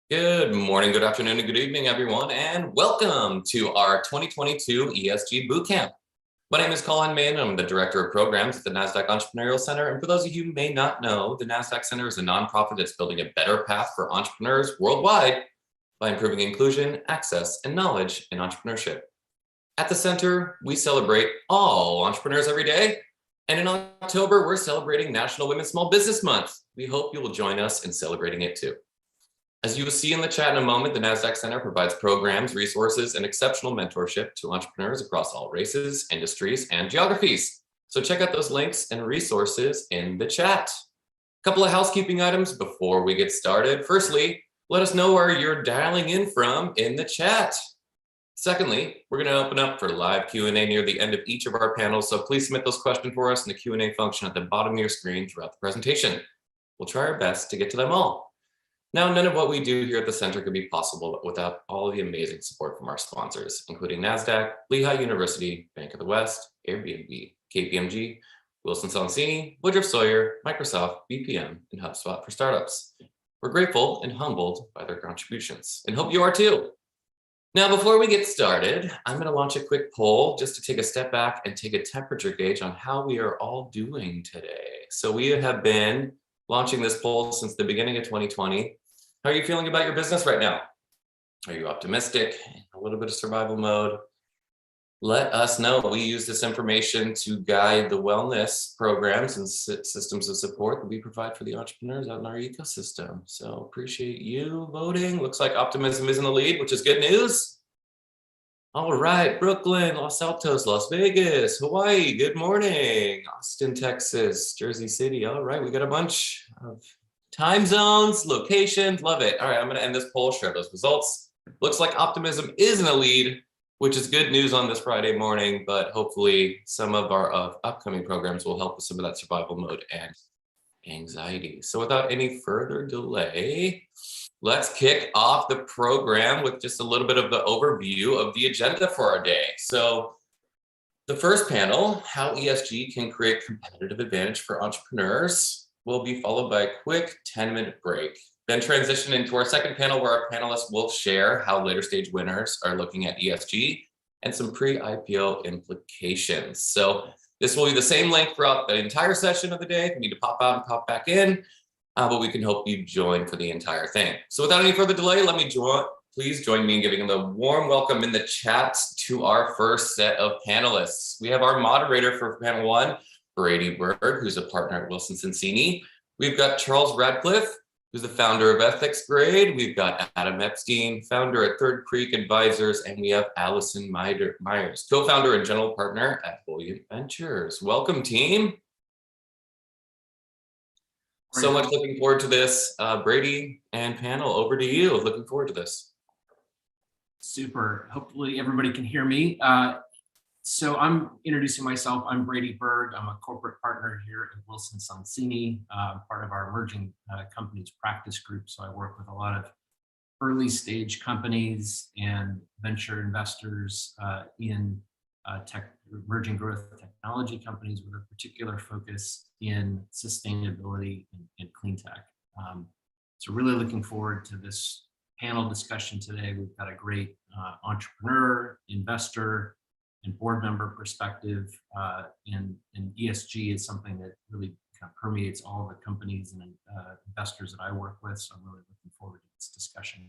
Good morning, good afternoon, and good evening, everyone, and welcome to our 2022 ESG Bootcamp. My name is Colin Main. I'm the Director of Programs at the Nasdaq Entrepreneurial Center. And for those of you who may not know, the Nasdaq Center is a nonprofit that's building a better path for entrepreneurs worldwide by improving inclusion, access, and knowledge in entrepreneurship. At the center, we celebrate all entrepreneurs every day. And in October, we're celebrating National Women's Small Business Month. We hope you will join us in celebrating it too. As you will see in the chat in a moment, the Nasdaq Center provides programs, resources, and exceptional mentorship to entrepreneurs across all races, industries, and geographies. So check out those links and resources in the chat. A couple of housekeeping items before we get started. Firstly, let us know where you're dialing in from in the chat. Secondly, we're going to open up for live Q&A near the end of each of our panels, so please submit those questions for us in the Q&A function at the bottom of your screen throughout the presentation. We'll try our best to get to them all. Now, none of what we do here at the center could be possible without all the amazing support from our sponsors, including Nasdaq, Lehigh University, Bank of the West, Airbnb, KPMG, Wilson Sonsini, Woodruff Sawyer, Microsoft, BPM, and HubSpot for startups. We're grateful and humbled by their contributions, and hope you are too. Now, before we get started, I'm going to launch a quick poll just to take a step back and take a temperature gauge on how we are all doing today. So we have been launching this poll since the beginning of 2020. How are you feeling about your business right now? Are you optimistic? A little bit of survival mode? Let us know. We use this information to guide the wellness programs and systems of support that we provide for the entrepreneurs out in our ecosystem. So appreciate you voting. Looks like optimism is in the lead, which is good news. All right, Brooklyn, Los Altos, Las Vegas, Hawaii, good morning. Austin, Texas, Jersey City. All right, we got a bunch of time zones, locations, love it. All right, I'm going to end this poll, share those results. Looks like optimism is in the lead, which is good news on this Friday morning, but hopefully some of our upcoming programs will help with some of that survival mode and anxiety. So without any further delay, let's kick off the program with just a little bit of the overview of the agenda for our day. So the first panel, how ESG can create competitive advantage for entrepreneurs, will be followed by a quick 10-minute break. Then transition into our second panel where our panelists will share how later stage winners are looking at ESG and some pre-IPO implications. So this will be the same length throughout the entire session of the day. If you need to pop out and pop back in, but we can help you join for the entire thing. So without any further delay, please join me in giving the warm welcome in the chat to our first set of panelists. We have our moderator for panel one, Brady Berg, who's a partner at Wilson Sonsini. We've got Charles Radcliffe, who's the founder of Ethics Grade. We've got Adam Epstein, founder at Third Creek Advisors, and we have Allison Myers, co-founder and general partner at Buoyant Ventures. Welcome, team. So much looking forward to this. Brady and panel, over to you. Looking forward to this. Super. Hopefully everybody can hear me. So I'm introducing myself. I'm Brady Berg. I'm a corporate partner here at Wilson Sonsini, part of our emerging companies practice group. So I work with a lot of early stage companies and venture investors in emerging growth technology companies with a particular focus in sustainability and clean tech. So really looking forward to this panel discussion today. We've got a great entrepreneur, investor, and board member perspective, and ESG is something that really kind of permeates all the companies and investors that I work with. So I'm really looking forward to this discussion.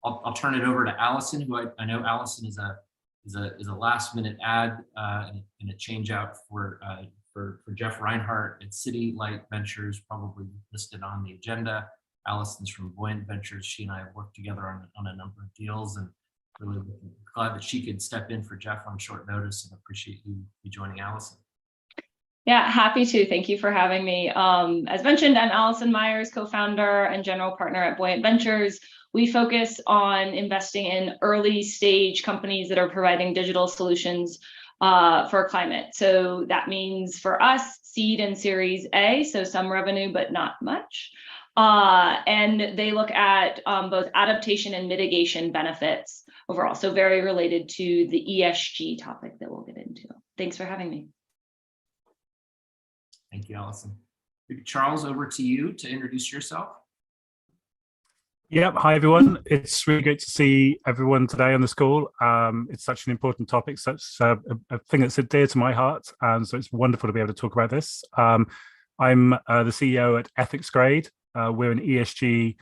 I'll turn it over to Allison, who I know Allison is a last minute ad and a change out for Jeff Reinhardt at City Light Ventures, probably listed on the agenda. Allison's from Buoyant Ventures. She and I have worked together on a number of deals, and really glad that she could step in for Jeff on short notice, and appreciate you joining Allison. Yeah, happy to. Thank you for having me. As mentioned, I'm Allison Myers, co-founder and general partner at Buoyant Ventures. We focus on investing in early stage companies that are providing digital solutions for climate. So that means for us, seed and Series A, so some revenue, but not much. And they look at both adaptation and mitigation benefits overall. So very related to the ESG topic that we'll get into. Thanks for having me. Thank you, Allison. Charles, over to you to introduce yourself. Yep. Hi, everyone. It's really great to see everyone today on this call. It's such an important topic, such a thing that's dear to my heart. And so it's wonderful to be able to talk about this. I'm the CEO at Ethics Grade. We're an ESG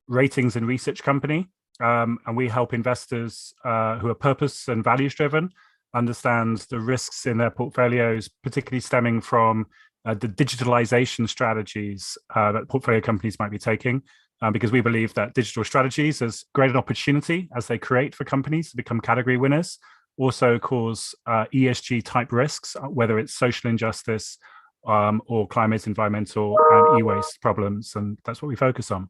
ratings and research company. And we help investors who are purpose and values driven understand the risks in their portfolios, particularly stemming from the digitalization strategies that portfolio companies might be taking. Because we believe that digital strategies is great an opportunity as they create for companies to become category winners, also cause ESG type risks, whether it's social injustice or climate, environmental, and e-waste problems. And that's what we focus on.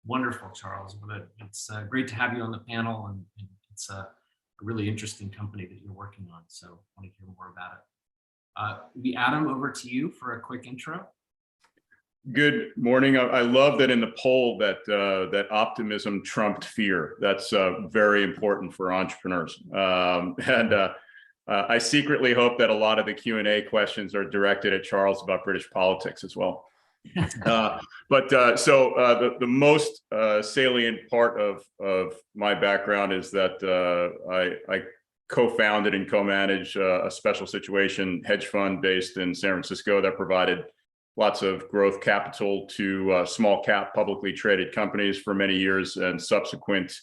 Wonderful, Charles. It's great to have you on the panel, and it's a really interesting company that you're working on. So I want to hear more about it. Adam, over to you for a quick intro. Good morning. I love that in the poll that that optimism trumped fear. That's very important for entrepreneurs. I secretly hope that a lot of the Q&A questions are directed at Charles about British politics as well. So the most salient part of my background is that I co-founded and co-managed a special situation hedge fund based in San Francisco that provided lots of growth capital to small cap publicly traded companies for many years. And subsequent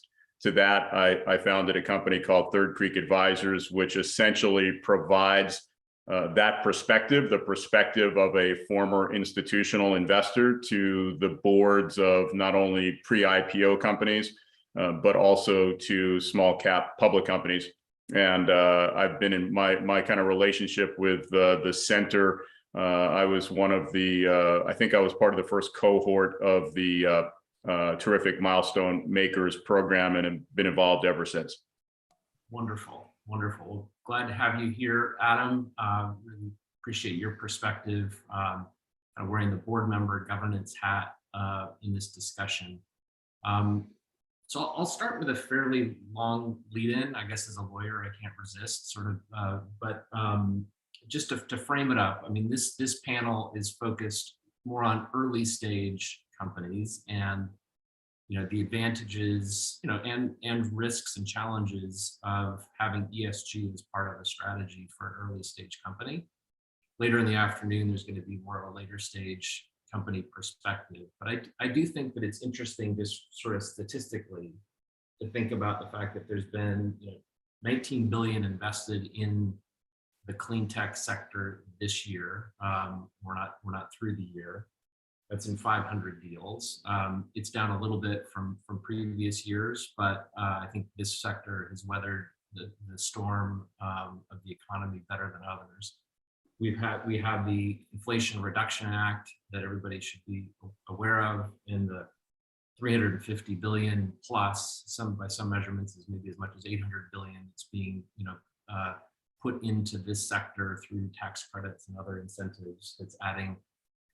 to that, I founded a company called Third Creek Advisors, which essentially provides that perspective, the perspective of a former institutional investor, to the boards of not only pre-IPO companies, but also to small cap public companies. And I've been in my kind of relationship with the center. I was one of the, I think I was part of the first cohort of the Terrific Milestone Makers program, and have been involved ever since. Wonderful, wonderful. Glad to have you here, Adam. Really appreciate your perspective, wearing the board member governance hat in this discussion. So I'll start with a fairly long lead-in. I guess as a lawyer, I can't resist, sort of, just to frame it up, I mean, this panel is focused more on early stage companies and, the advantages, and risks and challenges of having ESG as part of a strategy for an early stage company. Later in the afternoon, there's going to be more of a later stage company perspective. But I do think that it's interesting, just sort of statistically, to think about the fact that there's been 19 billion invested in the clean tech sector this year. We're not through the year. That's in 500 deals. It's down a little bit from previous years, but I think this sector has weathered the storm of the economy better than others. We have the Inflation Reduction Act that everybody should be aware of, in the 350 billion plus, by some measurements is maybe as much as 800 billion. It's being put into this sector through tax credits and other incentives. That's adding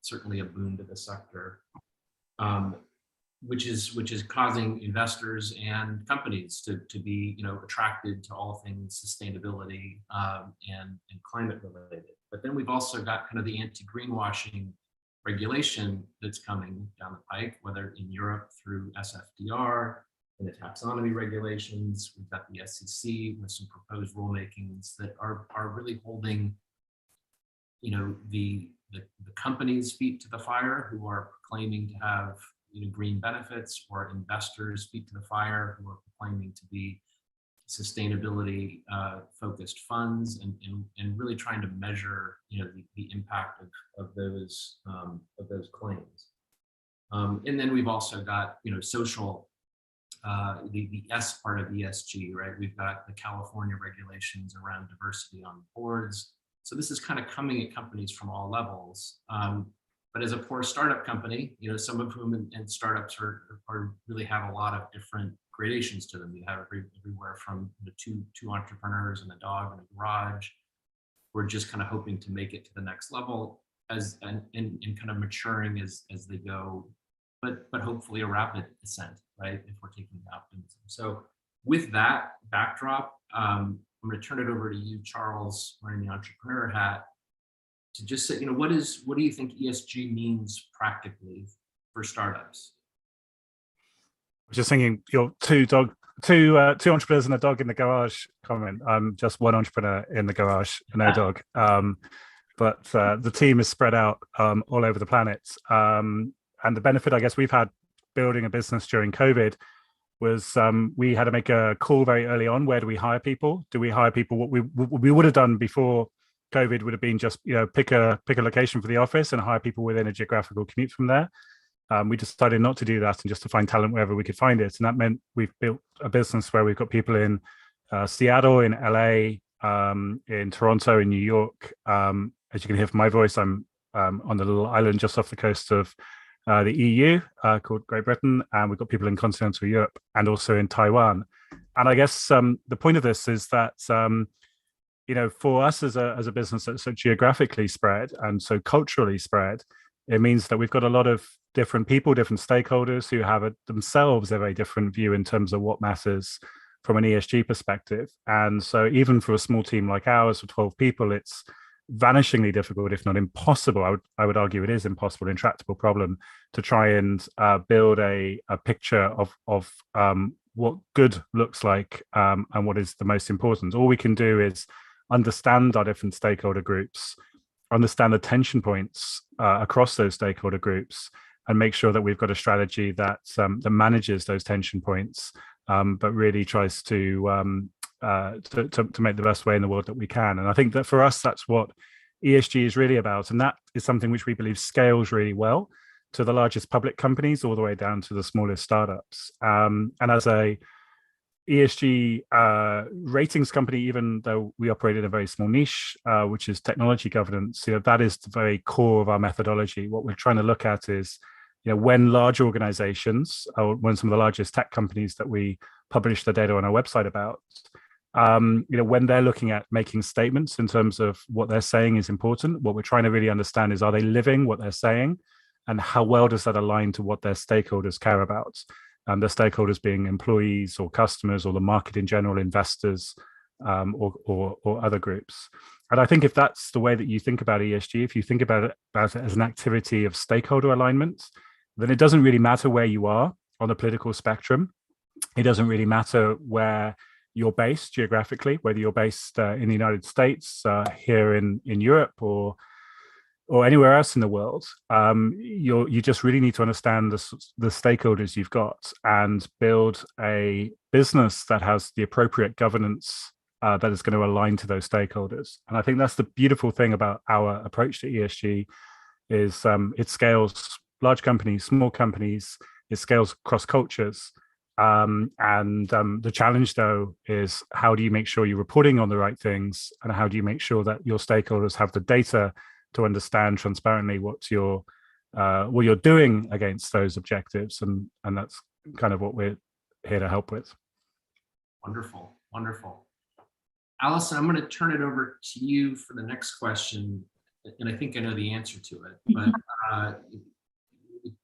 certainly a boon to the sector, which is causing investors and companies to be attracted to all things sustainability and climate related. But then we've also got kind of the anti-greenwashing regulation that's coming down the pike, whether in Europe through SFDR and the taxonomy regulations. We've got the SEC with some proposed rulemakings that are really holding the companies' feet to the fire, who are claiming to have green benefits, or investors' feet to the fire, who are claiming to be sustainability focused funds, and really trying to measure the impact of those claims. And then we've also got social, the S part of ESG, right? We've got the California regulations around diversity on boards. So this is kind of coming at companies from all levels. But as a poor startup company, some of whom and startups are really have a lot of different gradations to them. You have everywhere from the two entrepreneurs and a dog in a garage. We're just kind of hoping to make it to the next level and kind of maturing as they go, but hopefully a rapid ascent, right? If we're taking the optimism. So with that backdrop, I'm going to turn it over to you, Charles, wearing the entrepreneur hat, to just say, what do you think ESG means practically for startups? was just thinking your two entrepreneurs and a dog in the garage comment. I'm just one entrepreneur in the garage, no dog. But the team is spread out all over the planet. And the benefit, I guess, we've had building a business during COVID was we had to make a call very early on. Where do we hire people? Do we hire people? What we would have done before COVID would have been just pick a location for the office and hire people within a geographical commute from there. We decided not to do that and just to find talent wherever we could find it. And that meant we've built a business where we've got people in Seattle, in LA, in Toronto, in New York. As you can hear from my voice, I'm on the little island just off the coast of the EU called Great Britain. And we've got people in continental Europe and also in Taiwan. And I guess the point of this is that, for us as a business that's so geographically spread and so culturally spread, it means that we've got a lot of different people, different stakeholders who have themselves a very different view in terms of what matters from an ESG perspective. And so even for a small team like ours, for 12 people, it's vanishingly difficult, if not impossible. I would argue it is impossible, intractable problem to try and build a picture of what good looks like and what is the most important. All we can do is understand our different stakeholder groups, understand the tension points across those stakeholder groups, and make sure that we've got a strategy that manages those tension points, but really tries to make the best way in the world that we can. And I think that for us, that's what ESG is really about. And that is something which we believe scales really well to the largest public companies all the way down to the smallest startups. And as a ESG ratings company, even though we operate in a very small niche, which is technology governance, that is the very core of our methodology. What we're trying to look at is, when large organizations, or when some of the largest tech companies that we publish the data on our website about, when they're looking at making statements in terms of what they're saying is important, what we're trying to really understand is, are they living what they're saying, and how well does that align to what their stakeholders care about? The stakeholders being employees or customers or the market in general, investors, or other groups. And I think if that's the way that you think about ESG, if you think about it as an activity of stakeholder alignment, then it doesn't really matter where you are on the political spectrum. It doesn't really matter where you're based geographically, whether you're based in the United States, here in Europe, or anywhere else in the world. You just really need to understand the stakeholders you've got and build a business that has the appropriate governance that is going to align to those stakeholders. And I think that's the beautiful thing about our approach to ESG is it scales large companies, small companies, it scales across cultures. The challenge, though, is how do you make sure you're reporting on the right things, and how do you make sure that your stakeholders have the data to understand transparently what you're doing against those objectives, and that's kind of what we're here to help with. Wonderful, wonderful. Allison, I'm going to turn it over to you for the next question, and I think I know the answer to it. But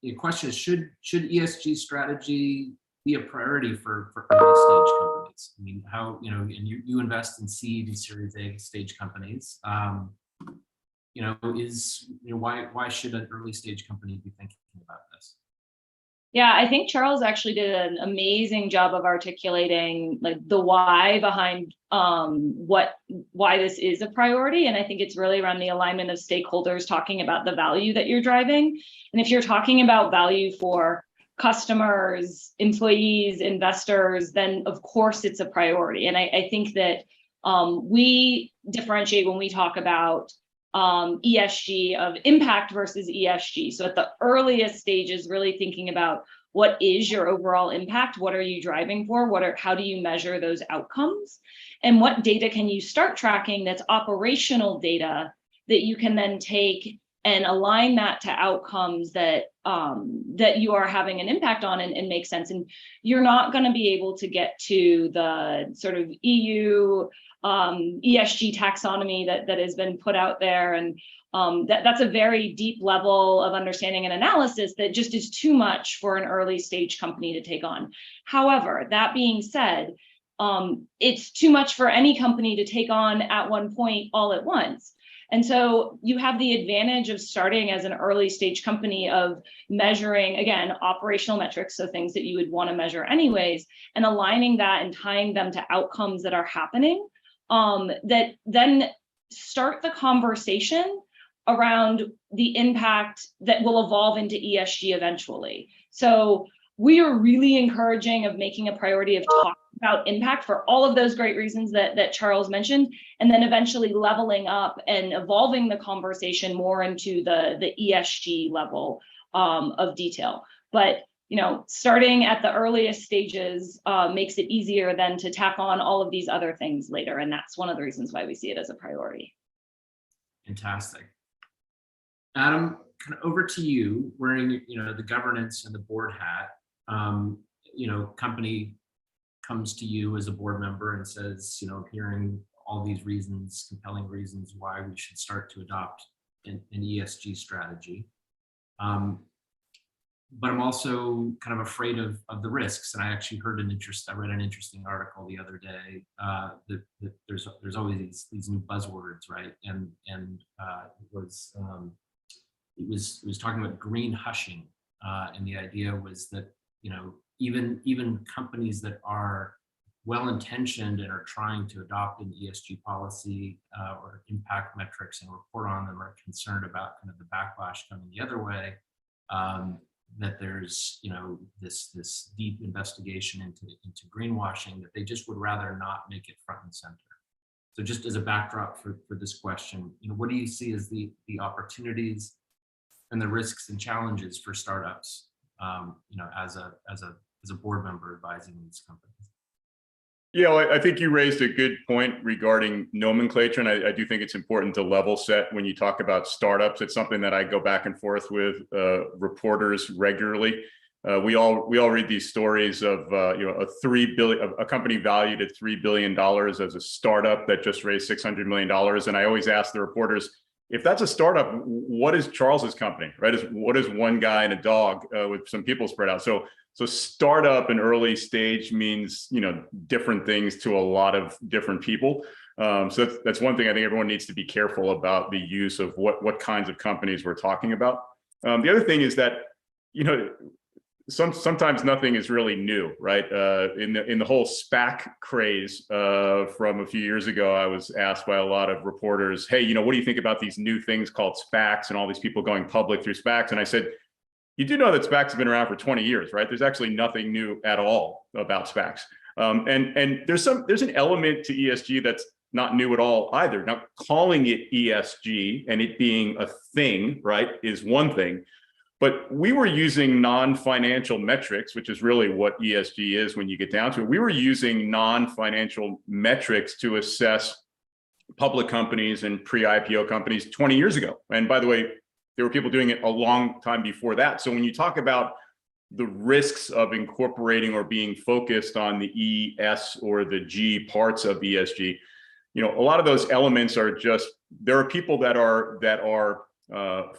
the question is: should ESG strategy be a priority for early stage companies? I mean, how and you invest in seed and Series A stage companies. Why should an early stage company be thinking about this? Yeah, I think Charles actually did an amazing job of articulating the why behind why this is a priority. And I think it's really around the alignment of stakeholders talking about the value that you're driving. And if you're talking about value for customers, employees, investors, then of course it's a priority. And I think that we differentiate when we talk about ESG of impact versus ESG. So at the earliest stages, really thinking about what is your overall impact? What are you driving for? How do you measure those outcomes? And what data can you start tracking that's operational data that you can then take and align that to outcomes that you are having an impact on and make sense. And you're not going to be able to get to the sort of EU ESG taxonomy that has been put out there. And that's a very deep level of understanding and analysis that just is too much for an early stage company to take on. However, that being said, it's too much for any company to take on at one point all at once. And so you have the advantage of starting as an early stage company of measuring, again, operational metrics, so things that you would want to measure anyways, and aligning that and tying them to outcomes that are happening, that then start the conversation around the impact that will evolve into ESG eventually. So we are really encouraging of making a priority of talking about impact for all of those great reasons that Charles mentioned, and then eventually leveling up and evolving the conversation more into the ESG level of detail. But starting at the earliest stages makes it easier then to tack on all of these other things later, and that's one of the reasons why we see it as a priority. Fantastic. Adam, kind of over to you, wearing the governance and the board hat. Company comes to you as a board member and says, hearing all these reasons, compelling reasons why we should start to adopt an ESG strategy. But I'm also kind of afraid of the risks. And I actually I read an interesting article the other day that there's always these new buzzwords, right? And it was talking about green hushing, and the idea was that even companies that are well-intentioned and are trying to adopt an ESG policy or impact metrics and report on them are concerned about kind of the backlash coming the other way. That there's this deep investigation into greenwashing, that they just would rather not make it front and center. So just as a backdrop for this question, what do you see as the opportunities and the risks and challenges for startups, as a board member advising these companies? Yeah, well, I think you raised a good point regarding nomenclature, and I do think it's important to level set when you talk about startups. It's something that I go back and forth with reporters regularly. We all read these stories of a company valued at $3 billion as a startup that just raised $600 million, and I always ask the reporters, if that's a startup, what is Charles's company, right? What is one guy and a dog with some people spread out? So startup and early stage means, different things to a lot of different people. So that's one thing I think everyone needs to be careful about, the use of what kinds of companies we're talking about. The other thing is that, sometimes nothing is really new, right? In the whole SPAC craze from a few years ago, I was asked by a lot of reporters, hey, what do you think about these new things called SPACs and all these people going public through SPACs? And I said, you do know that SPACs have been around for 20 years, right? There's actually nothing new at all about SPACs. And there's an element to ESG that's not new at all either. Now, calling it ESG and it being a thing, right, is one thing. But we were using non-financial metrics, which is really what ESG is when you get down to it. We were using non-financial metrics to assess public companies and pre-IPO companies 20 years ago. And by the way, there were people doing it a long time before that. So when you talk about the risks of incorporating or being focused on the E, S, or the G parts of ESG, a lot of those elements are just, there are people that are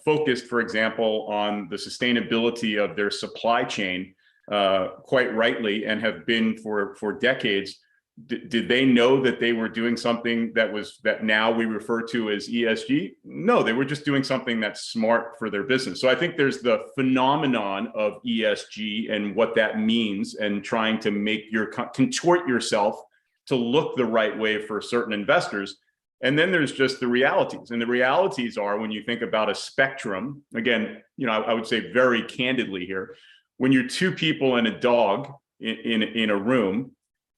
focused, for example, on the sustainability of their supply chain, quite rightly, and have been for decades. Did they know that they were doing something that now we refer to as ESG? No, they were just doing something that's smart for their business. So I think there's the phenomenon of ESG and what that means, and trying to contort yourself to look the right way for certain investors. And then there's just the realities. And the realities are, when you think about a spectrum, again, I would say very candidly here, when you're two people and a dog in a room,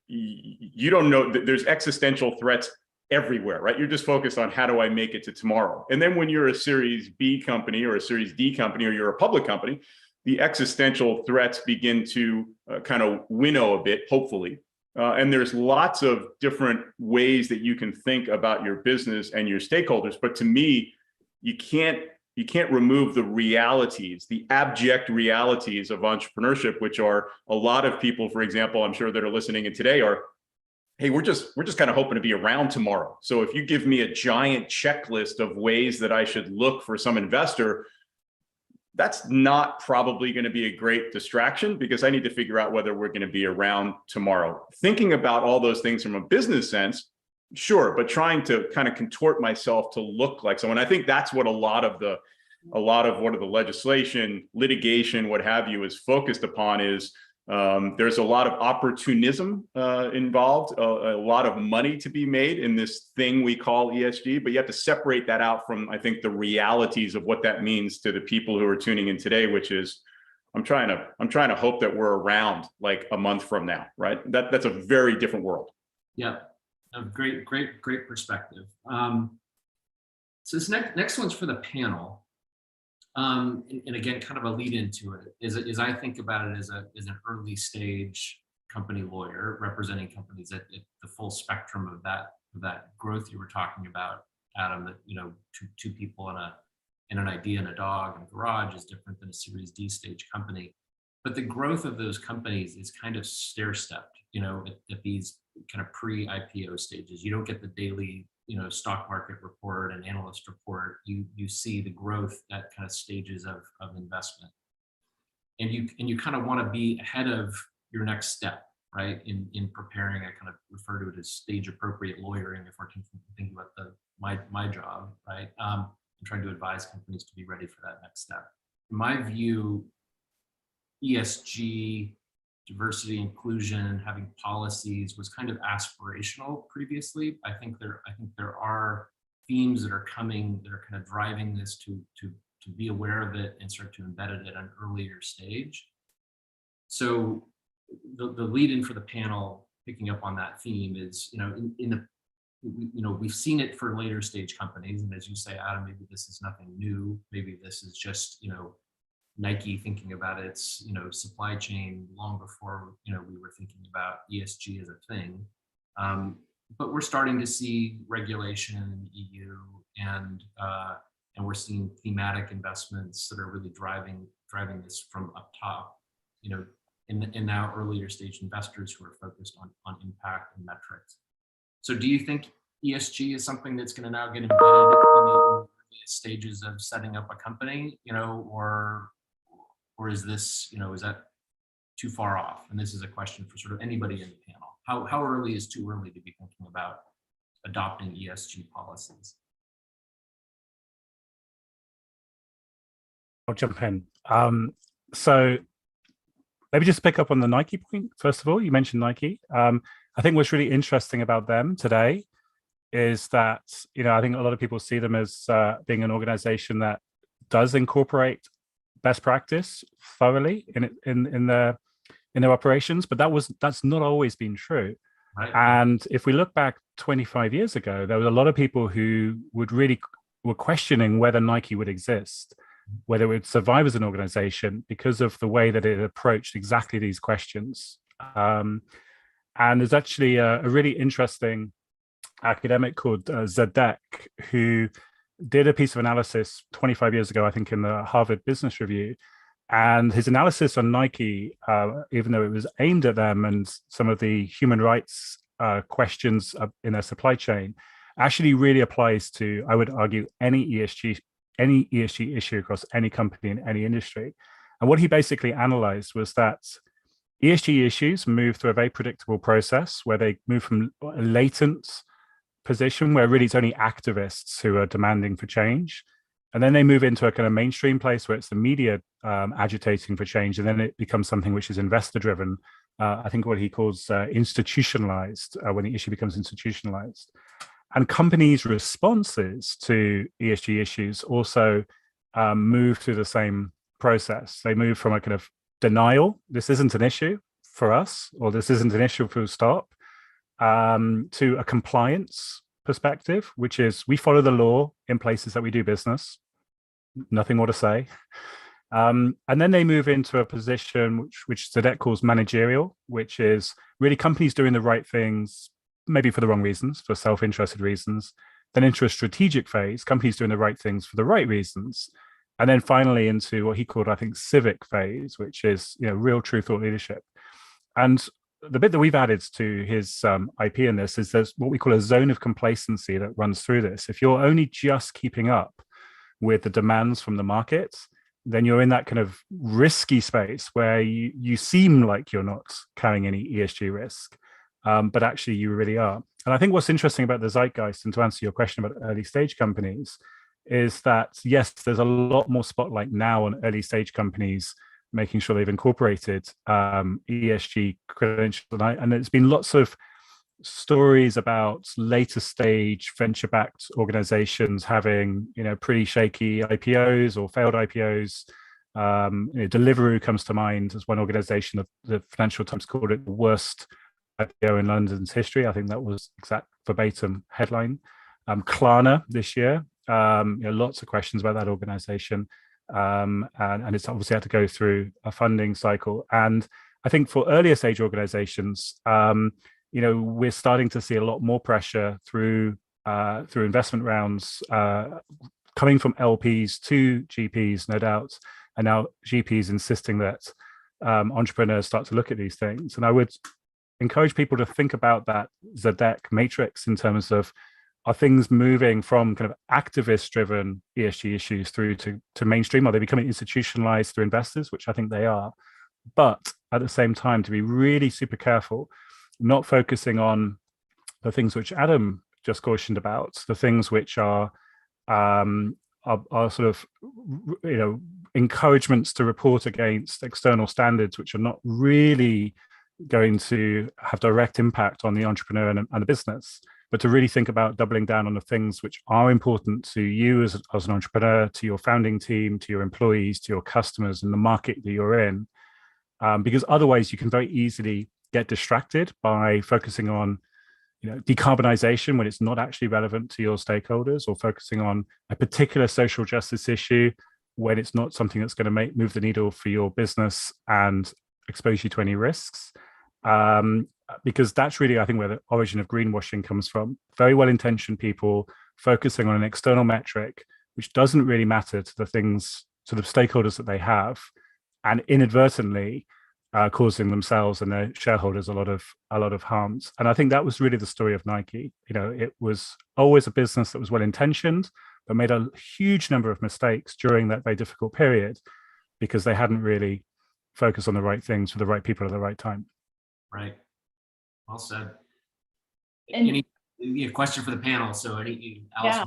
you don't know that there's existential threats everywhere, right? You're just focused on, how do I make it to tomorrow? And then when you're a Series B company or a Series D company, or you're a public company, the existential threats begin to kind of winnow a bit, hopefully. And there's lots of different ways that you can think about your business and your stakeholders. But to me, you can't remove the realities, the abject realities of entrepreneurship, which are a lot of people, for example, I'm sure that are listening in today are, hey, we're just kind of hoping to be around tomorrow. So if you give me a giant checklist of ways that I should look for some investor, that's not probably going to be a great distraction, because I need to figure out whether we're going to be around tomorrow. Thinking about all those things from a business sense, Sure, but trying to kind of contort myself to look like someone. I think that's what a lot of what the legislation, litigation, what have you, is focused upon. Is there's a lot of opportunism involved, a lot of money to be made in this thing we call ESG, but you have to separate that out from, I think, the realities of what that means to the people who are tuning in today, which is, I'm trying to hope that we're around like a month from now, right? That's a very different world. Yeah, a great perspective. So this next one's for the panel. And again, kind of a lead into it is I think about it as an early stage company lawyer representing companies at the full spectrum of that growth you were talking about, Adam. That, you know, two people and an idea and a dog in a garage is different than a Series D stage company. But the growth of those companies is kind of stair-stepped, you know, at these kind of pre-IPO stages. You don't get the daily, you know, stock market report and analyst report. You see the growth at kind of stages of investment. And you kind of want to be ahead of your next step, right? In preparing, I kind of refer to it as stage appropriate lawyering if we're thinking about my job, right? I'm trying to advise companies to be ready for that next step. In my view, ESG, diversity, inclusion, having policies was kind of aspirational previously. I think there are themes that are coming that are kind of driving this to be aware of it and start to embed it at an earlier stage. So the lead in for the panel, picking up on that theme, is, you know, we've seen it for later stage companies, and as you say, Adam, maybe this is nothing new. Maybe this is just, you know, Nike thinking about its, you know, supply chain long before, you know, we were thinking about ESG as a thing. But we're starting to see regulation in the EU, and we're seeing thematic investments that are really driving this from up top, you know, in now earlier stage investors who are focused on impact and metrics. So do you think ESG is something that's going to now get embedded in the earliest stages of setting up a company, you know, or is this, you know, is that too far off? And this is a question for sort of anybody in the panel. How early is too early to be thinking about adopting ESG policies? I'll jump in. So maybe just pick up on the Nike point. First of all, you mentioned Nike. I think what's really interesting about them today is that, you know, I think a lot of people see them as being an organization that does incorporate best practice thoroughly in their operations, but that's not always been true. Right. And if we look back 25 years ago, there was a lot of people who were questioning whether Nike would exist, whether it would survive as an organization, because of the way that it approached exactly these questions. And there's actually a really interesting academic called Zadek, who did a piece of analysis 25 years ago, I think, in the Harvard Business Review. And his analysis on Nike, even though it was aimed at them and some of the human rights questions in their supply chain, actually really applies to, I would argue, any ESG issue across any company in any industry. And what he basically analyzed was that ESG issues move through a very predictable process where they move from a latent position where really it's only activists who are demanding for change. And then they move into a kind of mainstream place where it's the media agitating for change. And then it becomes something which is investor driven. I think what he calls institutionalized, when the issue becomes institutionalized. And companies' responses to ESG issues also move through the same process. They move from a kind of denial, this isn't an issue for us, or this isn't an issue, full stop, to a compliance perspective, which is we follow the law in places that we do business, nothing more to say. And then they move into a position which Zadek calls managerial, which is really companies doing the right things, maybe for the wrong reasons, for self-interested reasons, then into a strategic phase, companies doing the right things for the right reasons, and then finally into what he called, I think, civic phase, which is, you know, real true thought leadership. And the bit that we've added to his IP in this is there's what we call a zone of complacency that runs through this. If you're only just keeping up with the demands from the market, then you're in that kind of risky space where you seem like you're not carrying any ESG risk. but actually you really are. And I think what's interesting about the zeitgeist, and to answer your question about early stage companies, is that yes, there's a lot more spotlight now on early stage companies making sure they've incorporated ESG credentials, and there's been lots of stories about later stage venture-backed organizations having pretty shaky IPOs or failed IPOs. Deliveroo comes to mind as one organization. The Financial Times called it the worst IPO in London's history. I think that was exact verbatim headline. Klarna this year, lots of questions about that organization, and it's obviously had to go through a funding cycle. And I think for earlier stage organizations, we're starting to see a lot more pressure through investment rounds coming from LPs to GPs, no doubt, and now GPs insisting that entrepreneurs start to look at these things. And I would encourage people to think about that Zdeck matrix in terms of, are things moving from kind of activist-driven ESG issues through to mainstream? Are they becoming institutionalized through investors, which I think they are? But at the same time, to be really super careful, not focusing on the things which Adam just cautioned about, the things which are sort of, encouragements to report against external standards, which are not really going to have direct impact on the entrepreneur and the business, but to really think about doubling down on the things which are important to you as an entrepreneur, to your founding team, to your employees, to your customers, and the market that you're in. Because otherwise you can very easily get distracted by focusing on decarbonization when it's not actually relevant to your stakeholders, or focusing on a particular social justice issue when it's not something that's going to move the needle for your business and expose you to any risks. Because that's really, I think, where the origin of greenwashing comes from. Very well-intentioned people focusing on an external metric which doesn't really matter to the things, to the stakeholders that they have, and inadvertently causing themselves and their shareholders a lot of harms. And I think that was really the story of Nike. It was always a business that was well-intentioned, but made a huge number of mistakes during that very difficult period because they hadn't really focused on the right things for the right people at the right time. Right. Well said. And any question for the panel? So Allison. Yeah.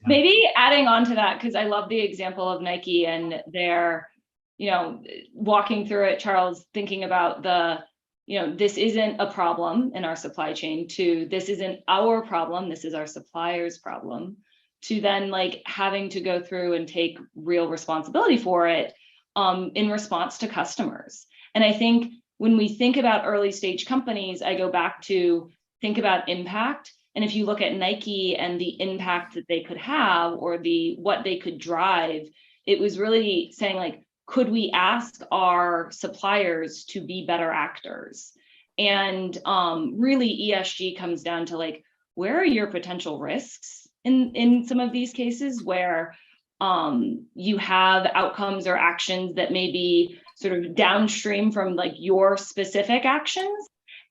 Maybe adding on to that, because I love the example of Nike and their, walking through it, Charles, thinking about this isn't a problem in our supply chain, to this isn't our problem, this is our supplier's problem, to then having to go through and take real responsibility for it in response to customers. And I think when we think about early stage companies, I go back to think about impact. And if you look at Nike and the impact that they could have, or what they could drive, it was really saying could we ask our suppliers to be better actors? And really ESG comes down to where are your potential risks in some of these cases where you have outcomes or actions that may be sort of downstream from your specific actions,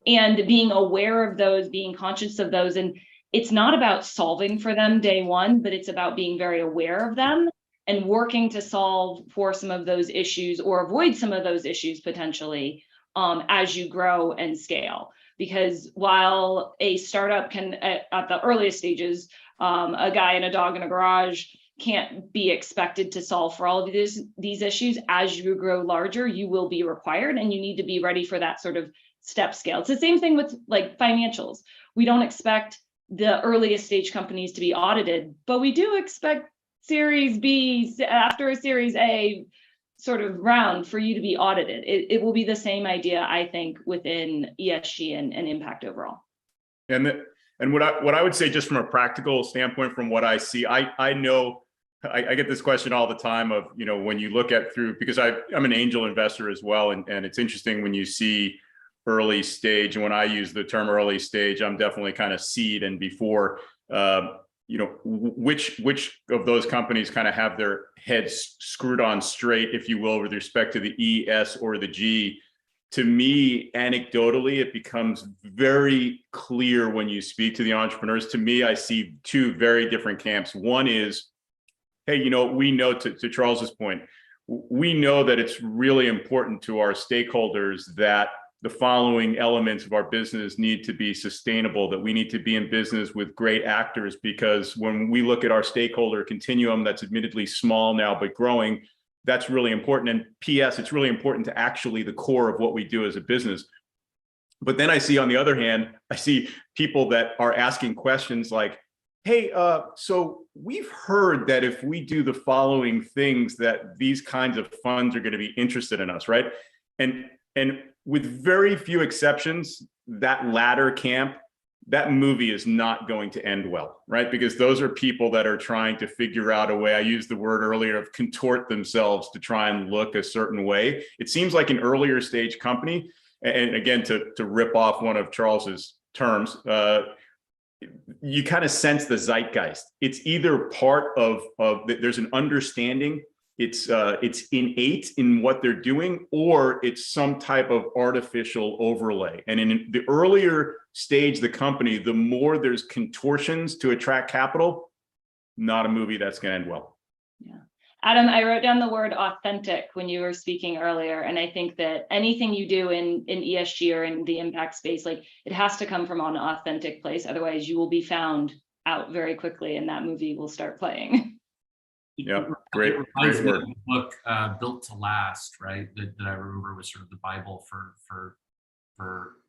and being aware of those, being conscious of those. And it's not about solving for them day one, but it's about being very aware of them and working to solve for some of those issues or avoid some of those issues potentially as you grow and scale. Because while a startup can, at the earliest stages, a guy and a dog in a garage can't be expected to solve for all of these issues. As you grow larger, you will be required, and you need to be ready for that sort of step scale. It's the same thing with financials. We don't expect the earliest stage companies to be audited, but we do expect Series B, after a Series A sort of round, for you to be audited. It will be the same idea, I think, within ESG and impact overall. And what I would say, just from a practical standpoint, from what I see, I know I get this question all the time of, when you look at through, because I'm an angel investor as well. And it's interesting when you see early stage, and when I use the term early stage, I'm definitely kind of seed and before, which of those companies kind of have their heads screwed on straight, if you will, with respect to the E, S, or the G. To me, anecdotally, it becomes very clear when you speak to the entrepreneurs. To me, I see two very different camps. One is, hey, we know, to Charles's point, we know that it's really important to our stakeholders that the following elements of our business need to be sustainable, that we need to be in business with great actors, because when we look at our stakeholder continuum that's admittedly small now but growing, that's really important. And PS, it's really important to actually the core of what we do as a business. But then I see, on the other hand, I see people that are asking questions like, hey, so we've heard that if we do the following things, that these kinds of funds are going to be interested in us, right? And with very few exceptions, that latter camp, that movie is not going to end well, right? Because those are people that are trying to figure out a way, I used the word earlier, of contort themselves to try and look a certain way. It seems like an earlier stage company, and again, to rip off one of Charles's terms, you kind of sense the zeitgeist. It's either part of there's an understanding, it's innate in what they're doing, or it's some type of artificial overlay. And in the earlier stage of the company, the more there's contortions to attract capital, not a movie that's going to end well. Yeah. Adam, I wrote down the word authentic when you were speaking earlier. And I think that anything you do in ESG or in the impact space, like, it has to come from an authentic place. Otherwise, you will be found out very quickly and that movie will start playing. Yeah, great Reminds me word. of the book Built to Last, right? That I remember was sort of the Bible for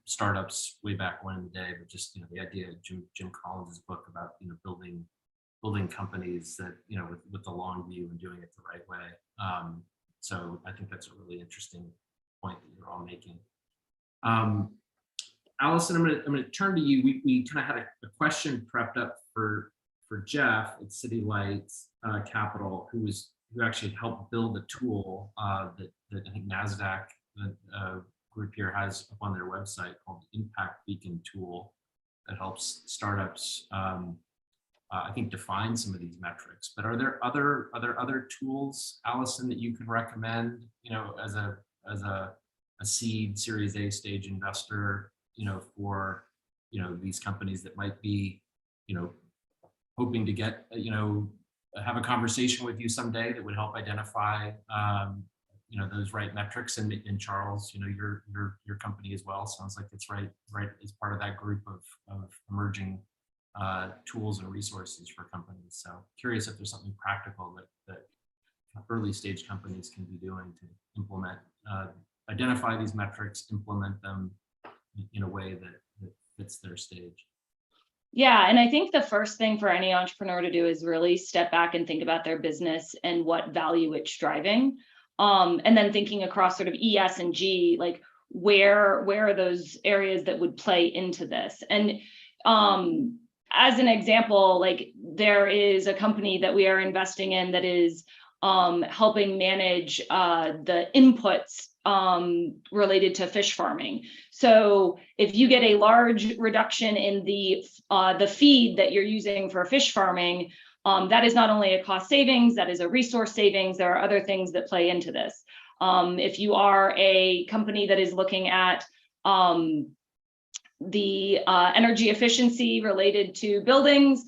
startups way back when in the day. But just, the idea of Jim Collins' book about, building companies that, with the long view and doing it the right way. So I think that's a really interesting point that you're all making. Allison, I'm going to turn to you. We kind of had a question prepped up for Jeff at City Lights Capital, who actually helped build a tool that I think Nasdaq group here has up on their website, called the Impact Beacon tool, that helps startups I think define some of these metrics. But are there other tools, Allison, that you could recommend, as a seed Series A stage investor, for these companies that might be, hoping to get, have a conversation with you someday that would help identify, those right metrics. And Charles, your company as well sounds like it's right as part of that group of emerging tools and resources for companies. So curious if there's something practical that early stage companies can be doing to implement, identify these metrics, implement them in a way that fits their stage. Yeah, and I think the first thing for any entrepreneur to do is really step back and think about their business and what value it's driving. And then thinking across sort of ES and G, like where are those areas that would play into this? And as an example, like, there is a company that we are investing in that is helping manage the inputs related to fish farming. So if you get a large reduction in the feed that you're using for fish farming, that is not only a cost savings, that is a resource savings. There are other things that play into this. If you are a company that is looking at the energy efficiency related to buildings,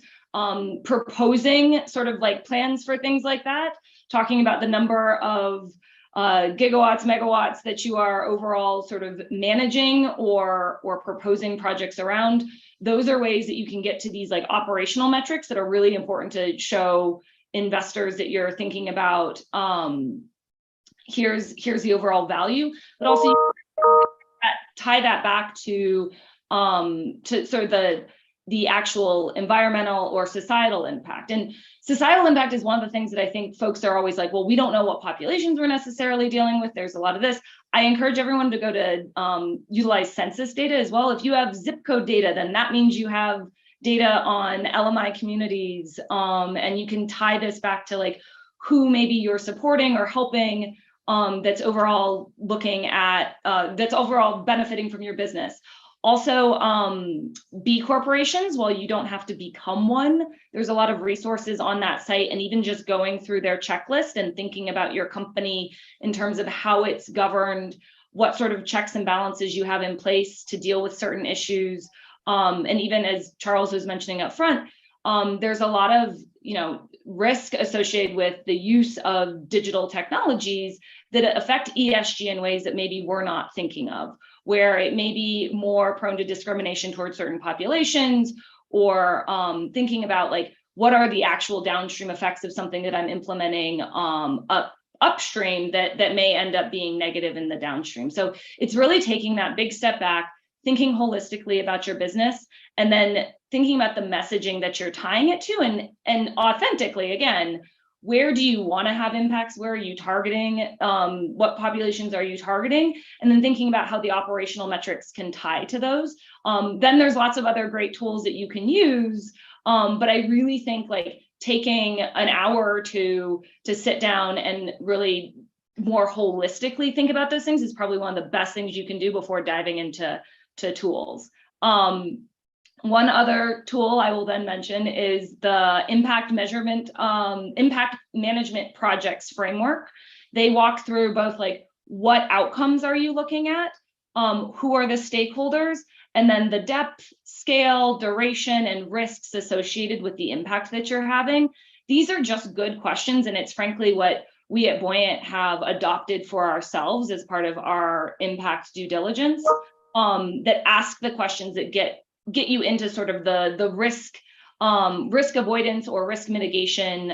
proposing sort of like plans for things like that, talking about the number of gigawatts, megawatts that you are overall sort of managing or proposing projects around. Those are ways that you can get to these like operational metrics that are really important to show investors that you're thinking about. Here's the overall value, but also tie that back to sort of the actual environmental or societal impact. And societal impact is one of the things that I think folks are always like, well, we don't know what populations we're necessarily dealing with. There's a lot of this. I encourage everyone to go to utilize census data as well. If you have zip code data, then that means you have data on LMI communities, and you can tie this back to like who maybe you're supporting or helping, that's overall looking at, that's overall benefiting from your business. Also, B corporations, while you don't have to become one, there's a lot of resources on that site, and even just going through their checklist and thinking about your company in terms of how it's governed, what sort of checks and balances you have in place to deal with certain issues. And even as Charles was mentioning up front, there's a lot of risk associated with the use of digital technologies that affect ESG in ways that maybe we're not thinking of, where it may be more prone to discrimination towards certain populations, or thinking about like, what are the actual downstream effects of something that I'm implementing upstream that may end up being negative in the downstream. So it's really taking that big step back, thinking holistically about your business, and then thinking about the messaging that you're tying it to, and authentically, again, where do you want to have impacts? Where are you targeting? What populations are you targeting? And then thinking about how the operational metrics can tie to those. Then there's lots of other great tools that you can use. But I really think like taking an hour or two to sit down and really more holistically think about those things is probably one of the best things you can do before diving into tools. One other tool I will then mention is the impact management projects framework. They walk through both like, what outcomes are you looking at? Who are the stakeholders? And then the depth, scale, duration, and risks associated with the impact that you're having. These are just good questions. And it's frankly what we at Buoyant have adopted for ourselves as part of our impact due diligence, that ask the questions that get you into sort of the risk avoidance or risk mitigation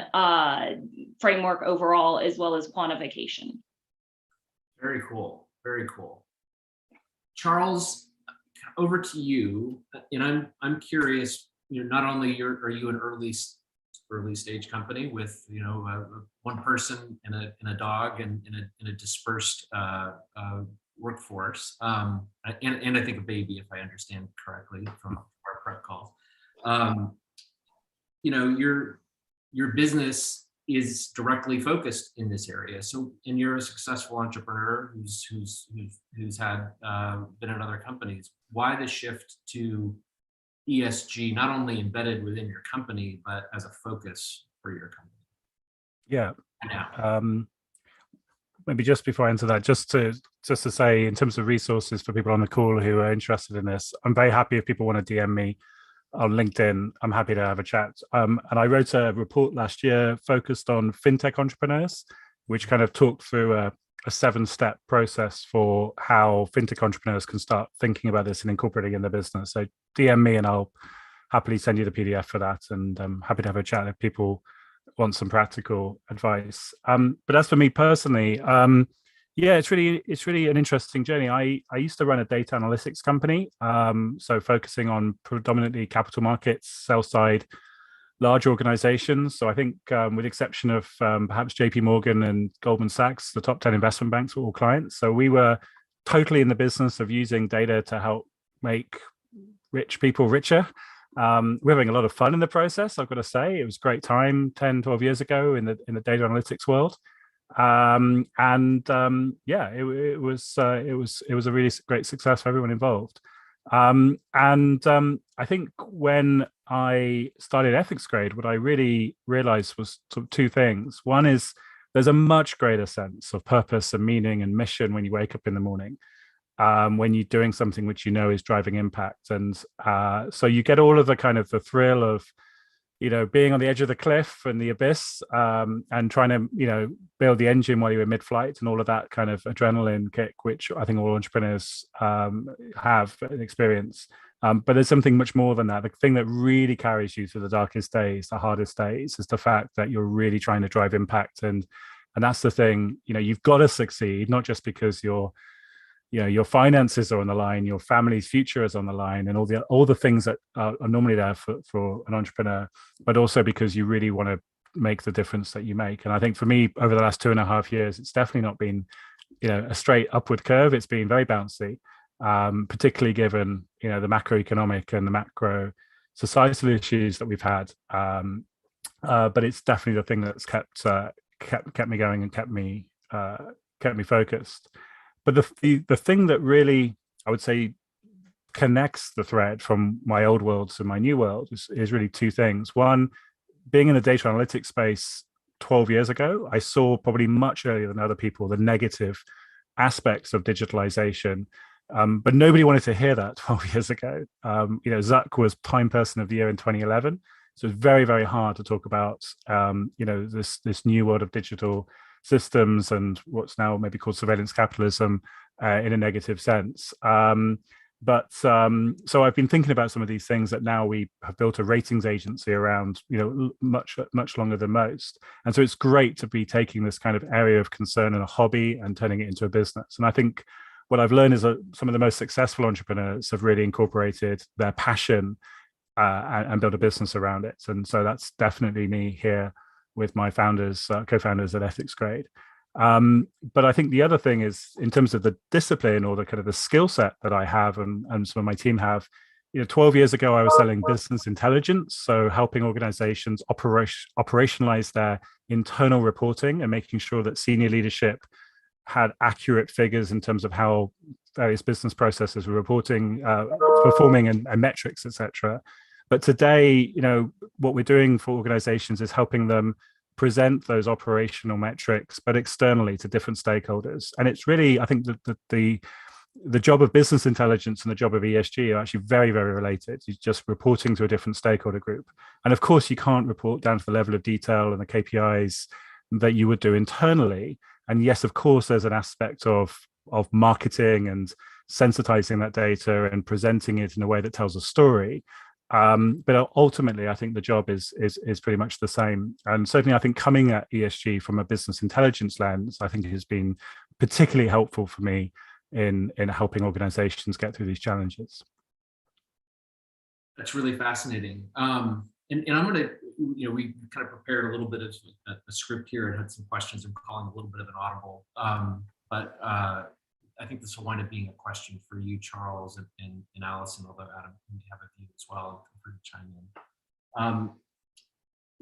framework overall, as well as quantification. Very cool. Very cool. Charles, over to you. And I'm curious, not only are you an early stage company with one person and a dog and in a dispersed workforce, and I think a baby, if I understand correctly from our prep calls. Your business is directly focused in this area. So, and you're a successful entrepreneur who's had been at other companies. Why the shift to ESG, not only embedded within your company, but as a focus for your company? Yeah. Yeah. Maybe just before I answer that, just to say, in terms of resources for people on the call who are interested in this, I'm very happy if people want to DM me on LinkedIn. I'm happy to have a chat. And I wrote a report last year focused on fintech entrepreneurs, which kind of talked through a 7-step process for how fintech entrepreneurs can start thinking about this and incorporating in their business. So DM me and I'll happily send you the PDF for that. And I'm happy to have a chat if people want some practical advice. But as for me personally, it's really an interesting journey. I used to run a data analytics company, so focusing on predominantly capital markets, sell side, large organizations. So I think with the exception of perhaps JP Morgan and Goldman Sachs, the top 10 investment banks were all clients. So we were totally in the business of using data to help make rich people richer. We're having a lot of fun in the process, I've got to say. It was a great time 10, 12 years ago in the data analytics world. It was a really great success for everyone involved. I think when I started Ethics Grade, what I really realized was sort of 2 things. One is there's a much greater sense of purpose and meaning and mission when you wake up in the morning, when you're doing something which is driving impact. And so you get all of the kind of the thrill of being on the edge of the cliff and the abyss, and trying to build the engine while you're mid-flight, and all of that kind of adrenaline kick, which I think all entrepreneurs have an experience. But there's something much more than that. The thing that really carries you through the darkest days, the hardest days, is the fact that you're really trying to drive impact. And that's the thing. You've got to succeed, not just because your finances are on the line, your family's future is on the line, and all the things that are normally there for an entrepreneur, but also because you really want to make the difference that you make. And I think for me, over the last 2.5 years, it's definitely not been, a straight upward curve. It's been very bouncy, particularly given, the macroeconomic and the macro societal issues that we've had. But it's definitely the thing that's kept me going and kept me focused. But the thing that really, I would say, connects the thread from my old world to my new world is really 2 things. One, being in the data analytics space 12 years ago, I saw probably much earlier than other people the negative aspects of digitalization. But nobody wanted to hear that 12 years ago. Zuck was Time Person of the Year in 2011. So it's very, very hard to talk about, this new world of digital systems and what's now maybe called surveillance capitalism in a negative sense. So I've been thinking about some of these things that now we have built a ratings agency around, much longer than most. And so it's great to be taking this kind of area of concern and a hobby and turning it into a business. And I think what I've learned is that some of the most successful entrepreneurs have really incorporated their passion and build a business around it. And so that's definitely me here with my founders, co-founders at Ethics Grade. But I think the other thing is, in terms of the discipline or the kind of the skill set that I have and some of my team have, 12 years ago, I was selling business intelligence. So helping organizations operationalize their internal reporting and making sure that senior leadership had accurate figures in terms of how various business processes were reporting, performing and metrics, etc. But today, what we're doing for organizations is helping them present those operational metrics, but externally to different stakeholders. And it's really, I think, the job of business intelligence and the job of ESG are actually very, very related. You're just reporting to a different stakeholder group. And of course, you can't report down to the level of detail and the KPIs that you would do internally. And yes, of course, there's an aspect of marketing and sensitizing that data and presenting it in a way that tells a story. But ultimately, I think the job is pretty much the same. And certainly, I think coming at ESG from a business intelligence lens, I think it has been particularly helpful for me in helping organizations get through these challenges. That's really fascinating. And I'm going to, we kind of prepared a little bit of a script here and had some questions. I'm calling a little bit of an audible. But I think this will wind up being a question for you, Charles, and Allison, although Adam may have a view as well. Feel free to chime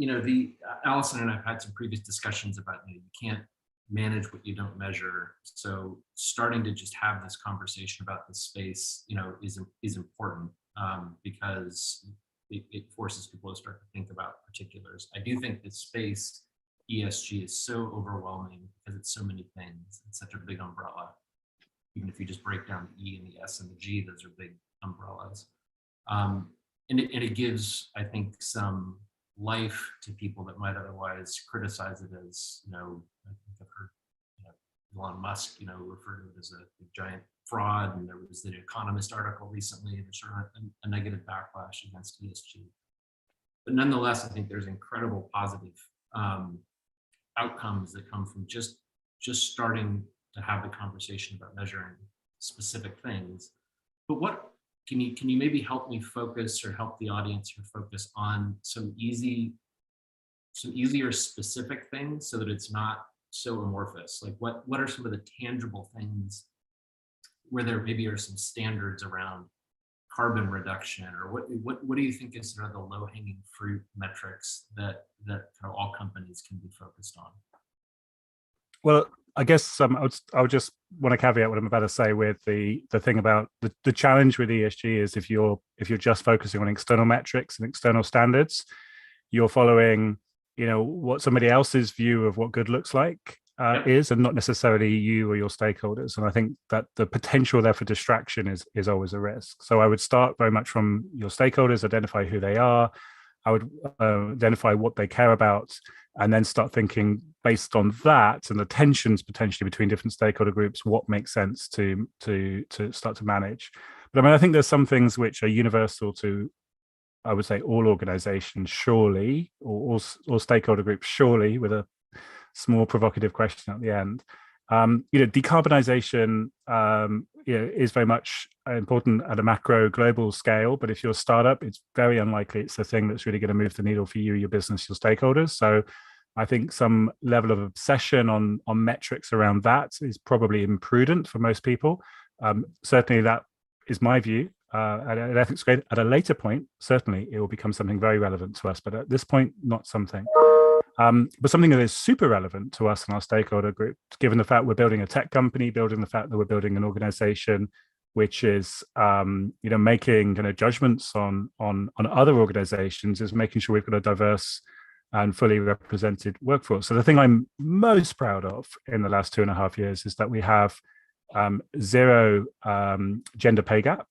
in. Allison and I've had some previous discussions about, you can't manage what you don't measure. So starting to just have this conversation about this space, is important because it forces people to start to think about particulars. I do think this space, ESG, is so overwhelming because it's so many things. It's such a big umbrella. Even if you just break down the E and the S and the G, those are big umbrellas. And it gives, I think, some life to people that might otherwise criticize it as, I think I've heard Elon Musk, refer to it as a giant fraud. And there was the Economist article recently, and there's sort of a negative backlash against ESG. But nonetheless, I think there's incredible positive outcomes that come from just starting to have the conversation about measuring specific things. But what can you maybe help me focus, or help the audience here focus on some easier specific things so that it's not so amorphous? Like what are some of the tangible things where there maybe are some standards around carbon reduction, or what do you think is sort of the low-hanging fruit metrics that kind of all companies can be focused on? Well, I guess I would just want to caveat what I'm about to say with the thing about the challenge with ESG is if you're just focusing on external metrics and external standards, you're following what somebody else's view of what good looks like is, and not necessarily you or your stakeholders. And I think that the potential there for distraction is always a risk. So I would start very much from your stakeholders, identify who they are. I would identify what they care about, and then start thinking based on that and the tensions potentially between different stakeholder groups, what makes sense to start to manage. But I think there's some things which are universal to, I would say, all organizations, surely, or all stakeholder groups, surely, with a small provocative question at the end. Decarbonization is very much important at a macro global scale, but if you're a startup, it's very unlikely it's the thing that's really going to move the needle for you, your business, your stakeholders. So I think some level of obsession on metrics around that is probably imprudent for most people. Certainly that is my view. At Ethics Grade, at a later point, certainly it will become something very relevant to us, but at this point, not something. But something that is super relevant to us and our stakeholder group, given the fact we're building a tech company, building the fact that we're building an organization which is, making kind of judgments on other organizations, is making sure we've got a diverse and fully represented workforce. So the thing I'm most proud of in the last 2.5 years is that we have zero gender pay gap.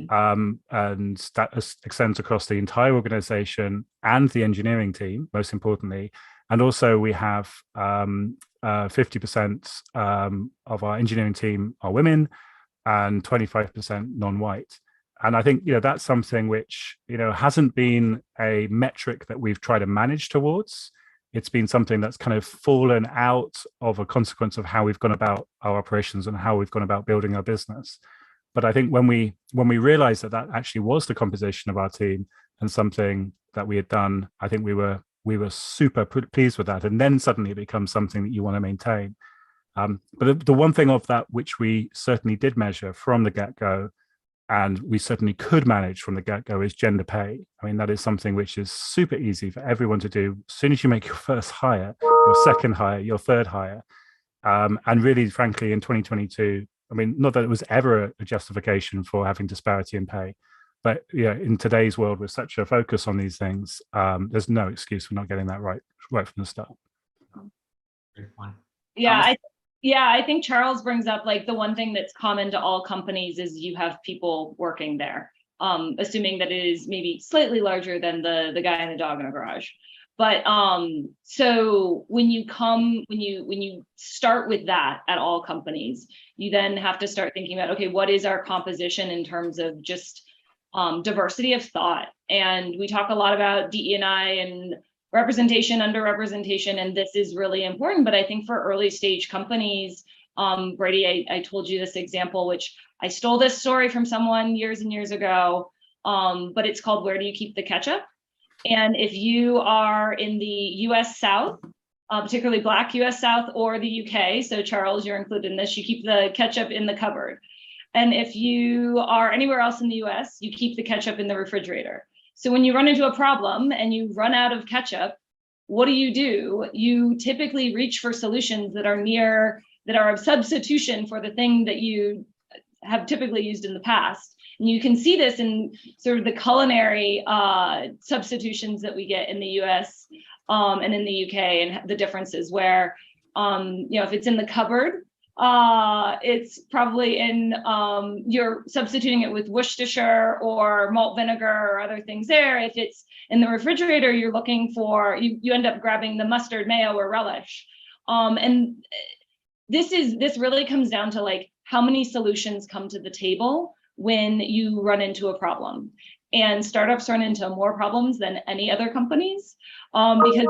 And that extends across the entire organization and the engineering team, most importantly. And also we have 50% of our engineering team are women and 25% non-white. And I think, that's something which, hasn't been a metric that we've tried to manage towards. It's been something that's kind of fallen out of a consequence of how we've gone about our operations and how we've gone about building our business. But I think when we realized that actually was the composition of our team and something that we had done, I think we were super pleased with that. And then suddenly it becomes something that you want to maintain. But the one thing of that which we certainly did measure from the get-go, and we certainly could manage from the get-go, is gender pay. I mean, that is something which is super easy for everyone to do. As soon as you make your first hire, your second hire, your third hire. And really, frankly, in 2022, I mean, not that it was ever a justification for having disparity in pay, but in today's world with such a focus on these things, there's no excuse for not getting that right from the start. Great point. I think Charles brings up like the one thing that's common to all companies is you have people working there, assuming that it is maybe slightly larger than the guy and the dog in a garage. But so when you start with that at all companies, you then have to start thinking about, okay, what is our composition in terms of just diversity of thought? And we talk a lot about DE&I and representation, underrepresentation, and this is really important. But I think for early stage companies, Brady, I told you this example, which I stole this story from someone years and years ago, but it's called Where Do You Keep the Ketchup? And if you are in the US South, particularly Black US South or the UK, so Charles, you're included in this, you keep the ketchup in the cupboard. And if you are anywhere else in the US, you keep the ketchup in the refrigerator. So when you run into a problem and you run out of ketchup, what do? You typically reach for solutions that are a substitution for the thing that you have typically used in the past. And you can see this in sort of the culinary substitutions that we get in the US and in the UK, and the differences where, if it's in the cupboard, it's probably in, you're substituting it with Worcestershire or malt vinegar or other things there. If it's in the refrigerator, you're looking for, you end up grabbing the mustard, mayo, or relish. And this really comes down to like how many solutions come to the table when you run into a problem. And startups run into more problems than any other companies because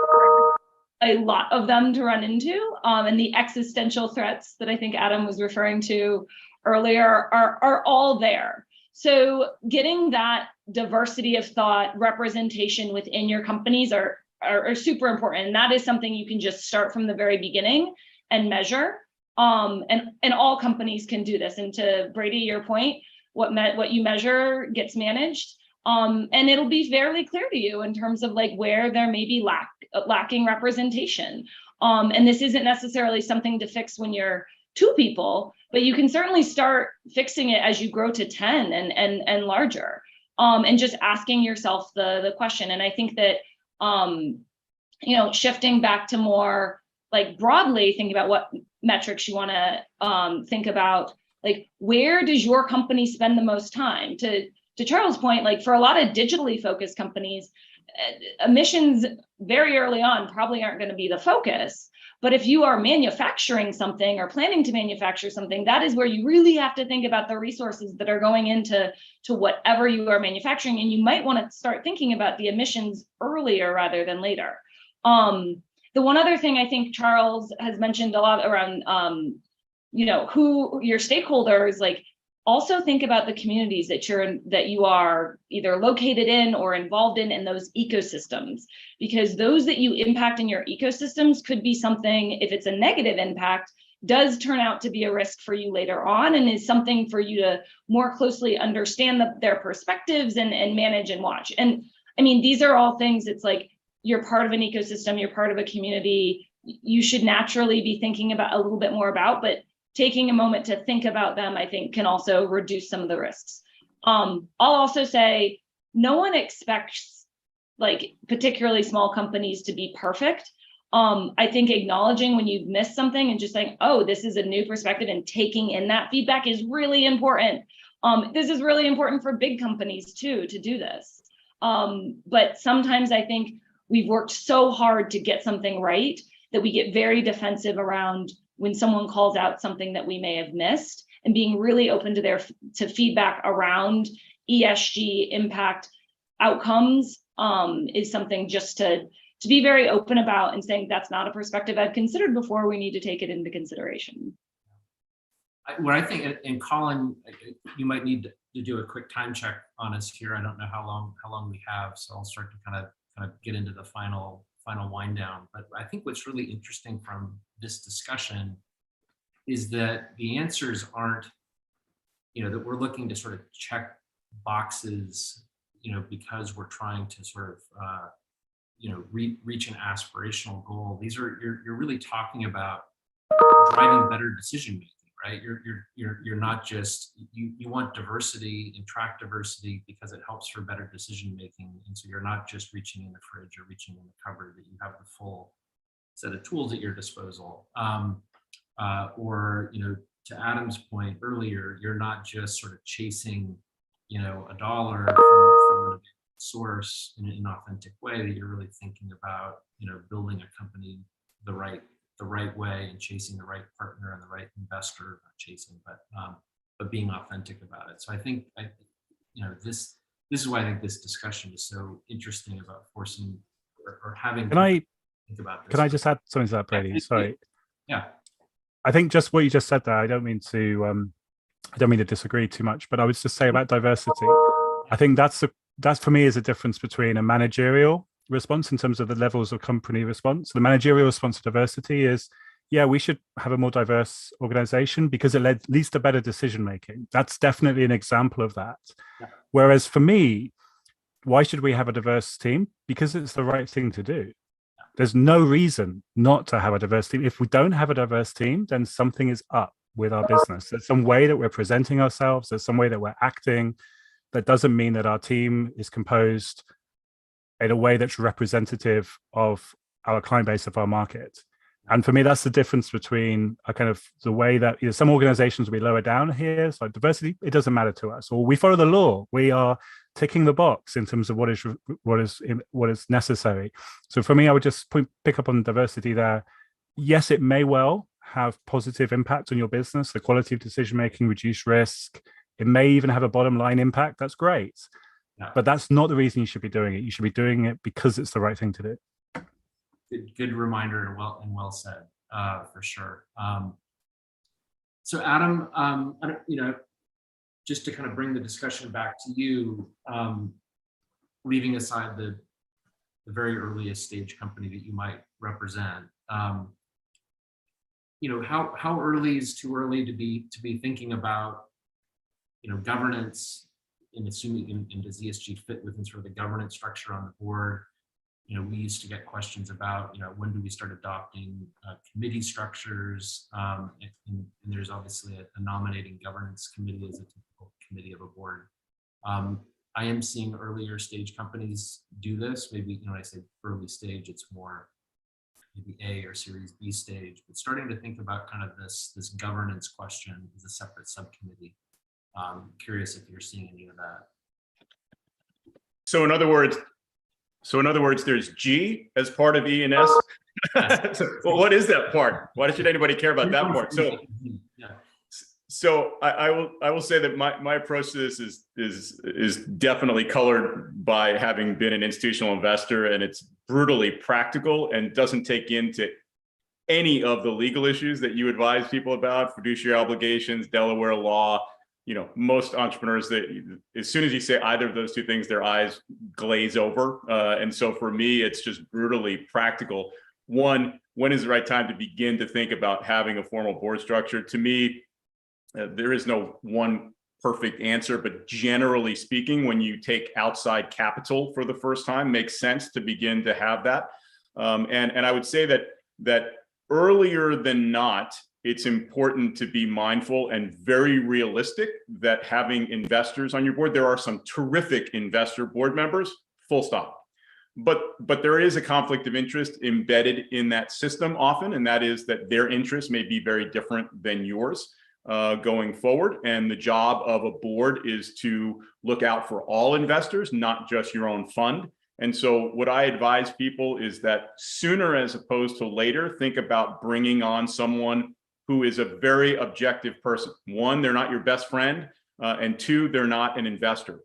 a lot of them to run into, and the existential threats that I think Adam was referring to earlier are all there. So getting that diversity of thought, representation within your companies are super important. And that is something you can just start from the very beginning and measure. And all companies can do this. And to Brady, your point, what you measure gets managed. And it'll be fairly clear to you in terms of like where there may be lacking representation. And this isn't necessarily something to fix when you're 2 people, but you can certainly start fixing it as you grow to 10 and larger, and just asking yourself the question. And I think that, shifting back to more like broadly thinking about what metrics you want to think about, like where does your company spend the most time? To Charles' point, like for a lot of digitally focused companies, emissions very early on probably aren't going to be the focus. But if you are manufacturing something or planning to manufacture something, that is where you really have to think about the resources that are going into whatever you are manufacturing. And you might want to start thinking about the emissions earlier rather than later. The one other thing I think Charles has mentioned a lot around, who your stakeholders, like also think about the communities that you are either located in or involved in those ecosystems, because those that you impact in your ecosystems could be something, if it's a negative impact, does turn out to be a risk for you later on, and is something for you to more closely understand their perspectives and manage and watch. And I mean, these are all things, it's like you're part of an ecosystem, you're part of a community, you should naturally be thinking about a little bit more about, but taking a moment to think about them, I think, can also reduce some of the risks. I'll also say no one expects, like, particularly small companies to be perfect. I think acknowledging when you've missed something and just saying, oh, this is a new perspective, and taking in that feedback is really important. This is really important for big companies too, to do this. But sometimes I think we've worked so hard to get something right that we get very defensive around when someone calls out something that we may have missed, and being really open to feedback around ESG impact outcomes is something just to be very open about, and saying that's not a perspective I've considered before. We need to take it into consideration. What I think, and Colin, you might need to do a quick time check on us here. I don't know how long we have, so I'll start to kind of get into the final wind down. But I think what's really interesting from this discussion is that the answers aren't, that we're looking to sort of check boxes, because we're trying to sort of, reach an aspirational goal. These are, you're really talking about driving better decision making, right? You're not just, you want diversity and track diversity because it helps for better decision making. And so you're not just reaching in the fridge or reaching in the cupboard, that you have the full set of tools at your disposal. Or, to Adam's point earlier, you're not just sort of chasing, a dollar from a source in an authentic way, that you're really thinking about, building a company the right way and chasing the right partner and the right investor, not chasing, but being authentic about it. So I think, this is why I think this discussion is so interesting about forcing or having Can I think about this. Can I just add something to that, Brady? Sorry. Yeah. I think just what you just said there, I don't mean to disagree too much, but I would just say about diversity. I think that's for me is a difference between a managerial response in terms of the levels of company response. The managerial response to diversity is, yeah, we should have a more diverse organization because it leads to better decision making. That's definitely an example of that. Yeah. Whereas for me, why should we have a diverse team? Because it's the right thing to do. There's no reason not to have a diverse team. If we don't have a diverse team, then something is up with our business. There's some way that we're presenting ourselves. There's some way that we're acting. That doesn't mean that our team is composed in a way that's representative of our client base, of our market. And for me, that's the difference between a kind of the way that some organizations will be lower down here. So diversity, it doesn't matter to us. Or we follow the law. We are ticking the box in terms of what is necessary. So for me, I would just pick up on diversity there. Yes, it may well have positive impact on your business, the quality of decision making, reduce risk. It may even have a bottom line impact. That's great. Yeah. But that's not the reason you should be doing it. You should be doing it because it's the right thing to do. Good reminder and well said, for sure. So Adam, just to kind of bring the discussion back to you, leaving aside the very earliest stage company that you might represent, how early is too early to be thinking about, governance, and assuming, and does ESG fit within sort of the governance structure on the board? We used to get questions about, when do we start adopting committee structures? And there's obviously a nominating governance committee as a typical committee of a board. I am seeing earlier stage companies do this. Maybe, when I say early stage, it's more maybe A or Series B stage, but starting to think about kind of this governance question as a separate subcommittee. Curious if you're seeing any of that. So in other words, there's G as part of E and S. Well, what is that part? Why should anybody care about that part? So I will say that my approach to this is definitely colored by having been an institutional investor, and it's brutally practical and doesn't take into any of the legal issues that you advise people about, fiduciary obligations, Delaware law. Most entrepreneurs, that as soon as you say either of those two things, their eyes glaze over. And so for me, it's just brutally practical. One, when is the right time to begin to think about having a formal board structure? To me, there is no one perfect answer, but generally speaking, when you take outside capital for the first time, makes sense to begin to have that. And I would say that earlier than not, it's important to be mindful and very realistic that having investors on your board, there are some terrific investor board members, full stop. But there is a conflict of interest embedded in that system often, and that is that their interests may be very different than yours going forward. And the job of a board is to look out for all investors, not just your own fund. And so what I advise people is that sooner as opposed to later, think about bringing on someone who is a very objective person. One, they're not your best friend, and two, they're not an investor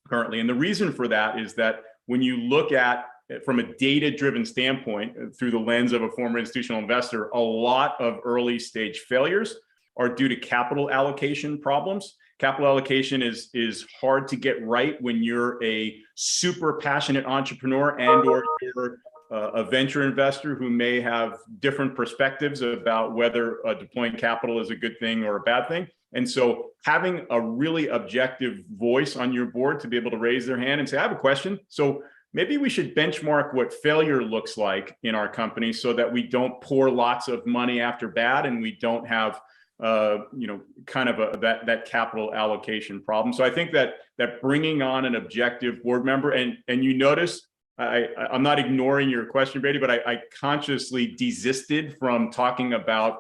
currently. And the reason for that is that when you look at from a data-driven standpoint through the lens of a former institutional investor, a lot of early stage failures are due to capital allocation problems. Capital allocation is hard to get right when you're a super passionate entrepreneur and or you're a venture investor who may have different perspectives about whether deploying capital is a good thing or a bad thing. And so having a really objective voice on your board to be able to raise their hand and say, I have a question. So maybe we should benchmark what failure looks like in our company so that we don't pour lots of money after bad and we don't have kind of that capital allocation problem. So I think that bringing on an objective board member, and you notice I'm not ignoring your question, Brady, but I consciously desisted from talking about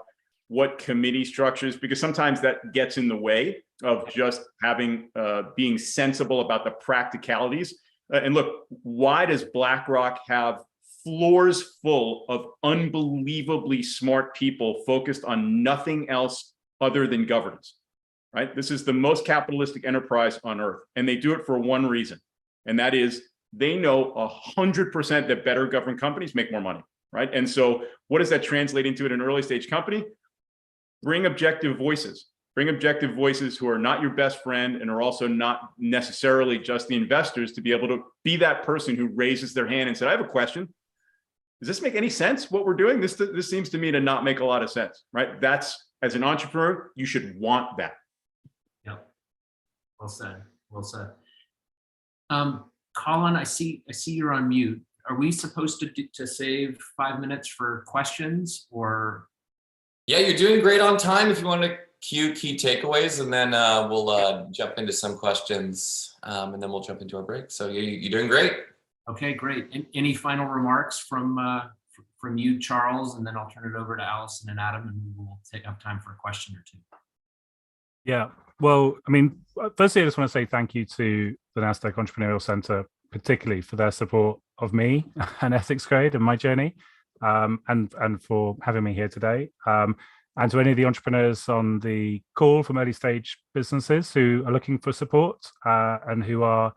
what committee structures, because sometimes that gets in the way of just having being sensible about the practicalities. And look, why does BlackRock have floors full of unbelievably smart people focused on nothing else other than governance, right? This is the most capitalistic enterprise on earth, and they do it for one reason, and that is they know 100% that better governed companies make more money, right? And so what does that translate into in an early stage company? Bring objective voices. Bring objective voices who are not your best friend and are also not necessarily just the investors, to be able to be that person who raises their hand and said, I have a question. Does this make any sense, what we're doing? This seems to me to not make a lot of sense, right? That's, as an entrepreneur, you should want that. Yep. Well said. Well said. Colin, I see you're on mute. Are we supposed to save 5 minutes for questions, or? Yeah, you're doing great on time. If you want to cue key takeaways, and then we'll jump into some questions, and then we'll jump into our break. So you're doing great. Okay, great. Any final remarks from you, Charles, and then I'll turn it over to Allison and Adam, and we'll take up time for a question or two. Yeah, well, I mean, firstly, I just want to say thank you to the Nasdaq Entrepreneurial Center, particularly for their support of me and Ethics Grade and my journey, and for having me here today. And to any of the entrepreneurs on the call from early stage businesses who are looking for support and who are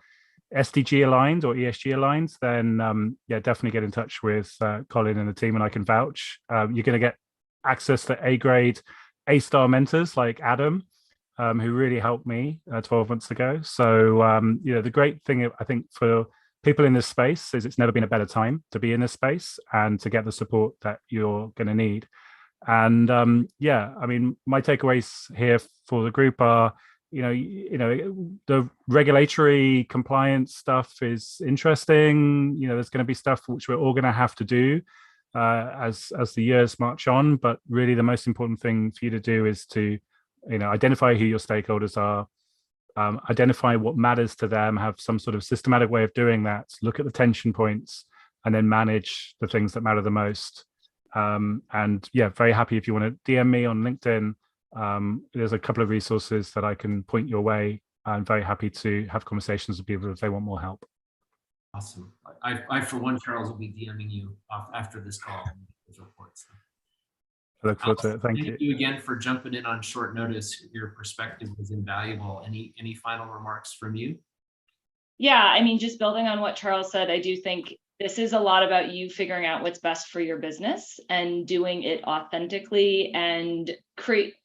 SDG aligned or ESG aligned, then yeah, definitely get in touch with Colin and the team, and I can vouch. You're going to get access to A-grade, A-star mentors like Adam, who really helped me 12 months ago. So the great thing I think for people in this space is it's never been a better time to be in this space and to get the support that you're going to need. And yeah, I mean, my takeaways here for the group are, the regulatory compliance stuff is interesting. There's going to be stuff which we're all going to have to do as the years march on. But really, the most important thing for you to do is to, identify who your stakeholders are, identify what matters to them, have some sort of systematic way of doing that, look at the tension points, and then manage the things that matter the most. And yeah, very happy if you want to DM me on LinkedIn. There's a couple of resources that I can point your way. I'm very happy to have conversations with people if they want more help. Awesome. I for one, Charles, will be DMing you after this call. Reports. I look forward to it. Thank you. Thank you again for jumping in on short notice. Your perspective was invaluable. Any final remarks from you? Yeah, I mean, just building on what Charles said, I do think this is a lot about you figuring out what's best for your business and doing it authentically, and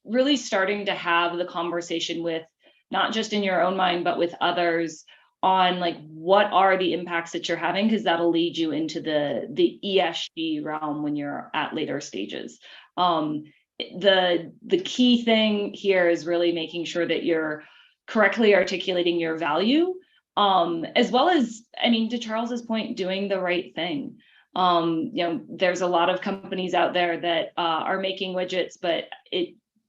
really starting to have the conversation with, not just in your own mind, but with others on like, what are the impacts that you're having? Because that'll lead you into the ESG realm when you're at later stages. The key thing here is really making sure that you're correctly articulating your value, as well as, I mean, to Charles's point, doing the right thing. There's a lot of companies out there that are making widgets, but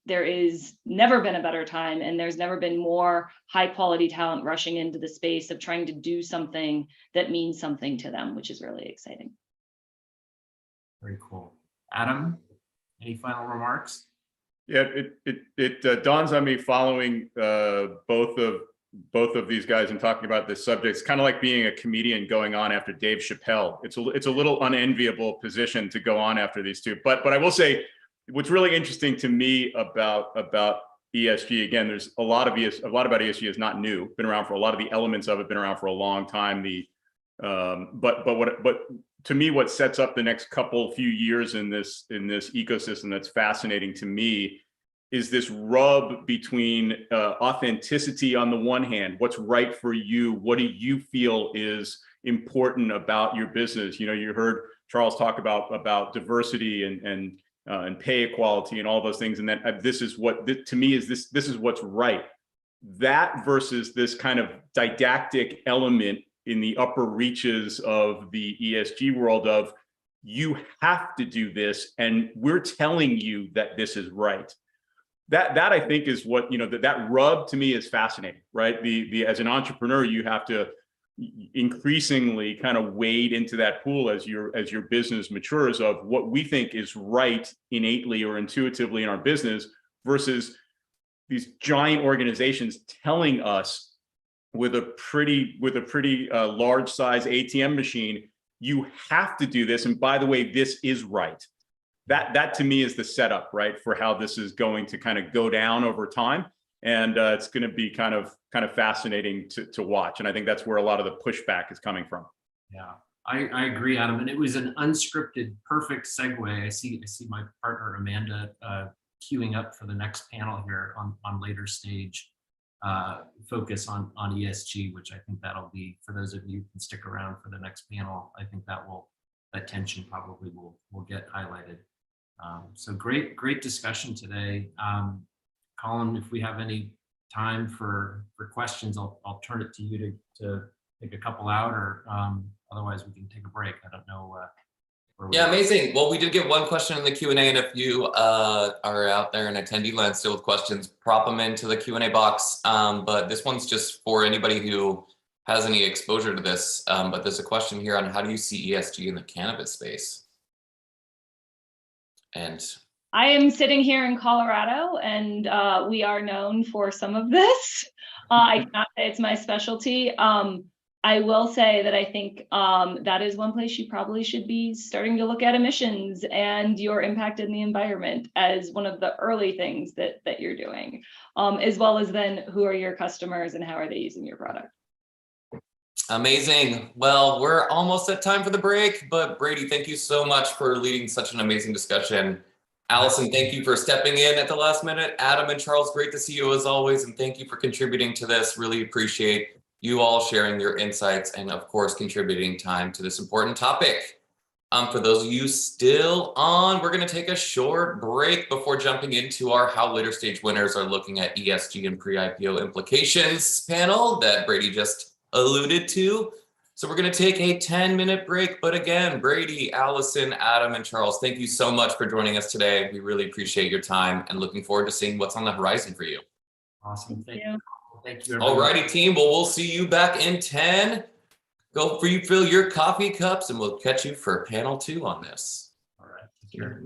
there is never been a better time, and there's never been more high quality talent rushing into the space of trying to do something that means something to them, which is really exciting. Very cool. Adam, any final remarks? Yeah, it dawns on me following both of both of these guys and talking about this subject. It's kind of like being a comedian going on after Dave Chappelle. It's a little unenviable position to go on after these two. But I will say, what's really interesting to me about ESG, again, there's a lot about ESG is not new. Been around for a lot of the elements of it. Been around for a long time. But to me, what sets up the next few years in this ecosystem that's fascinating to me is this rub between authenticity on the one hand, what's right for you, what do you feel is important about your business? You know, you heard Charles talk about diversity and pay equality and all those things, and that this is what to me is this is what's right. That versus this kind of didactic element in the upper reaches of the ESG world of you have to do this, and we're telling you that this is right. That I think is what, you know, that rub to me is fascinating, right? As an entrepreneur, you have to increasingly kind of wade into that pool as your business matures of what we think is right innately or intuitively in our business versus these giant organizations telling us with a pretty large size ATM machine, you have to do this, and by the way, this is right. That to me is the setup, right, for how this is going to kind of go down over time, and it's going to be kind of fascinating to watch. And I think that's where a lot of the pushback is coming from. Yeah, I agree, Adam. And it was an unscripted, perfect segue. I see my partner Amanda queuing up for the next panel here on later stage focus on ESG, which I think that'll be, for those of you who can stick around for the next panel, I think that tension probably will get highlighted. So great discussion today. Colin, if we have any time for questions, I'll turn it to you to take a couple out, or otherwise we can take a break. I don't know. Yeah, amazing. Well, we did get one question in the Q&A, and if you are out there in attendee land still with questions, prop them into the Q&A box. But this one's just for anybody who has any exposure to this. But there's a question here on how do you see ESG in the cannabis space? And I am sitting here in Colorado, and we are known for some of this. I cannot say it's my specialty. I will say that I think that is one place you probably should be starting to look at emissions and your impact in the environment as one of the early things that you're doing, as well as then who are your customers and how are they using your product. Amazing. Well, we're almost at time for the break, but Brady, thank you so much for leading such an amazing discussion. Allison, thank you for stepping in at the last minute. Adam and Charles, great to see you as always, and thank you for contributing to this. Really appreciate you all sharing your insights and, of course, contributing time to this important topic. For those of you still on, we're going to take a short break before jumping into our How Later Stage Winners Are Looking at ESG and Pre-IPO Implications panel that Brady just alluded to. So we're going to take a 10-minute break. But again, Brady, Allison, Adam, and Charles, thank you so much for joining us today. We really appreciate your time and looking forward to seeing what's on the horizon for you. Awesome. Thank you. Thank you. All righty, team. Well, we'll see you back in 10. Go refill your coffee cups, and we'll catch you for panel 2 on this. All right. Take care.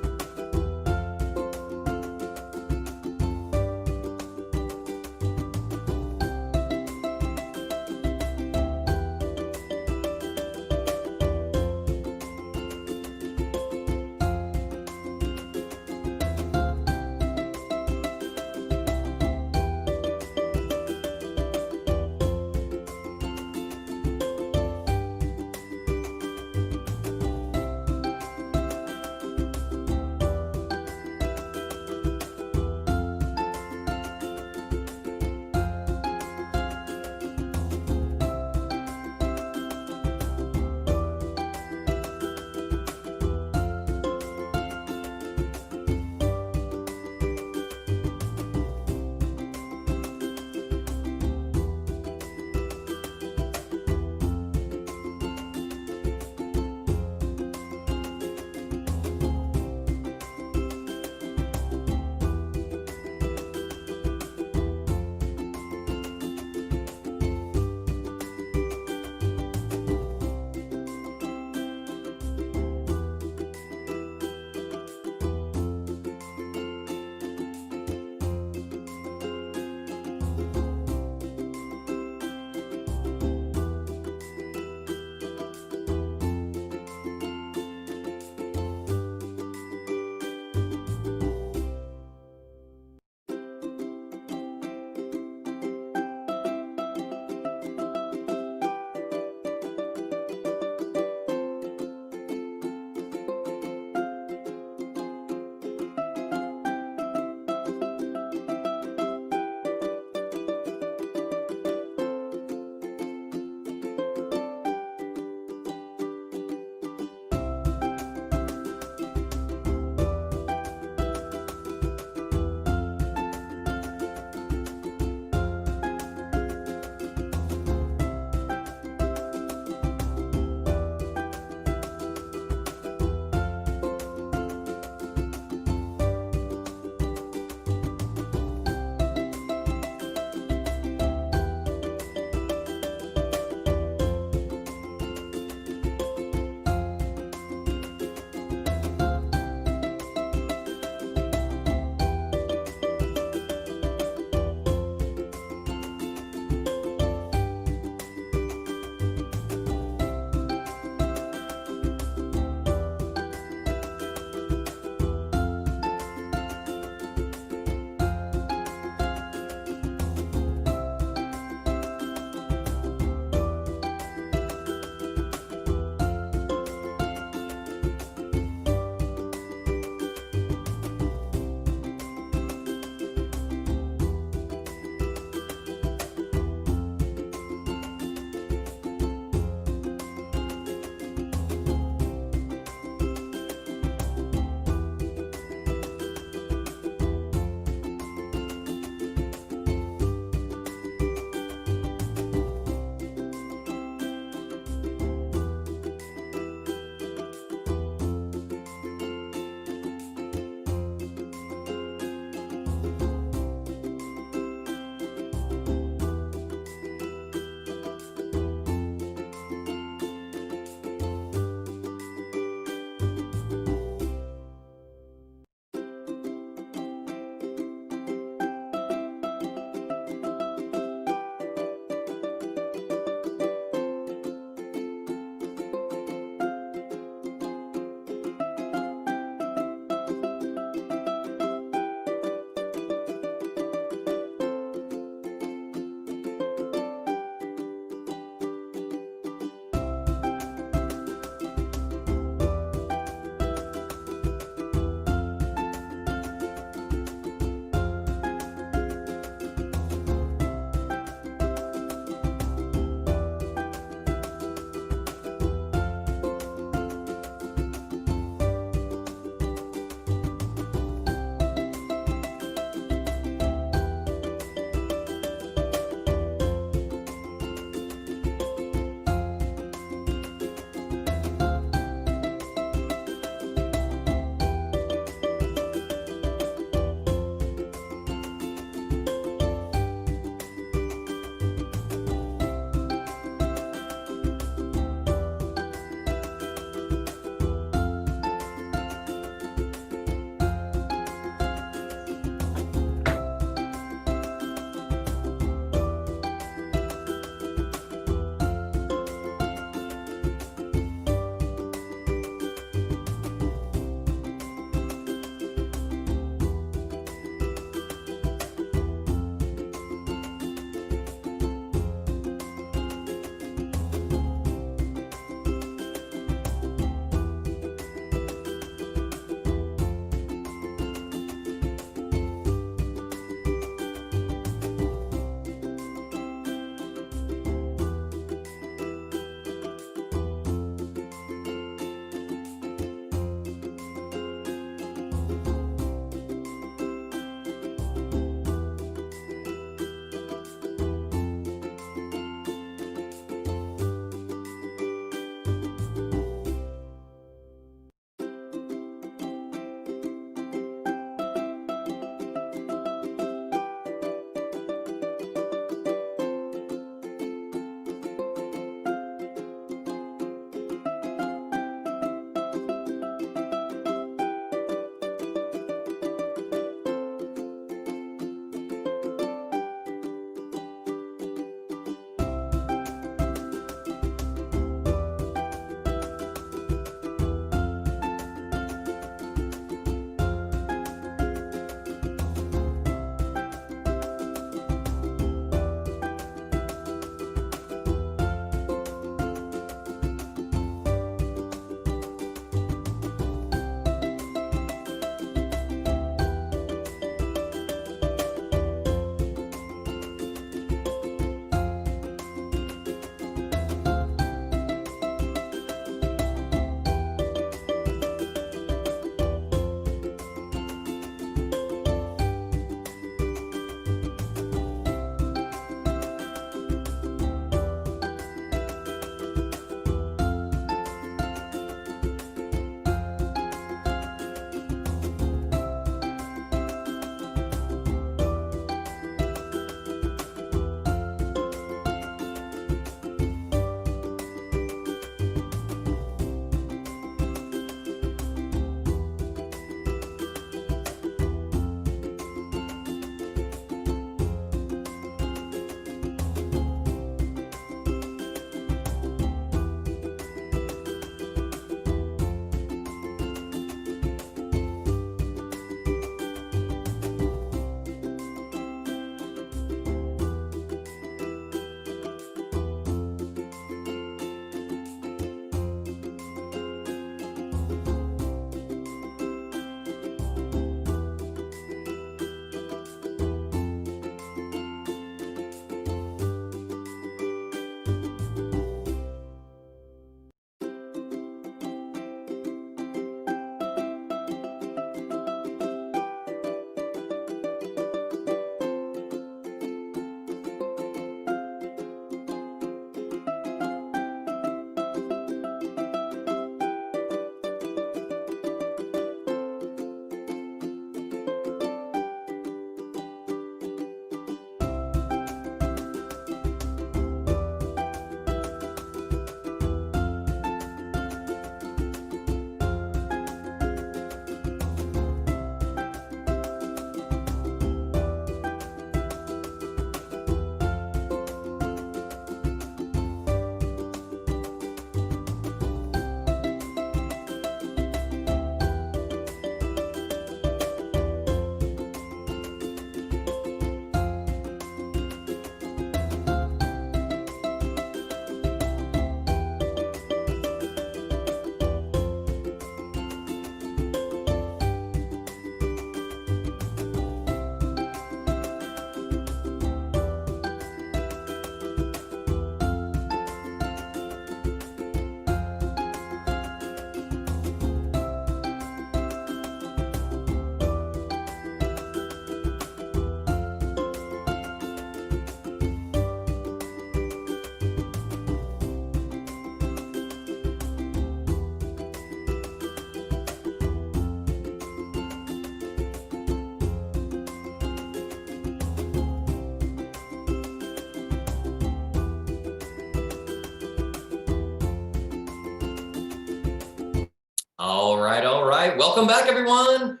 All right. Welcome back, everyone.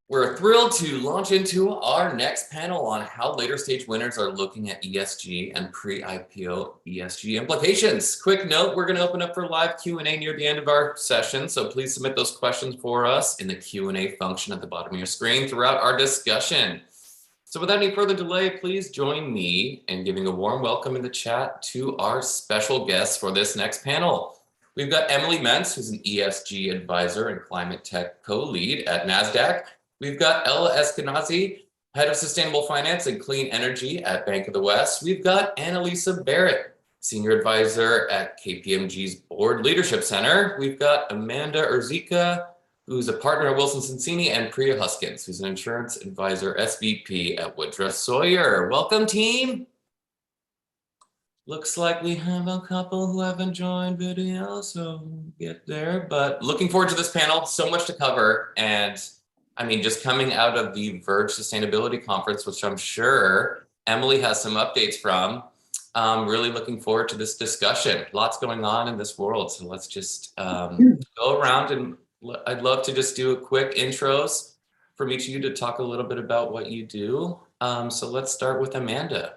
We're thrilled to launch into our next panel on how later stage winners are looking at ESG and pre-IPO ESG implications. Quick note, we're going to open up for live Q&A near the end of our session, so please submit those questions for us in the Q&A function at the bottom of your screen throughout our discussion. So without any further delay, please join me in giving a warm welcome in the chat to our special guests for this next panel. We've got Emily Mentz, who's an ESG advisor and climate tech co-lead at Nasdaq. We've got Ella Eskenazi, head of sustainable finance and clean energy at Bank of the West. We've got Annalisa Barrett, senior advisor at KPMG's Board Leadership Center. We've got Amanda Urzika, who's a partner at Wilson Sonsini, and Priya Huskins, who's an insurance advisor SVP at Woodruff Sawyer. Welcome, team. Looks like we have a couple who haven't joined video, so we'll get there. But looking forward to this panel, so much to cover. And I mean, just coming out of the Verge Sustainability Conference, which I'm sure Emily has some updates from, really looking forward to this discussion. Lots going on in this world. So let's just go around, and I'd love to just do a quick intros from each of you to talk a little bit about what you do. So let's start with Amanda.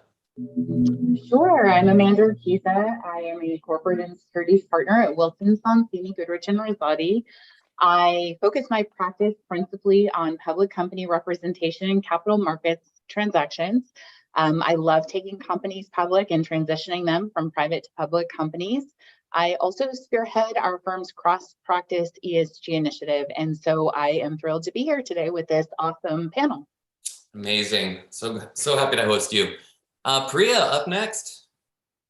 Sure, I'm Amanda Urquiza. I am a corporate and securities partner at Wilson Sonsini, Goodrich & Rosati. I focus my practice principally on public company representation and capital markets transactions. I love taking companies public and transitioning them from private to public companies. I also spearhead our firm's cross-practice ESG initiative, and so I am thrilled to be here today with this awesome panel. Amazing. So happy to host you. Priya, up next.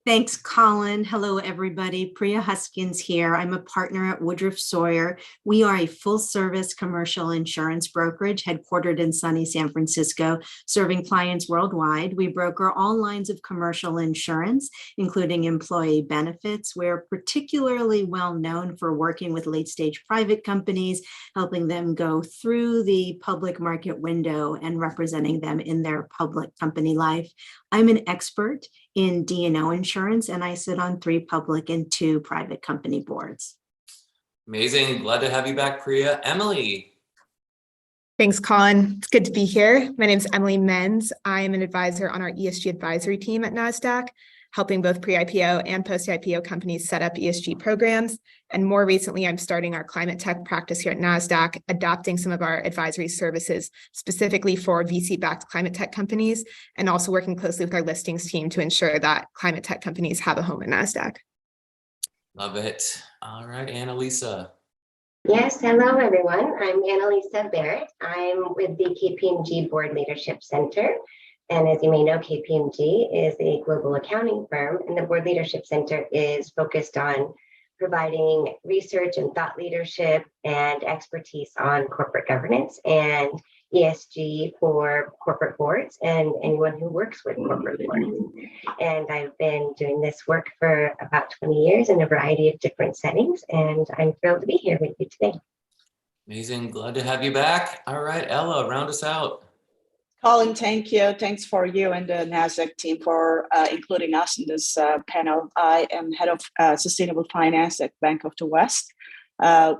Thanks, Colin. Hello, everybody. Priya Huskins here. I'm a partner at Woodruff Sawyer. We are a full-service commercial insurance brokerage headquartered in sunny San Francisco, serving clients worldwide. We broker all lines of commercial insurance, including employee benefits. We're particularly well known for working with late-stage private companies, helping them go through the public market window and representing them in their public company life. I'm an expert in D&O insurance, and I sit on 3 public and 2 private company boards. Amazing. Glad to have you back, Priya. Emily. Thanks, Colin. It's good to be here. My name is Emily Mentz. I am an advisor on our ESG advisory team at Nasdaq, helping both pre-IPO and post-IPO companies set up ESG programs. And more recently, I'm starting our climate tech practice here at Nasdaq, adopting some of our advisory services specifically for VC-backed climate tech companies, and also working closely with our listings team to ensure that climate tech companies have a home at Nasdaq. Love it. All right, Annalisa. Yes, hello everyone. I'm Annalisa Barrett. I'm with the KPMG Board Leadership Center. And as you may know, KPMG is a global accounting firm, and the Board Leadership Center is focused on providing research and thought leadership and expertise on corporate governance and ESG for corporate boards and anyone who works with corporate boards. And I've been doing this work for about 20 years in a variety of different settings, and I'm thrilled to be here with you today. Amazing. Glad to have you back. All right, Ella, round us out. Colin, thank you. Thanks for you and the Nasdaq team for including us in this panel. I am head of sustainable finance at Bank of the West.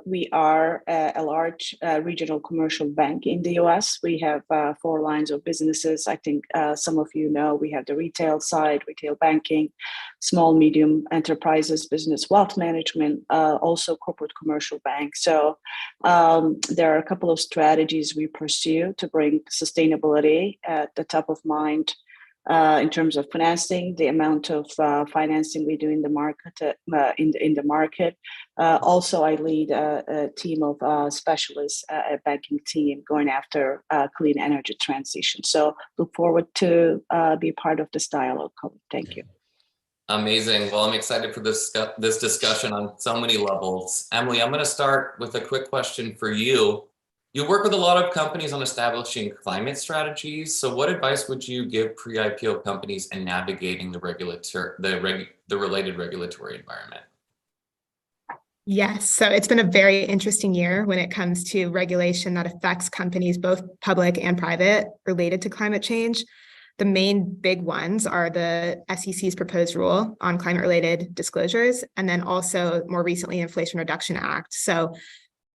We are a large regional commercial bank in the US. We have 4 lines of businesses. I think some of you know we have the retail side, retail banking, small, medium enterprises, business wealth management, also corporate commercial bank. So there are a couple of strategies we pursue to bring sustainability at the top of mind in terms of financing, the amount of financing we do in the market. Also, I lead a team of specialists, a banking team going after clean energy transition. So look forward to be part of this dialogue. Thank you. Amazing. Well, I'm excited for this discussion on so many levels. Emily, I'm going to start with a quick question for you. You work with a lot of companies on establishing climate strategies. So what advice would you give pre-IPO companies in navigating the related regulatory environment? Yes, so it's been a very interesting year when it comes to regulation that affects companies, both public and private, related to climate change. The main big ones are the SEC's proposed rule on climate-related disclosures, and then also more recently, Inflation Reduction Act. So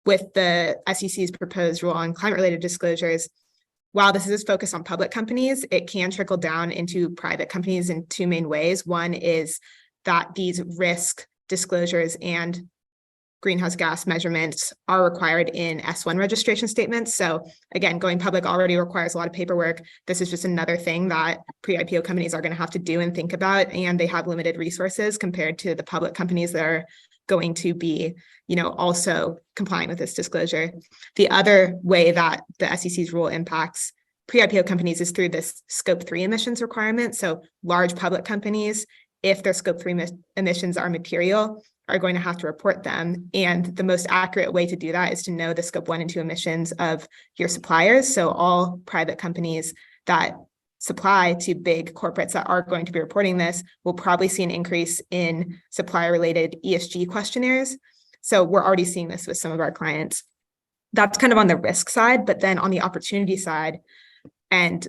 with the SEC's proposed rule on climate-related disclosures, while this is focused on public companies, it can trickle down into private companies in two main ways. One is that these risk disclosures and greenhouse gas measurements are required in S1 registration statements. So again, going public already requires a lot of paperwork. This is just another thing that pre-IPO companies are going to have to do and think about, and they have limited resources compared to the public companies that are going to be, also complying with this disclosure. The other way that the SEC's rule impacts pre-IPO companies is through this Scope 3 emissions requirement. So large public companies, if their Scope 3 emissions are material, are going to have to report them. And the most accurate way to do that is to know the Scope 1 and 2 emissions of your suppliers. So all private companies that supply to big corporates that are going to be reporting this will probably see an increase in supplier-related ESG questionnaires. So we're already seeing this with some of our clients. That's kind of on the risk side, but then on the opportunity side, and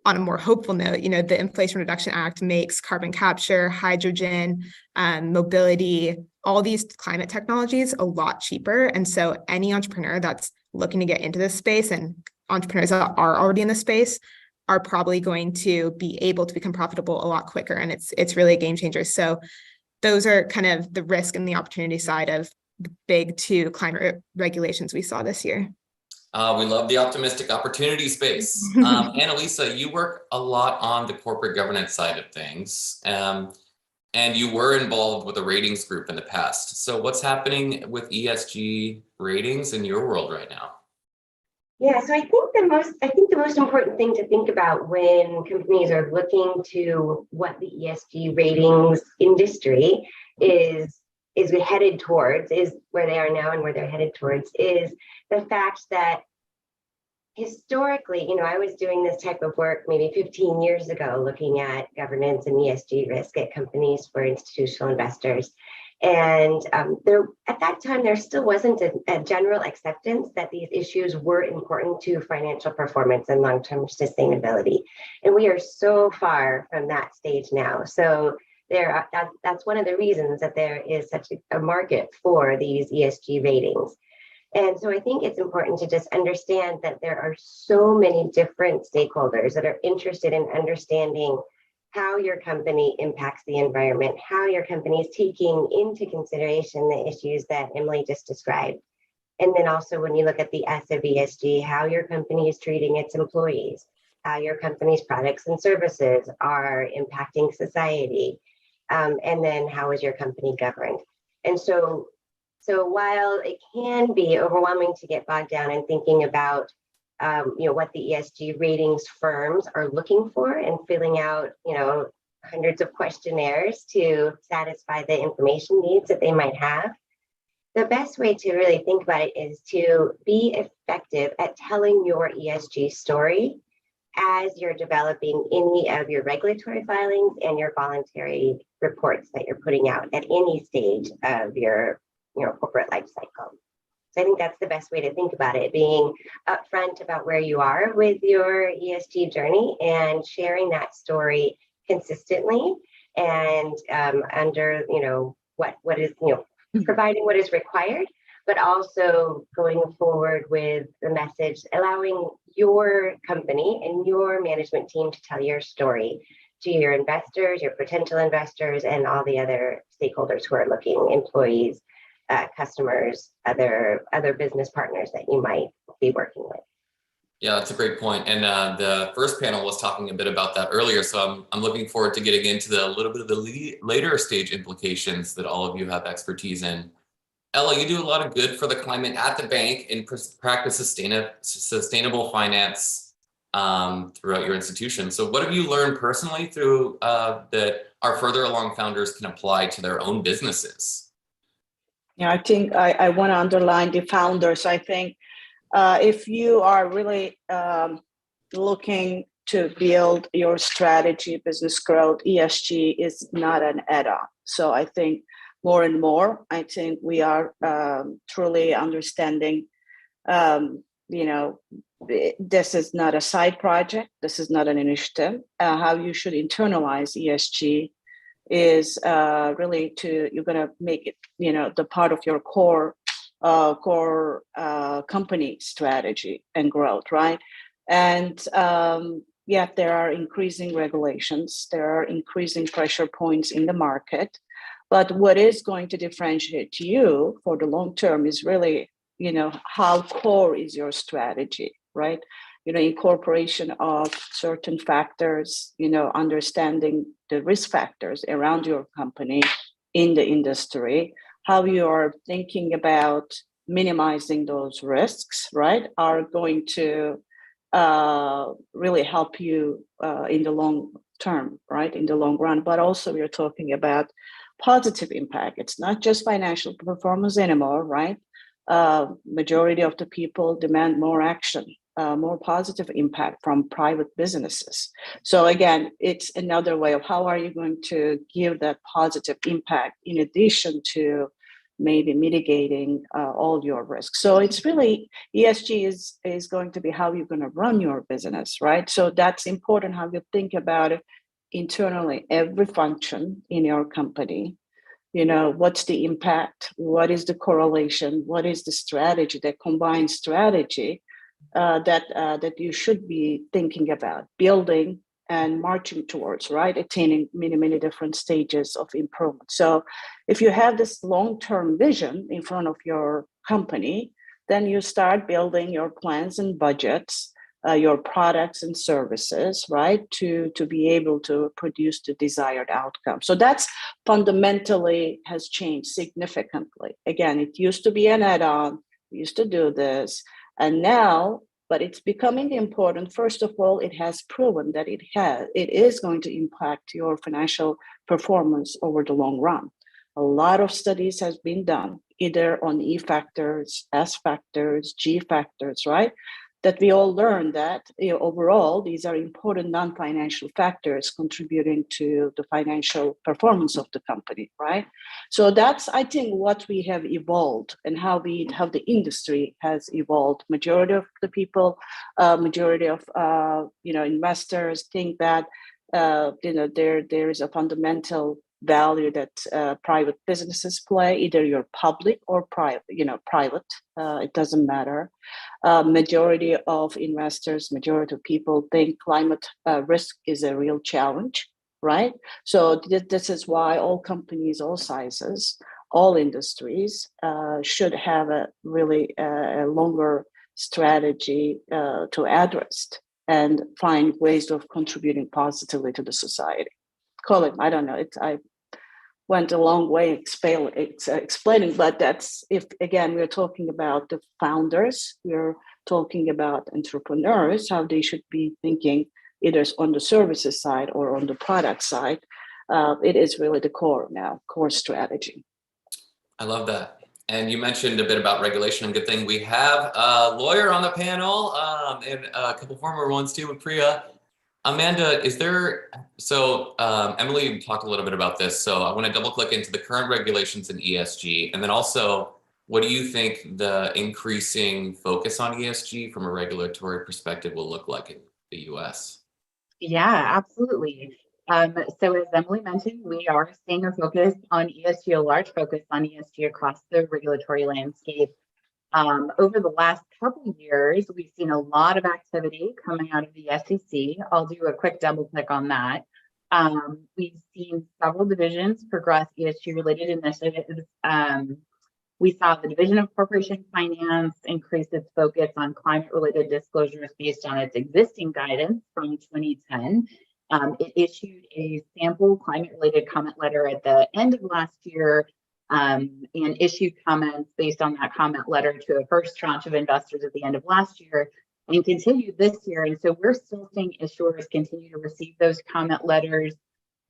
on a more hopeful note, the Inflation Reduction Act makes carbon capture, hydrogen, mobility, all these climate technologies a lot cheaper. And so any entrepreneur that's looking to get into this space, and entrepreneurs that are already in the space, are probably going to be able to become profitable a lot quicker. And it's really a game changer. So those are kind of the risk and the opportunity side of the big two climate regulations we saw this year. We love the optimistic opportunity space. Annalisa, you work a lot on the corporate governance side of things, and you were involved with a ratings group in the past. So what's happening with ESG ratings in your world right now? Yeah, so I think the most important thing to think about when companies are looking to what the ESG ratings industry is headed towards, is where they are now and where they're headed towards, is the fact that historically, I was doing this type of work maybe 15 years ago, looking at governance and ESG risk at companies for institutional investors. And at that time, there still wasn't a general acceptance that these issues were important to financial performance and long-term sustainability. And we are so far from that stage now. So that's one of the reasons that there is such a market for these ESG ratings. And so I think it's important to just understand that there are so many different stakeholders that are interested in understanding how your company impacts the environment, how your company is taking into consideration the issues that Emily just described. And then also when you look at the S of ESG, how your company is treating its employees, how your company's products and services are impacting society, and then how is your company governed. And so while it can be overwhelming to get bogged down in thinking about what the ESG ratings firms are looking for and filling out, hundreds of questionnaires to satisfy the information needs that they might have, the best way to really think about it is to be effective at telling your ESG story as you're developing any of your regulatory filings and your voluntary reports that you're putting out at any stage of your corporate life cycle. So I think that's the best way to think about it, being upfront about where you are with your ESG journey and sharing that story consistently and under, what is, providing what is required, but also going forward with the message, allowing your company and your management team to tell your story to your investors, your potential investors, and all the other stakeholders who are looking, employees, customers, other business partners that you might be working with. Yeah, that's a great point. And the first panel was talking a bit about that earlier. So I'm looking forward to getting into a little bit of the later stage implications that all of you have expertise in. Ella, you do a lot of good for the climate at the bank and practice sustainable finance throughout your institution. So what have you learned personally through that our further along founders can apply to their own businesses? Yeah, I think I want to underline the founders. I think if you are really looking to build your strategy, business growth, ESG is not an add-on. So I think more and more, I think we are truly understanding, this is not a side project. This is not an initiative. How you should internalize ESG is really you're going to make it, the part of your core core company strategy and growth, right? And yet there are increasing regulations, there are increasing pressure points in the market. But what is going to differentiate you for the long term is really, how core is your strategy, right? Incorporation of certain factors, understanding the risk factors around your company in the industry, how you are thinking about minimizing those risks, right, are going to really help you in the long term, right, in the long run. But also we're talking about positive impact. It's not just financial performance anymore, right? Majority of the people demand more action, more positive impact from private businesses. So again, it's another way of how are you going to give that positive impact in addition to maybe mitigating all your risks. So it's really, ESG is going to be how you're going to run your business, right? So that's important how you think about it internally, every function in your company. What's the impact? What is the correlation? What is the strategy, the combined strategy that you should be thinking about building and marching towards, right? Attaining many different stages of improvement. So if you have this long-term vision in front of your company, then you start building your plans and budgets, your products and services, right? To be able to produce the desired outcome. So that's fundamentally has changed significantly. Again, it used to be an add-on, we used to do this, and now, but it's becoming important. First of all, it has proven that it is going to impact your financial performance over the long run. A lot of studies has been done, either on E factors, S factors, G factors, right? That we all learned that overall, these are important non-financial factors contributing to the financial performance of the company, right? So that's, I think, what we have evolved and how the industry has evolved. Majority of the people, majority of investors think that there is a fundamental value that private businesses play, either you're public or private, it doesn't matter. Majority of investors, majority of people think climate risk is a real challenge, right? So this is why all companies, all sizes, all industries should have a really a longer strategy to address and find ways of contributing positively to the society. Colin, I don't know, I went a long way explaining, but that's, if again, we're talking about the founders, we're talking about entrepreneurs, how they should be thinking either on the services side or on the product side. It is really the core strategy. I love that. And you mentioned a bit about regulation, and good thing we have a lawyer on the panel and a couple former ones too with Priya. Amanda, Emily talked a little bit about this, so I want to double click into the current regulations in ESG, and then also, what do you think the increasing focus on ESG from a regulatory perspective will look like in the US? Yeah, absolutely. So as Emily mentioned, we are seeing a focus on ESG, a large focus on ESG across the regulatory landscape. Over the last couple of years, we've seen a lot of activity coming out of the SEC. I'll do a quick double click on that. We've seen several divisions progress ESG related initiatives. We saw the Division of Corporation Finance increase its focus on climate related disclosures based on its existing guidance from 2010. It issued a sample climate related comment letter at the end of last year and issued comments based on that comment letter to a first tranche of investors at the end of last year and continued this year. And so we're still seeing issuers continue to receive those comment letters.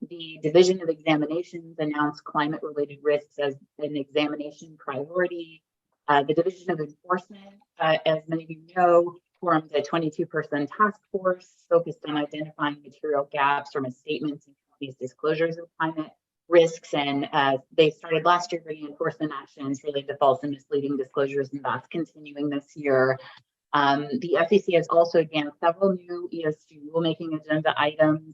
The Division of Examinations announced climate related risks as an examination priority. The Division of Enforcement, as many of you know, formed a 22-person task force focused on identifying material gaps or misstatements in companies' disclosures of climate risks. And they started last year bringing enforcement actions related to false and misleading disclosures, and that's continuing this year. The SEC has also advanced several new ESG rulemaking agenda items.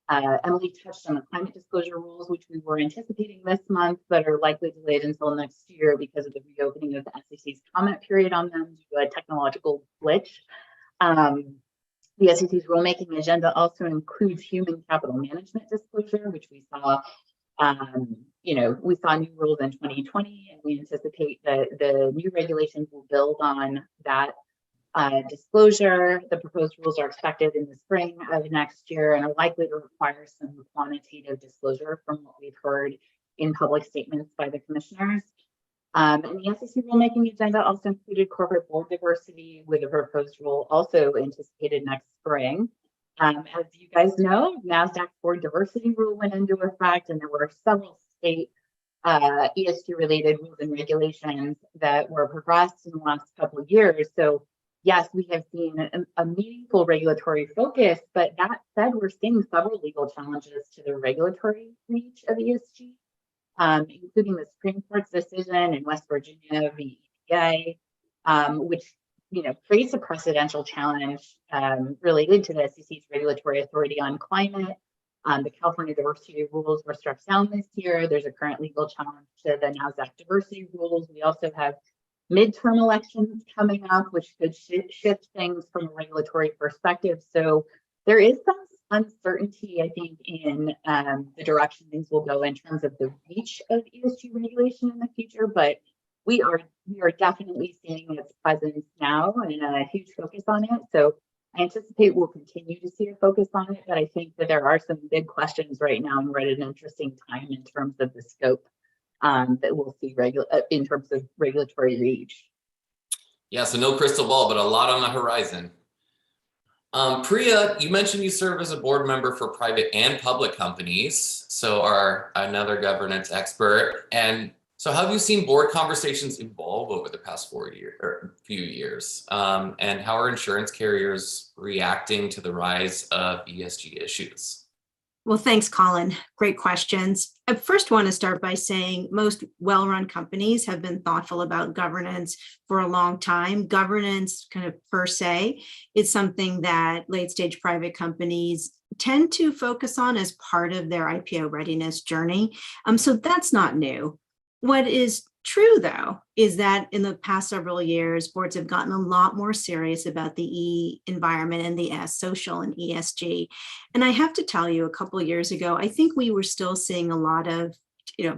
Emily touched on the climate disclosure rules, which we were anticipating this month, but are likely delayed until next year because of the reopening of the SEC's comment period on them due to a technological glitch. The SEC's rulemaking agenda also includes human capital management disclosure, which we saw, we saw new rules in 2020, and we anticipate that the new regulations will build on that disclosure. The proposed rules are expected in the spring of next year and are likely to require some quantitative disclosure from what we've heard in public statements by the commissioners. And the SEC rulemaking agenda also included corporate board diversity, with a proposed rule also anticipated next spring. As you guys know, Nasdaq board diversity rule went into effect, and there were several state ESG related rules and regulations that were progressed in the last couple of years. So yes, we have seen a meaningful regulatory focus, but that said, we're seeing several legal challenges to the regulatory reach of ESG, including the Supreme Court's decision in West Virginia v. EPA, which creates a precedential challenge related to the SEC's regulatory authority on climate. The California diversity rules were struck down this year. There's a current legal challenge to the Nasdaq diversity rules. We also have midterm elections coming up, which could shift things from a regulatory perspective. So there is some uncertainty, I think, in the direction things will go in terms of the reach of ESG regulation in the future. But we are definitely seeing its presence now and a huge focus on it. So I anticipate we'll continue to see a focus on it. But I think that there are some big questions right now, and we're at an interesting time in terms of the scope that we'll see in terms of regulatory reach. Yeah, so no crystal ball, but a lot on the horizon. Priya, you mentioned you serve as a board member for private and public companies, so are another governance expert. And so how have you seen board conversations evolve over the past few years? And how are insurance carriers reacting to the rise of ESG issues? Well, thanks, Colin. Great questions. I first want to start by saying most well-run companies have been thoughtful about governance for a long time. Governance, kind of per se, is something that late-stage private companies tend to focus on as part of their IPO readiness journey. So that's not new. What is true, though, is that in the past several years, boards have gotten a lot more serious about the E environment and the S, social and ESG. And I have to tell you, a couple of years ago, I think we were still seeing a lot of,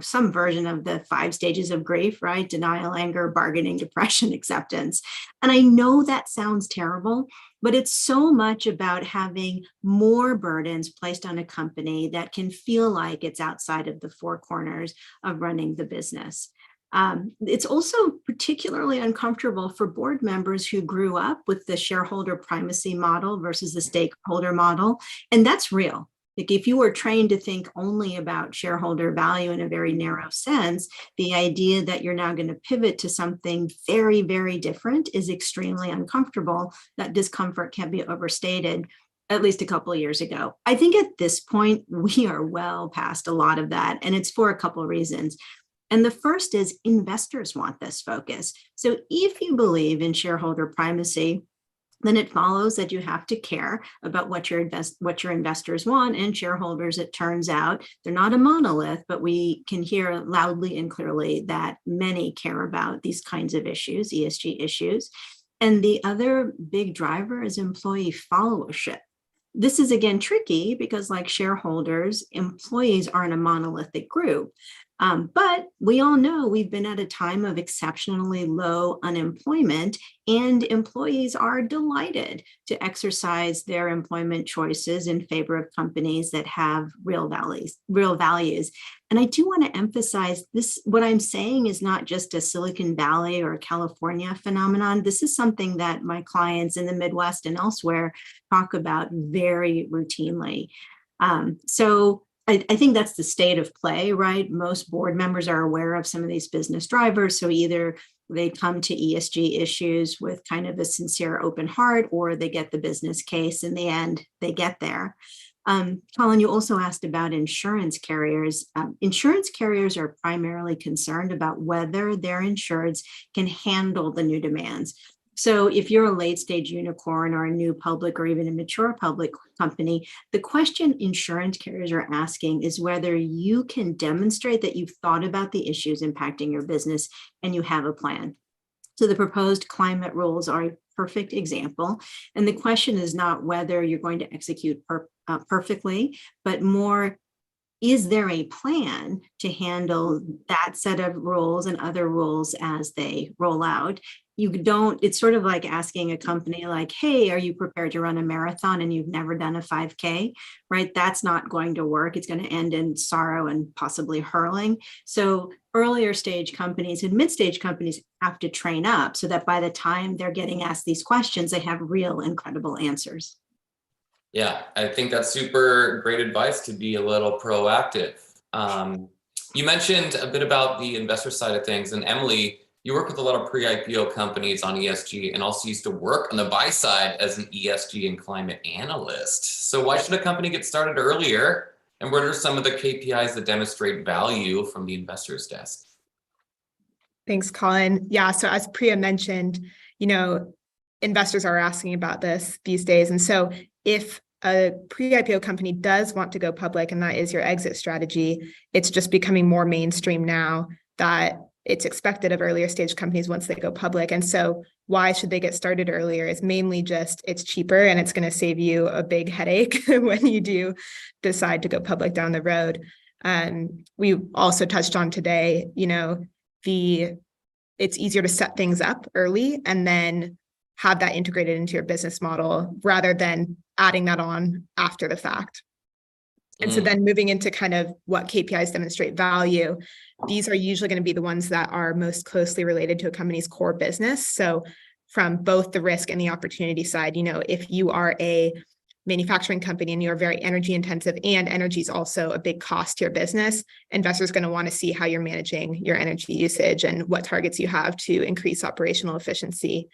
some version of the 5 stages of grief, right? Denial, anger, bargaining, depression, acceptance. And I know that sounds terrible, but it's so much about having more burdens placed on a company that can feel like it's outside of the 4 corners of running the business. It's also particularly uncomfortable for board members who grew up with the shareholder primacy model versus the stakeholder model. And that's real. Like if you were trained to think only about shareholder value in a very narrow sense, the idea that you're now going to pivot to something very, very different is extremely uncomfortable. That discomfort can't be overstated, at least a couple of years ago. I think at this point, we are well past a lot of that, and it's for a couple of reasons. And the first is investors want this focus. So if you believe in shareholder primacy, then it follows that you have to care about what your investors want, and shareholders, it turns out, they're not a monolith, but we can hear loudly and clearly that many care about these kinds of issues, ESG issues. And the other big driver is employee followership. This is again tricky because, like shareholders, employees aren't a monolithic group. But we all know we've been at a time of exceptionally low unemployment, and employees are delighted to exercise their employment choices in favor of companies that have real values. And I do want to emphasize this, what I'm saying is not just a Silicon Valley or California phenomenon. This is something that my clients in the Midwest and elsewhere talk about very routinely. So I think that's the state of play, right? Most board members are aware of some of these business drivers. So either they come to ESG issues with kind of a sincere open heart, or they get the business case. In the end, they get there. Colin, you also asked about insurance carriers. Insurance carriers are primarily concerned about whether their insureds can handle the new demands. So if you're a late stage unicorn or a new public or even a mature public company, the question insurance carriers are asking is whether you can demonstrate that you've thought about the issues impacting your business and you have a plan. So the proposed climate rules are a perfect example. And the question is not whether you're going to execute perfectly, but more, is there a plan to handle that set of rules and other rules as they roll out? It's sort of like asking a company like, hey, are you prepared to run a marathon and you've never done a 5K, right? That's not going to work. It's going to end in sorrow and possibly hurling. So earlier stage companies and mid-stage companies have to train up so that by the time they're getting asked these questions, they have real and credible answers. Yeah, I think that's super great advice to be a little proactive. You mentioned a bit about the investor side of things, and Emily, you work with a lot of pre-IPO companies on ESG and also used to work on the buy side as an ESG and climate analyst. So why should a company get started earlier? And what are some of the KPIs that demonstrate value from the investor's desk? Thanks, Colin. Yeah, so as Priya mentioned, investors are asking about this these days. And so if a pre-IPO company does want to go public and that is your exit strategy, it's just becoming more mainstream now that it's expected of earlier stage companies once they go public. And so why should they get started earlier is mainly just it's cheaper and it's going to save you a big headache when you do decide to go public down the road. We also touched on today, it's easier to set things up early and then have that integrated into your business model rather than adding that on after the fact. And so then moving into kind of what KPIs demonstrate value, these are usually going to be the ones that are most closely related to a company's core business. So from both the risk and the opportunity side, if you are a manufacturing company and you're very energy intensive and energy is also a big cost to your business, investors are going to want to see how you're managing your energy usage and what targets you have to increase operational efficiency.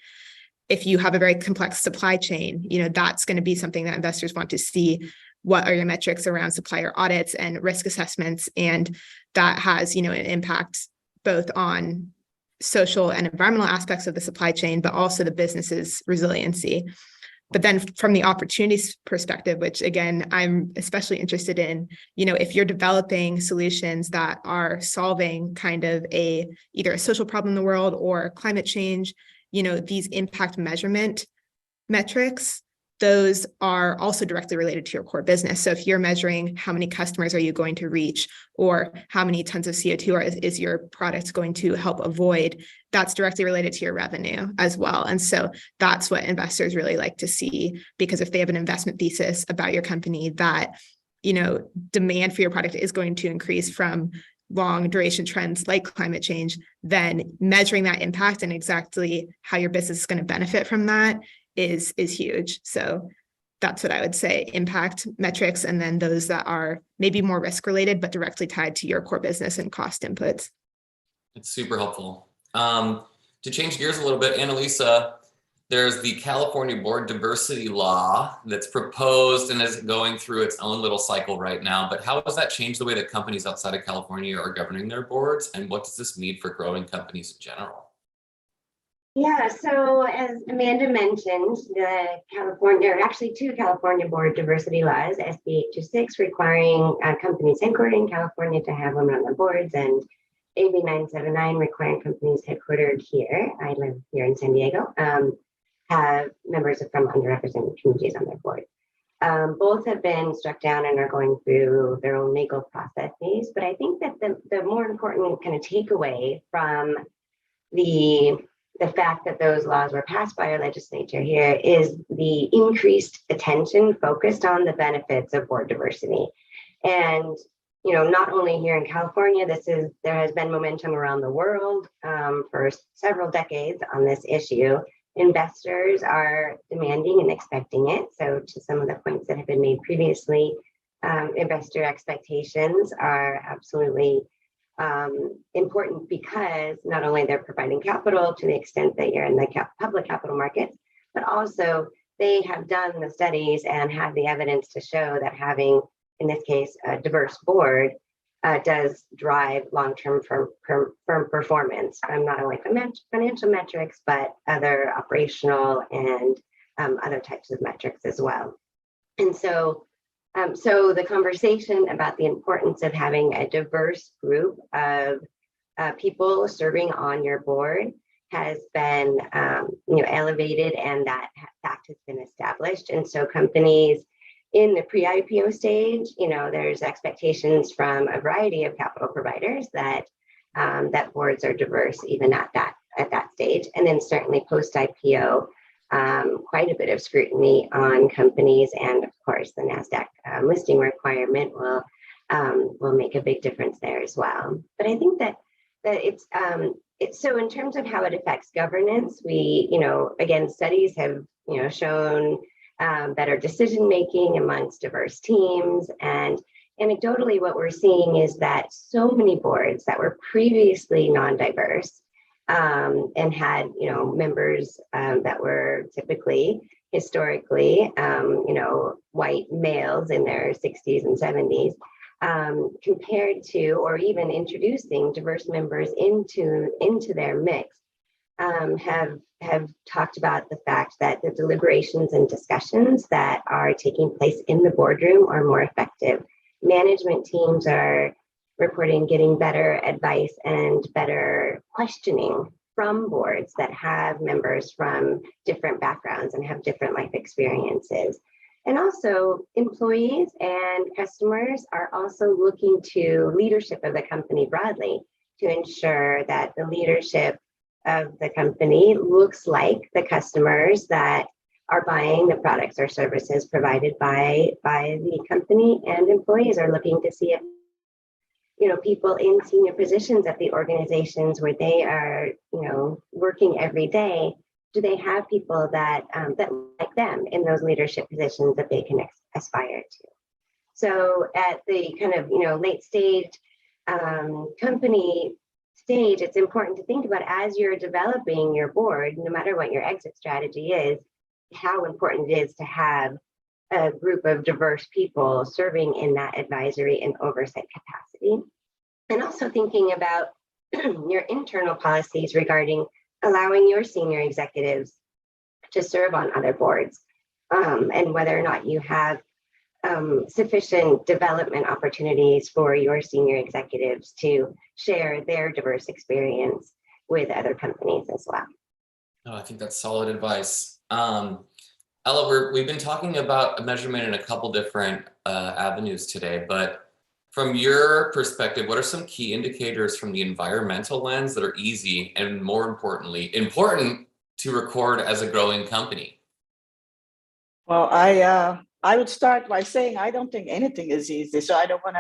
If you have a very complex supply chain, that's going to be something that investors want to see. What are your metrics around supplier audits and risk assessments? And that has, an impact both on social and environmental aspects of the supply chain, but also the business's resiliency. But then from the opportunities perspective, which again, I'm especially interested in, if you're developing solutions that are solving kind of either a social problem in the world or climate change, these impact measurement metrics, those are also directly related to your core business. So if you're measuring how many customers are you going to reach or how many tons of CO2 is your product going to help avoid, that's directly related to your revenue as well. And so that's what investors really like to see, because if they have an investment thesis about your company that, demand for your product is going to increase from long duration trends like climate change, then measuring that impact and exactly how your business is going to benefit from that is huge. So that's what I would say, impact metrics, and then those that are maybe more risk related, but directly tied to your core business and cost inputs. It's super helpful. To change gears a little bit, Annalisa, there's the California Board Diversity Law that's proposed and is going through its own little cycle right now. But how does that change the way that companies outside of California are governing their boards? And what does this mean for growing companies in general? Yeah, so as Amanda mentioned, two California board diversity laws, SB 826 requiring companies headquartered in California to have women on their boards, and AB 979 requiring companies headquartered here, I live here in San Diego, have members from underrepresented communities on their board. Both have been struck down and are going through their own legal processes, but I think that the more important kind of takeaway from the fact that those laws were passed by our legislature here is the increased attention focused on the benefits of board diversity. And, not only here in California, there has been momentum around the world for several decades on this issue. Investors are demanding and expecting it. So to some of the points that have been made previously, investor expectations are absolutely important, because not only they're providing capital to the extent that you're in the public capital markets, but also they have done the studies and have the evidence to show that having, in this case, a diverse board does drive long-term firm performance from not only financial metrics, but other operational and other types of metrics as well. And so, so the conversation about the importance of having a diverse group of people serving on your board has been elevated, and that fact has been established. And so companies in the pre-IPO stage, there's expectations from a variety of capital providers that that boards are diverse even at that stage. And then certainly post-IPO, quite a bit of scrutiny on companies, and of course the Nasdaq listing requirement will make a big difference there as well. But I think that it's so in terms of how it affects governance, we again, studies have shown better decision making amongst diverse teams, and anecdotally what we're seeing is that so many boards that were previously non-diverse and had members that were typically historically white males in their 60s and 70s, compared to, or even introducing diverse members into their mix, have talked about the fact that the deliberations and discussions that are taking place in the boardroom are more effective. Management teams are reporting getting better advice and better questioning from boards that have members from different backgrounds and have different life experiences. And also employees and customers are also looking to leadership of the company broadly to ensure that the leadership of the company looks like the customers that are buying the products or services provided by the company, and employees are looking to see if people in senior positions at the organizations where they are working every day, do they have people that that like them in those leadership positions that they can aspire to? So at the kind of late stage company stage, it's important to think about, as you're developing your board, no matter what your exit strategy is, how important it is to have a group of diverse people serving in that advisory and oversight capacity. And also thinking about your internal policies regarding allowing your senior executives to serve on other boards, and whether or not you have sufficient development opportunities for your senior executives to share their diverse experience with other companies as well. Oh, I think that's solid advice. Ella, we've been talking about measurement in a couple different avenues today, but from your perspective, what are some key indicators from the environmental lens that are easy and, more importantly, important to record as a growing company? Well, I would start by saying I don't think anything is easy, so I don't want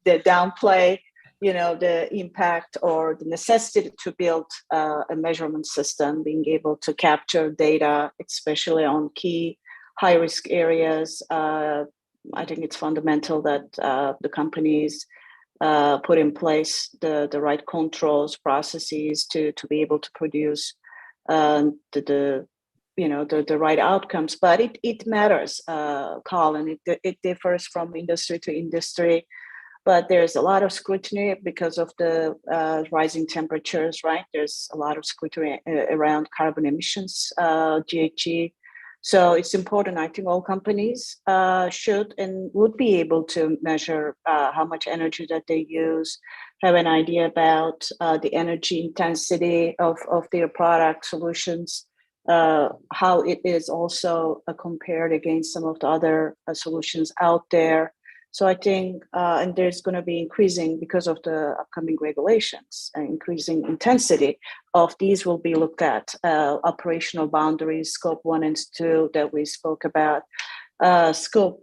to downplay, the impact or the necessity to build a measurement system, being able to capture data, especially on key high-risk areas. I think it's fundamental that the companies put in place the right controls, processes to be able to produce the right outcomes. But it matters, Colin. It differs from industry to industry. But there's a lot of scrutiny because of the rising temperatures, right? There's a lot of scrutiny around carbon emissions, GHG. So it's important. I think all companies should and would be able to measure how much energy that they use, have an idea about the energy intensity of their product solutions, how it is also compared against some of the other solutions out there. So I think, and there's going to be increasing, because of the upcoming regulations, increasing intensity of these will be looked at. Operational boundaries, scope 1 and 2 that we spoke about. Scope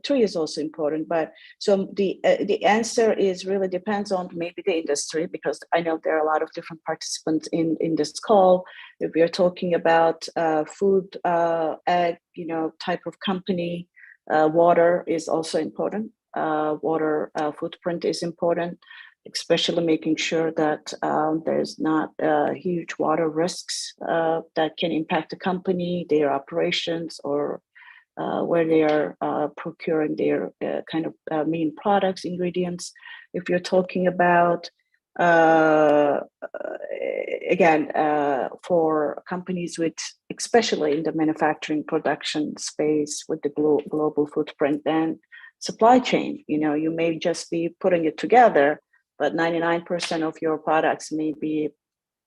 3 is also important. But so the answer is really depends on maybe the industry, because I know there are a lot of different participants in this call. If we are talking about food, ag, type of company, water is also important. Water footprint is important, especially making sure that there's not huge water risks that can impact the company, their operations, or where they are procuring their kind of main products, ingredients. If you're talking about, again, for companies with, especially in the manufacturing production space with the global footprint, then supply chain, you may just be putting it together, but 99% of your products may be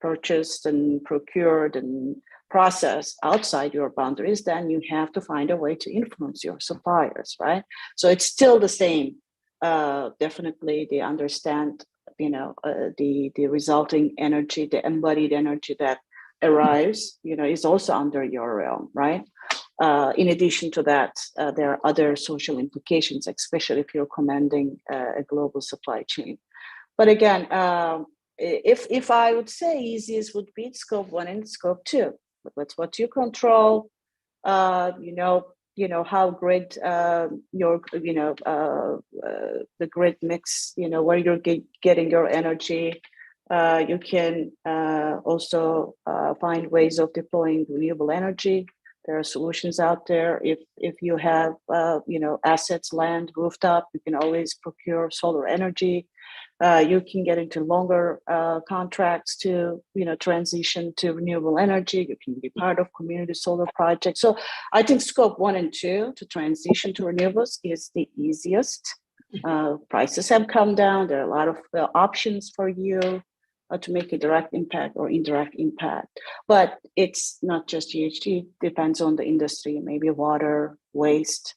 purchased and procured and processed outside your boundaries. Then you have to find a way to influence your suppliers, right? So it's still the same. Definitely they understand, the resulting energy, the embodied energy that arrives, is also under your realm, right? In addition to that, there are other social implications, especially if you're commanding a global supply chain. But again, if I would say easiest would be scope 1 and scope 2. That's what you control. How grid your the grid mix, where you're getting your energy. You can also find ways of deploying renewable energy. There are solutions out there. If you have assets, land, rooftop, you can always procure solar energy. You can get into longer contracts to transition to renewable energy. You can be part of community solar projects. So I think scope 1 and 2 to transition to renewables is the easiest. Prices have come down. There are a lot of options for you to make a direct impact or indirect impact. But it's not just GHG, it depends on the industry, maybe water, waste,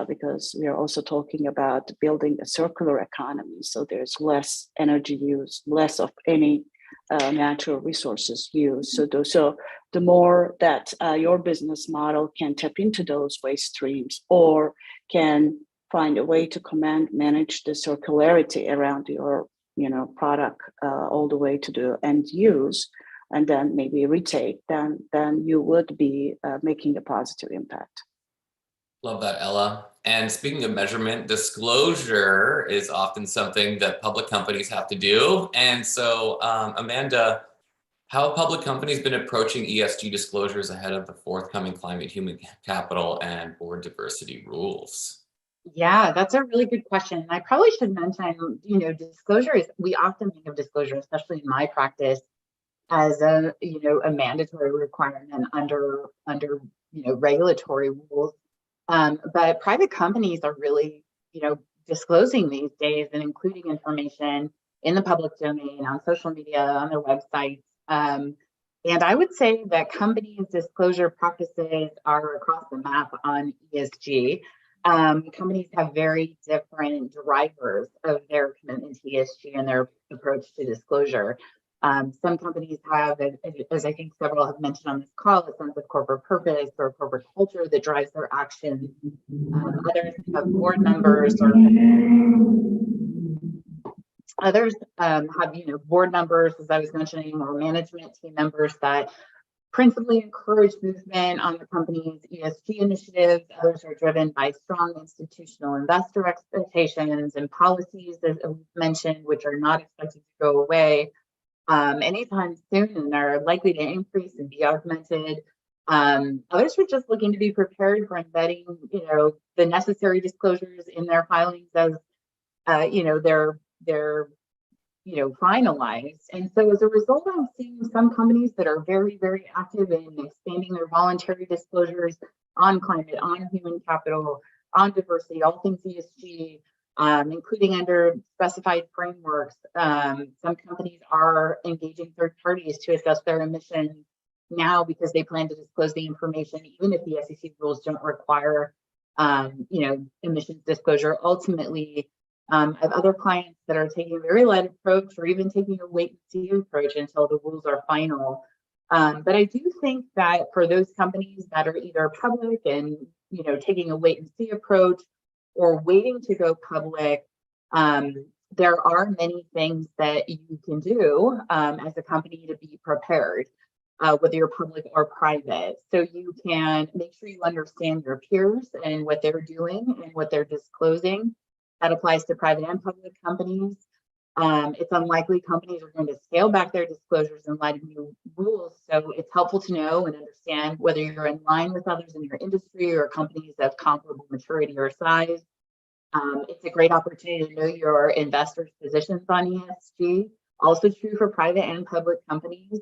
because we are also talking about building a circular economy. So there's less energy use, less of any natural resources used. So the more that your business model can tap into those waste streams or can find a way to manage the circularity around your product all the way to the end use, and then maybe retake, then you would be making a positive impact. Love that, Ella. And speaking of measurement, disclosure is often something that public companies have to do. And so, Amanda, how have public companies been approaching ESG disclosures ahead of the forthcoming climate, human capital, and board diversity rules? Yeah, that's a really good question. I probably should mention, disclosure is, we often think of disclosure, especially in my practice, as a mandatory requirement under regulatory rules. But private companies are really, disclosing these days and including information in the public domain, on social media, on their websites. And I would say that companies' disclosure practices are across the map on ESG. Companies have very different drivers of their commitment to ESG and their approach to disclosure. Some companies have, as I think several have mentioned on this call, a sense of corporate purpose or corporate culture that drives their actions. Others have board members, or others have, board members, as I was mentioning, or management team members that principally encourage movement on the company's ESG initiatives. Others are driven by strong institutional investor expectations and policies, as mentioned, which are not expected to go away anytime soon and are likely to increase and be augmented. Others are just looking to be prepared for embedding, the necessary disclosures in their filings as, they're finalized. And so as a result, I'm seeing some companies that are very, very active in expanding their voluntary disclosures on climate, on human capital, on diversity, all things ESG, including under specified frameworks. Some companies are engaging third parties to assess their emissions now because they plan to disclose the information, even if the SEC rules don't require, emissions disclosure. Ultimately, I have other clients that are taking a very light approach or even taking a wait and see approach until the rules are final. But I do think that for those companies that are either public and, taking a wait and see approach or waiting to go public, there are many things that you can do as a company to be prepared, whether you're public or private. So you can make sure you understand your peers and what they're doing and what they're disclosing. That applies to private and public companies. It's unlikely companies are going to scale back their disclosures in light of new rules. So it's helpful to know and understand whether you're in line with others in your industry or companies of comparable maturity or size. It's a great opportunity to know your investors' positions on ESG. Also true for private and public companies.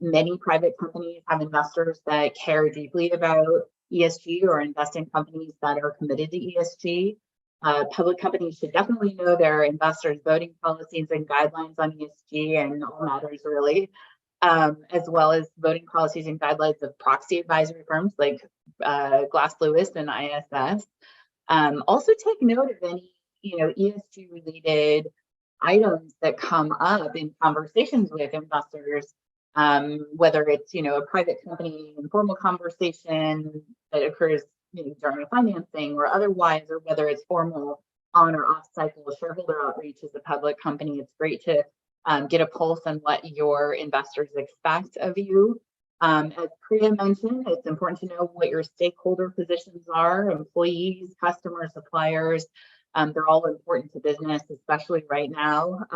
Many private companies have investors that care deeply about ESG or invest in companies that are committed to ESG. Public companies should definitely know their investors' voting policies and guidelines on ESG and all matters really, as well as voting policies and guidelines of proxy advisory firms like Glass Lewis and ISS. Also take note of any ESG related items that come up in conversations with investors, whether it's a private company informal conversation that occurs during a financing or otherwise, or whether it's formal on or off cycle shareholder outreach as a public company. It's great to get a pulse on what your investors expect of you. As Priya mentioned, it's important to know what your stakeholder positions are: employees, customers, suppliers. They're all important to business, especially right now,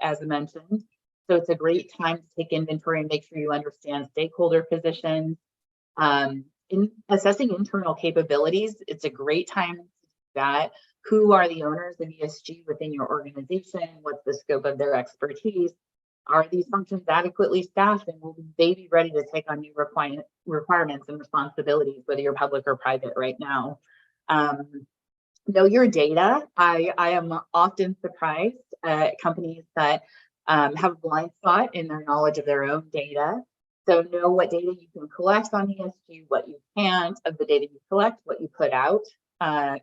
as I mentioned. So it's a great time to take inventory and make sure you understand stakeholder positions. In assessing internal capabilities, it's a great time to do that. Who are the owners of ESG within your organization? What's the scope of their expertise? Are these functions adequately staffed, and will they be ready to take on new requirements and responsibilities, whether you're public or private right now? Know your data. I am often surprised at companies that have a blind spot in their knowledge of their own data. So know what data you can collect on ESG, what you can't, of the data you collect, what you put out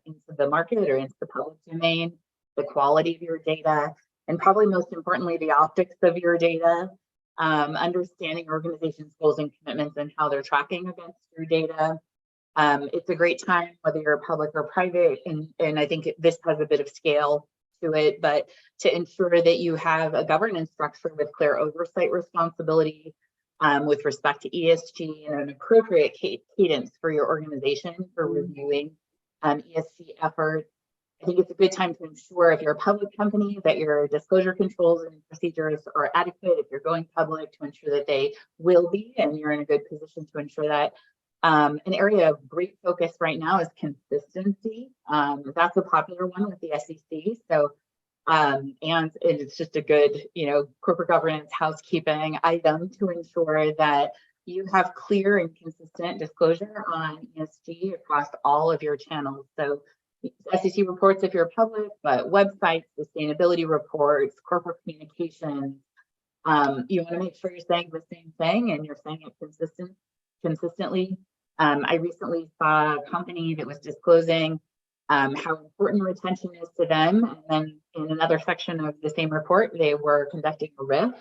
into the market or into the public domain, the quality of your data, and probably most importantly, the optics of your data, understanding organizations' goals and commitments and how they're tracking against your data. It's a great time, whether you're public or private, and I think this has a bit of scale to it, but to ensure that you have a governance structure with clear oversight responsibility with respect to ESG and an appropriate cadence for your organization for reviewing ESG efforts. I think it's a good time to ensure, if you're a public company, that your disclosure controls and procedures are adequate. If you're going public, to ensure that they will be, and you're in a good position to ensure that. An area of great focus right now is consistency. That's a popular one with the SEC. So, and it's just a good, corporate governance housekeeping item to ensure that you have clear and consistent disclosure on ESG across all of your channels. So SEC reports if you're public, but websites, sustainability reports, corporate communications. You want to make sure you're saying the same thing and you're saying it consistently. I recently saw a company that was disclosing how important retention is to them. And then in another section of the same report, they were conducting a RIF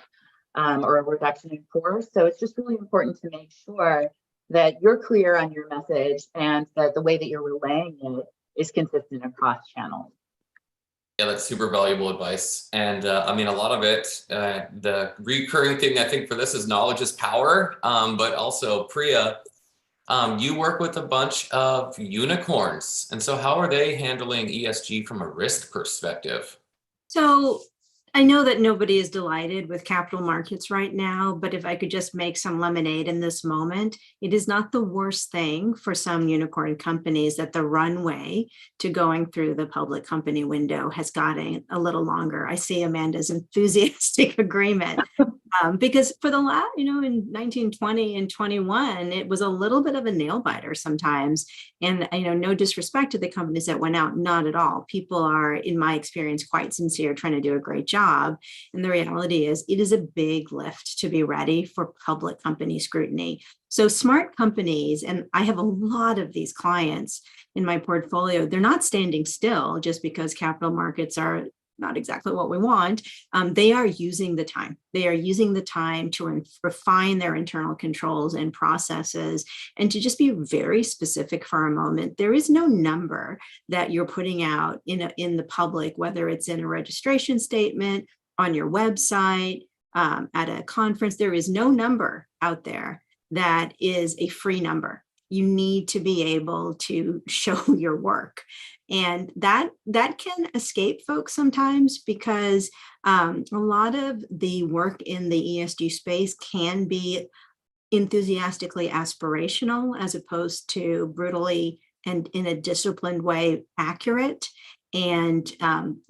or a reduction in force. So it's just really important to make sure that you're clear on your message and that the way that you're relaying it is consistent across channels. Yeah, that's super valuable advice. And I mean, a lot of it, the recurring thing I think for this is knowledge is power, but also Priya, you work with a bunch of unicorns. And so how are they handling ESG from a risk perspective? So I know that nobody is delighted with capital markets right now, but if I could just make some lemonade in this moment, it is not the worst thing for some unicorn companies that the runway to going through the public company window has gotten a little longer. I see Amanda's enthusiastic agreement. Because for the last, in 1920 and 21, it was a little bit of a nail biter sometimes. And, no disrespect to the companies that went out, not at all. People are, in my experience, quite sincere, trying to do a great job. And the reality is, it is a big lift to be ready for public company scrutiny. So smart companies, and I have a lot of these clients in my portfolio, they're not standing still just because capital markets are not exactly what we want. They are using the time. They are using the time to refine their internal controls and processes. And to just be very specific for a moment, there is no number that you're putting out in the public, whether it's in a registration statement, on your website, at a conference. There is no number out there that is a free number. You need to be able to show your work. And that can escape folks sometimes because a lot of the work in the ESG space can be enthusiastically aspirational as opposed to brutally and in a disciplined way accurate. And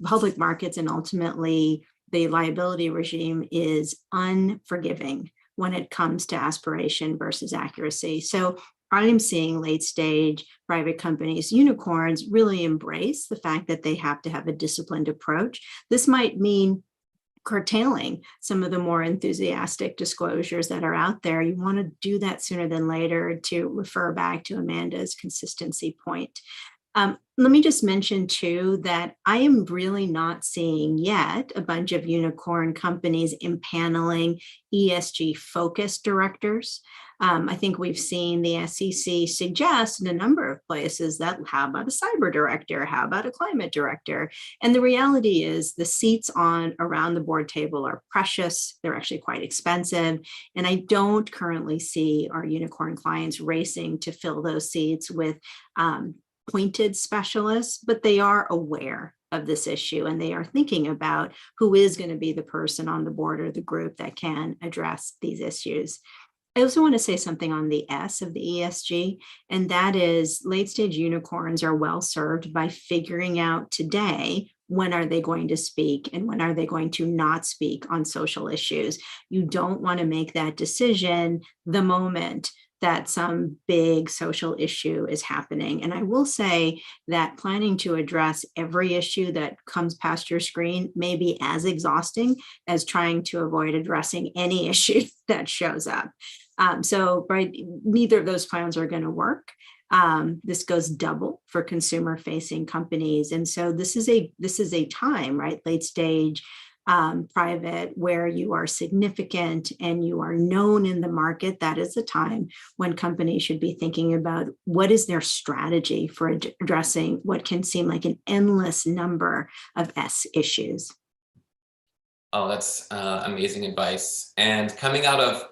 public markets and ultimately the liability regime is unforgiving when it comes to aspiration versus accuracy. So I'm seeing late stage private companies, unicorns, really embrace the fact that they have to have a disciplined approach. This might mean curtailing some of the more enthusiastic disclosures that are out there. You want to do that sooner than later, to refer back to Amanda's consistency point. Let me just mention too that I am really not seeing yet a bunch of unicorn companies impaneling ESG focused directors. I think we've seen the SEC suggest in a number of places that how about a cyber director? How about a climate director? And the reality is the seats on around the board table are precious. They're actually quite expensive. And I don't currently see our unicorn clients racing to fill those seats with pointed specialists, but they are aware of this issue and they are thinking about who is going to be the person on the board or the group that can address these issues. I also want to say something on the S of the ESG, and that is late stage unicorns are well served by figuring out today when are they going to speak and when are they going to not speak on social issues. You don't want to make that decision the moment that some big social issue is happening. And I will say that planning to address every issue that comes past your screen may be as exhausting as trying to avoid addressing any issue that shows up. So right, neither of those plans are going to work. This goes double for consumer facing companies. And so this is a time, right? Late stage private, where you are significant and you are known in the market. That is a time when companies should be thinking about what is their strategy for addressing what can seem like an endless number of S issues. Oh, that's amazing advice. And coming out of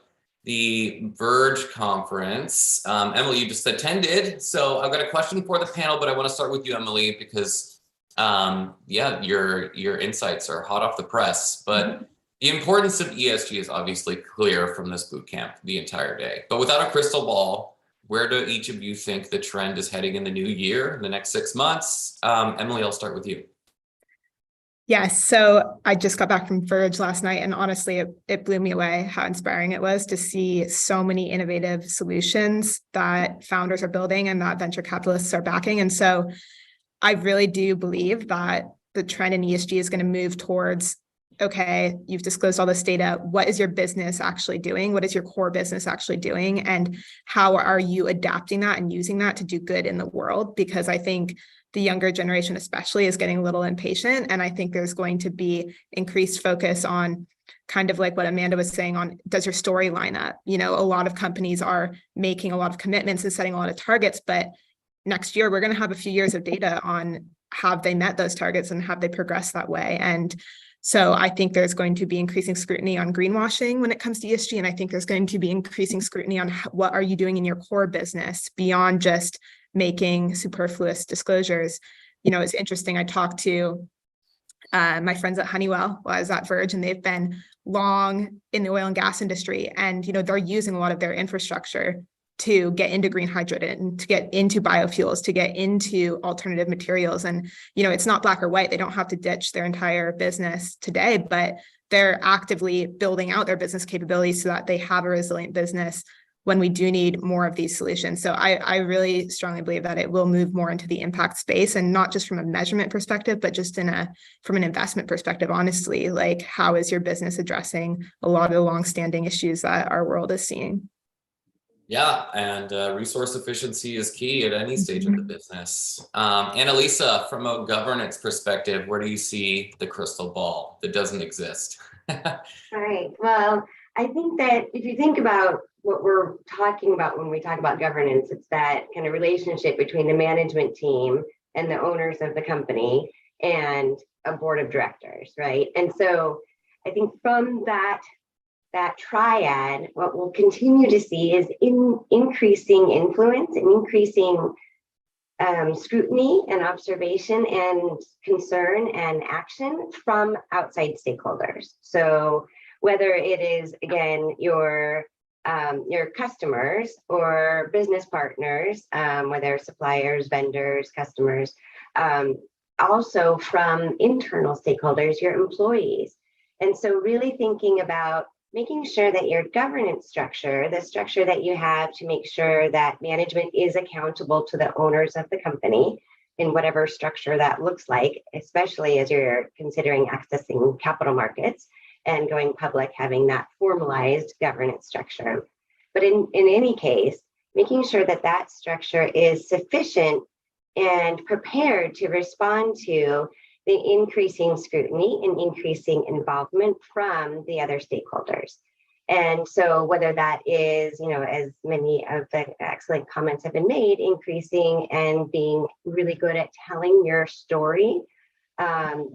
the Verge conference, Emily, you just attended. So I've got a question for the panel, but I want to start with you, Emily, because yeah, your insights are hot off the press, but the importance of ESG is obviously clear from this boot camp the entire day. But without a crystal ball, where do each of you think the trend is heading in the new year, in the next 6 months? Emily, I'll start with you. Yes, so I just got back from Verge last night, and honestly, it blew me away how inspiring it was to see so many innovative solutions that founders are building and that venture capitalists are backing. And so I really do believe that the trend in ESG is going to move towards, okay, you've disclosed all this data. What is your business actually doing? What is your core business actually doing? And how are you adapting that and using that to do good in the world? Because I think the younger generation especially is getting a little impatient. And I think there's going to be increased focus on kind of like what Amanda was saying on, does your story line up? You know, a lot of companies are making a lot of commitments and setting a lot of targets, but next year, we're going to have a few years of data on have they met those targets and have they progressed that way. And so I think there's going to be increasing scrutiny on greenwashing when it comes to ESG. And I think there's going to be increasing scrutiny on what are you doing in your core business beyond just making superfluous disclosures. You know, it's interesting. I talked to my friends at Honeywell while I was at Verge, and they've been long in the oil and gas industry. And, you know, they're using a lot of their infrastructure to get into green hydrogen, to get into biofuels, to get into alternative materials. And, you know, it's not black or white. They don't have to ditch their entire business today, but they're actively building out their business capabilities so that they have a resilient business when we do need more of these solutions. So I really strongly believe that it will move more into the impact space, and not just from a measurement perspective, but just from an investment perspective, honestly, like how is your business addressing a lot of the longstanding issues that our world is seeing? Yeah, and resource efficiency is key at any stage of the business. Annalisa, from a governance perspective, where do you see the crystal ball that doesn't exist? All right. Well, I think that if you think about what we're talking about when we talk about governance, it's that kind of relationship between the management team and the owners of the company and a board of directors, right? And so I think from that triad, what we'll continue to see is increasing influence and increasing scrutiny and observation and concern and action from outside stakeholders. So whether it is, again, your customers or business partners, whether suppliers, vendors, customers, also from internal stakeholders, your employees. And so really thinking about making sure that your governance structure, the structure that you have to make sure that management is accountable to the owners of the company in whatever structure that looks like, especially as you're considering accessing capital markets and going public, having that formalized governance structure. But in any case, making sure that that structure is sufficient and prepared to respond to the increasing scrutiny and increasing involvement from the other stakeholders. And so whether that is, as many of the excellent comments have been made, increasing and being really good at telling your story,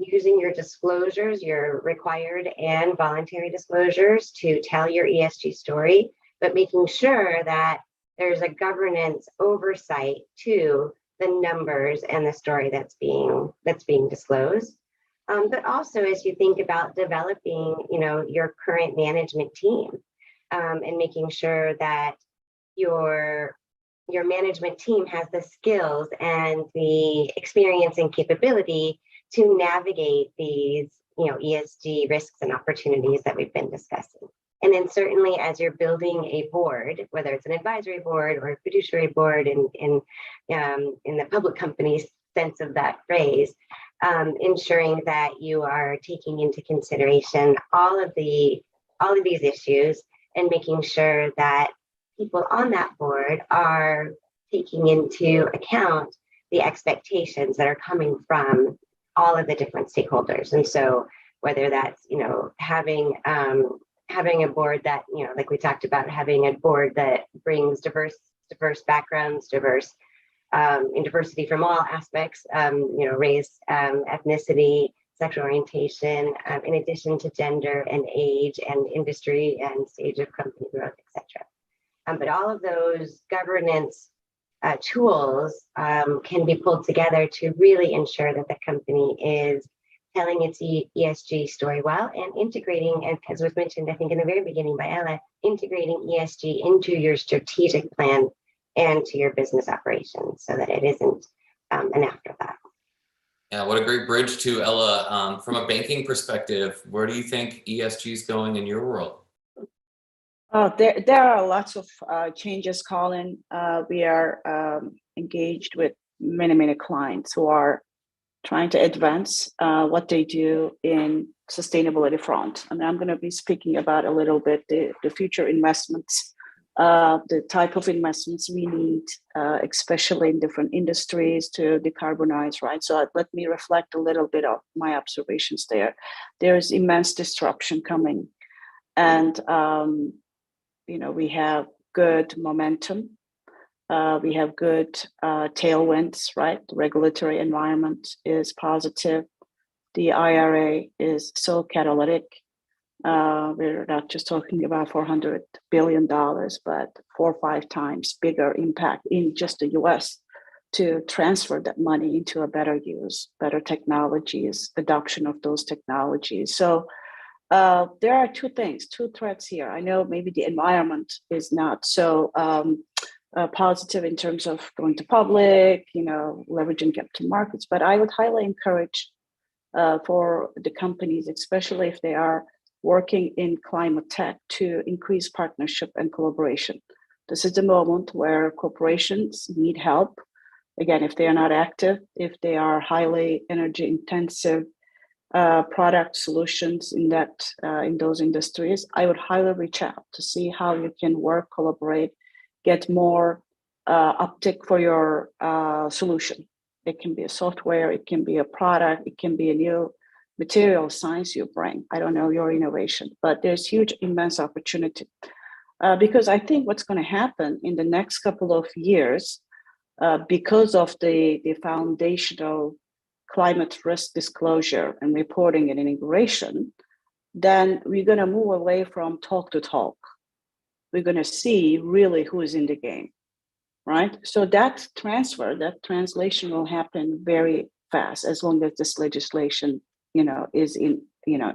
using your disclosures, your required and voluntary disclosures to tell your ESG story, but making sure that there's a governance oversight to the numbers and the story that's being disclosed. But also as you think about developing, your current management team, and making sure that your management team has the skills and the experience and capability to navigate these, ESG risks and opportunities that we've been discussing. And then certainly as you're building a board, whether it's an advisory board or a fiduciary board in the public company's sense of that phrase, ensuring that you are taking into consideration all of these issues and making sure that people on that board are taking into account the expectations that are coming from all of the different stakeholders. And so whether that's, having a board that, like we talked about, having a board that brings diverse backgrounds, in diversity from all aspects, race, ethnicity, sexual orientation, in addition to gender and age and industry and stage of company growth, etc. But all of those governance tools can be pulled together to really ensure that the company is telling its ESG story well and integrating, and as was mentioned, I think in the very beginning by Ella, integrating ESG into your strategic plan and to your business operations so that it isn't an afterthought. Yeah, what a great bridge to Ella. From a banking perspective, where do you think ESG is going in your world? There are lots of changes, Colin. We are engaged with many clients who are trying to advance what they do in sustainability front. And I'm going to be speaking about a little bit the future investments, the type of investments we need, especially in different industries to decarbonize, right? So let me reflect a little bit of my observations there. There is immense disruption coming, and we have good momentum. We have good tailwinds, right? The regulatory environment is positive. The IRA is so catalytic. We're not just talking about $400 billion, but 4 or 5 times bigger impact in just the US to transfer that money into a better use, better technologies, adoption of those technologies. So there are two threats here. I know maybe the environment is not so positive in terms of going to public, leveraging capital markets, but I would highly encourage for the companies, especially if they are working in climate tech, to increase partnership and collaboration. This is the moment where corporations need help. Again, if they are not active, if they are highly energy intensive product solutions in those industries, I would highly reach out to see how you can work, collaborate, get more uptick for your solution. It can be a software, it can be a product, it can be a new material science you bring. I don't know your innovation, but there's huge, immense opportunity. Because I think what's going to happen in the next couple of years, because of the foundational climate risk disclosure and reporting and integration, then we're going to move away from talk to talk. We're going to see really who is in the game. right? So that transfer, that translation will happen very fast as long as this legislation, is in,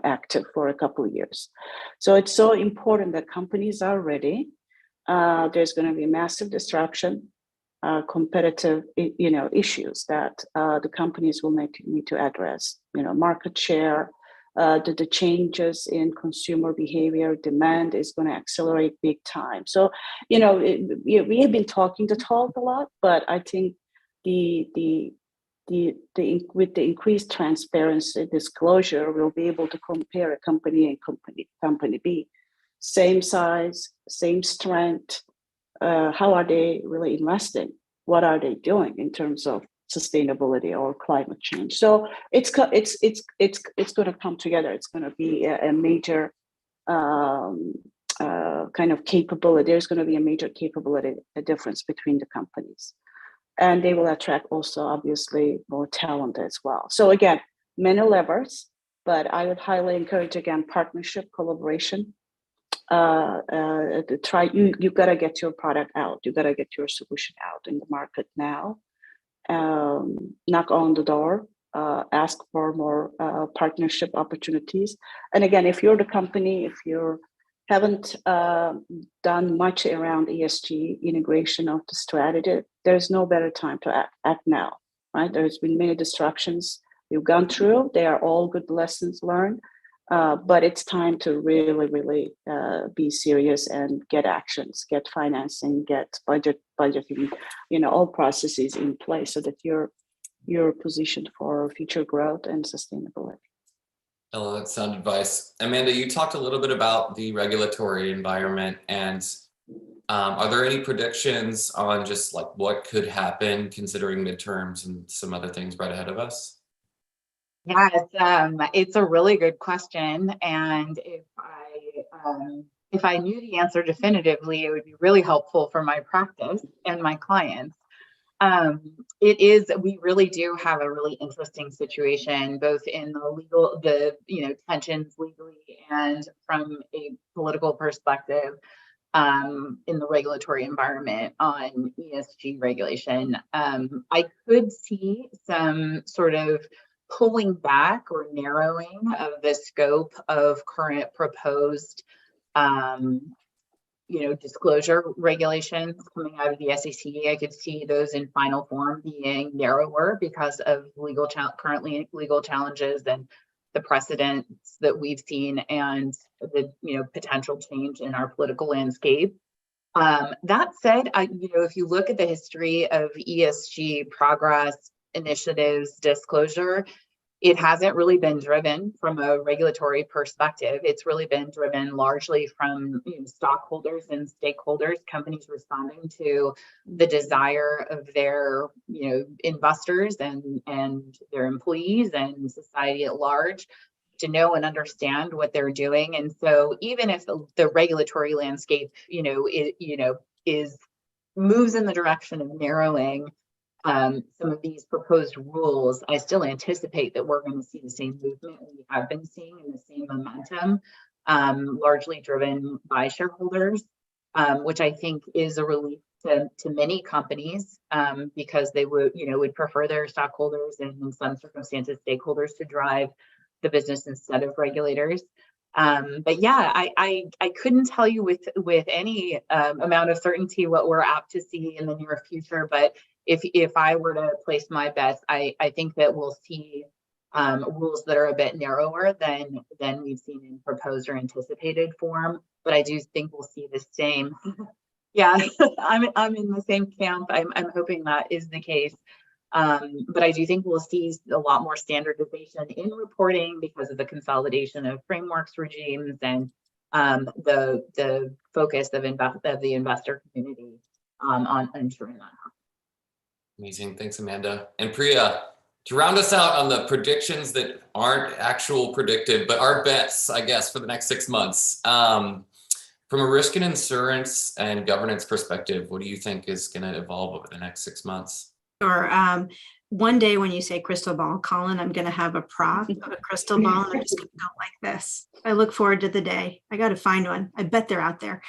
active for a couple of years. So it's so important that companies are ready. There's going to be massive disruption, competitive, issues that the companies will need to address. Market share, the changes in consumer behavior, demand is going to accelerate big time. So, we have been talking the talk a lot, but I think with the increased transparency, disclosure, we'll be able to compare a company and company B, same size, same strength. How are they really investing? What are they doing in terms of sustainability or climate change? So it's going to come together. It's going to be a major kind of capability. There's going to be a major capability, a difference between the companies, and they will attract also obviously more talent as well. So again, many levers, but I would highly encourage again partnership, collaboration. You got to get your product out. You got to get your solution out in the market now. Knock on the door, ask for more partnership opportunities. And again, if you're the company, if you haven't done much around ESG integration of the strategy, there's no better time to act now, right? There's been many disruptions you've gone through. They are all good lessons learned. But it's time to really be serious and get actions, get financing, get budgeting, all processes in place so that you're positioned for future growth and sustainability. Oh, that's sound advice. Amanda, you talked a little bit about the regulatory environment, and are there any predictions on just like what could happen considering midterms and some other things right ahead of us? Yeah, it's a really good question, and if I knew the answer definitively, it would be really helpful for my practice and my clients. We really do have a really interesting situation, both in the tensions legally and from a political perspective, in the regulatory environment on ESG regulation. I could see some sort of pulling back or narrowing of the scope of current proposed disclosure regulations coming out of the SEC. I could see those in final form being narrower because of currently legal challenges and the precedents that we've seen and the potential change in our political landscape. That said, if you look at the history of ESG progress, initiatives, disclosure, it hasn't really been driven from a regulatory perspective. It's really been driven largely from stockholders and stakeholders, companies responding to the desire of their investors and their employees and society at large to know and understand what they're doing. And so even if the regulatory landscape moves in the direction of narrowing some of these proposed rules, I still anticipate that we're going to see the same movement we have been seeing and the same momentum, largely driven by shareholders, which I think is a relief to many companies, because they would prefer their stockholders and in some circumstances stakeholders to drive the business instead of regulators. But yeah, I couldn't tell you with any amount of certainty what we're apt to see in the near future. But if I were to place my bets, I think that we'll see rules that are a bit narrower than we've seen in proposed or anticipated form. But I do think we'll see the same. Yeah, I'm in the same camp. I'm hoping that is the case. But I do think we'll see a lot more standardization in reporting because of the consolidation of frameworks regimes and the focus of the investor community on ensuring that happens. Amazing. Thanks, Amanda. And Priya, to round us out on the predictions that aren't actual predictive, but are bets, I guess, for the next 6 months. From a risk and insurance and governance perspective, what do you think is going to evolve over the next 6 months? Sure. one day when you say crystal ball, Colin, I'm going to have a prop of a crystal ball and I'm just going to go like this. I look forward to the day. I got to find one. I bet they're out there.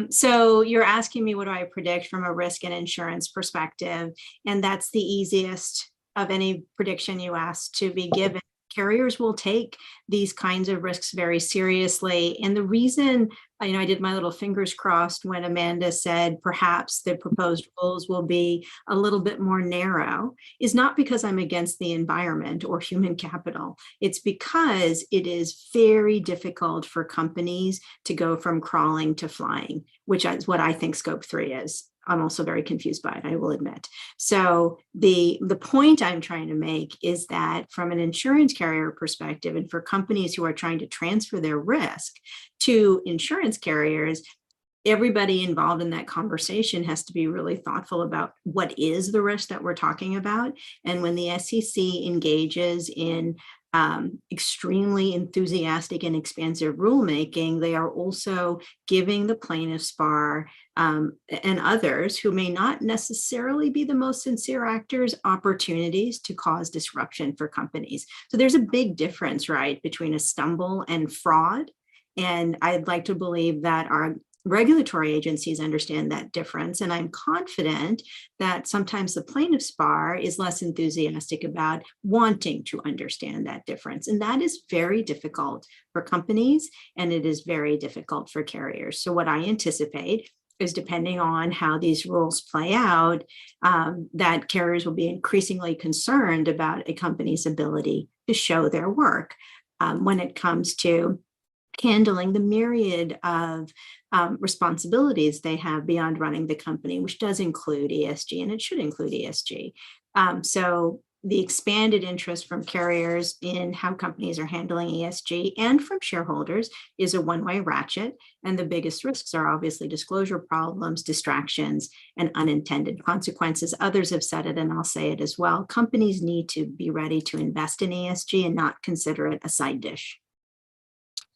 So you're asking me, what do I predict from a risk and insurance perspective? And that's the easiest of any prediction you ask to be given. Carriers will take these kinds of risks very seriously. And the reason, I did my little fingers crossed when Amanda said perhaps the proposed rules will be a little bit more narrow, is not because I'm against the environment or human capital. It's because it is very difficult for companies to go from crawling to flying, which is what I think scope 3 is. I'm also very confused by it, I will admit. So the point I'm trying to make is that from an insurance carrier perspective, and for companies who are trying to transfer their risk to insurance carriers, everybody involved in that conversation has to be really thoughtful about what is the risk that we're talking about. And when the SEC engages in extremely enthusiastic and expansive rulemaking, they are also giving the plaintiffs bar and others who may not necessarily be the most sincere actors opportunities to cause disruption for companies. So there's a big difference, right, between a stumble and fraud. And I'd like to believe that our regulatory agencies understand that difference. And I'm confident that sometimes the plaintiff's bar is less enthusiastic about wanting to understand that difference. And that is very difficult for companies, and it is very difficult for carriers. So what I anticipate is, depending on how these rules play out, that carriers will be increasingly concerned about a company's ability to show their work when it comes to handling the myriad of responsibilities they have beyond running the company, which does include ESG, and it should include ESG. So the expanded interest from carriers in how companies are handling ESG and from shareholders is a one-way ratchet. And the biggest risks are obviously disclosure problems, distractions, and unintended consequences. Others have said it, and I'll say it as well. Companies need to be ready to invest in ESG and not consider it a side dish.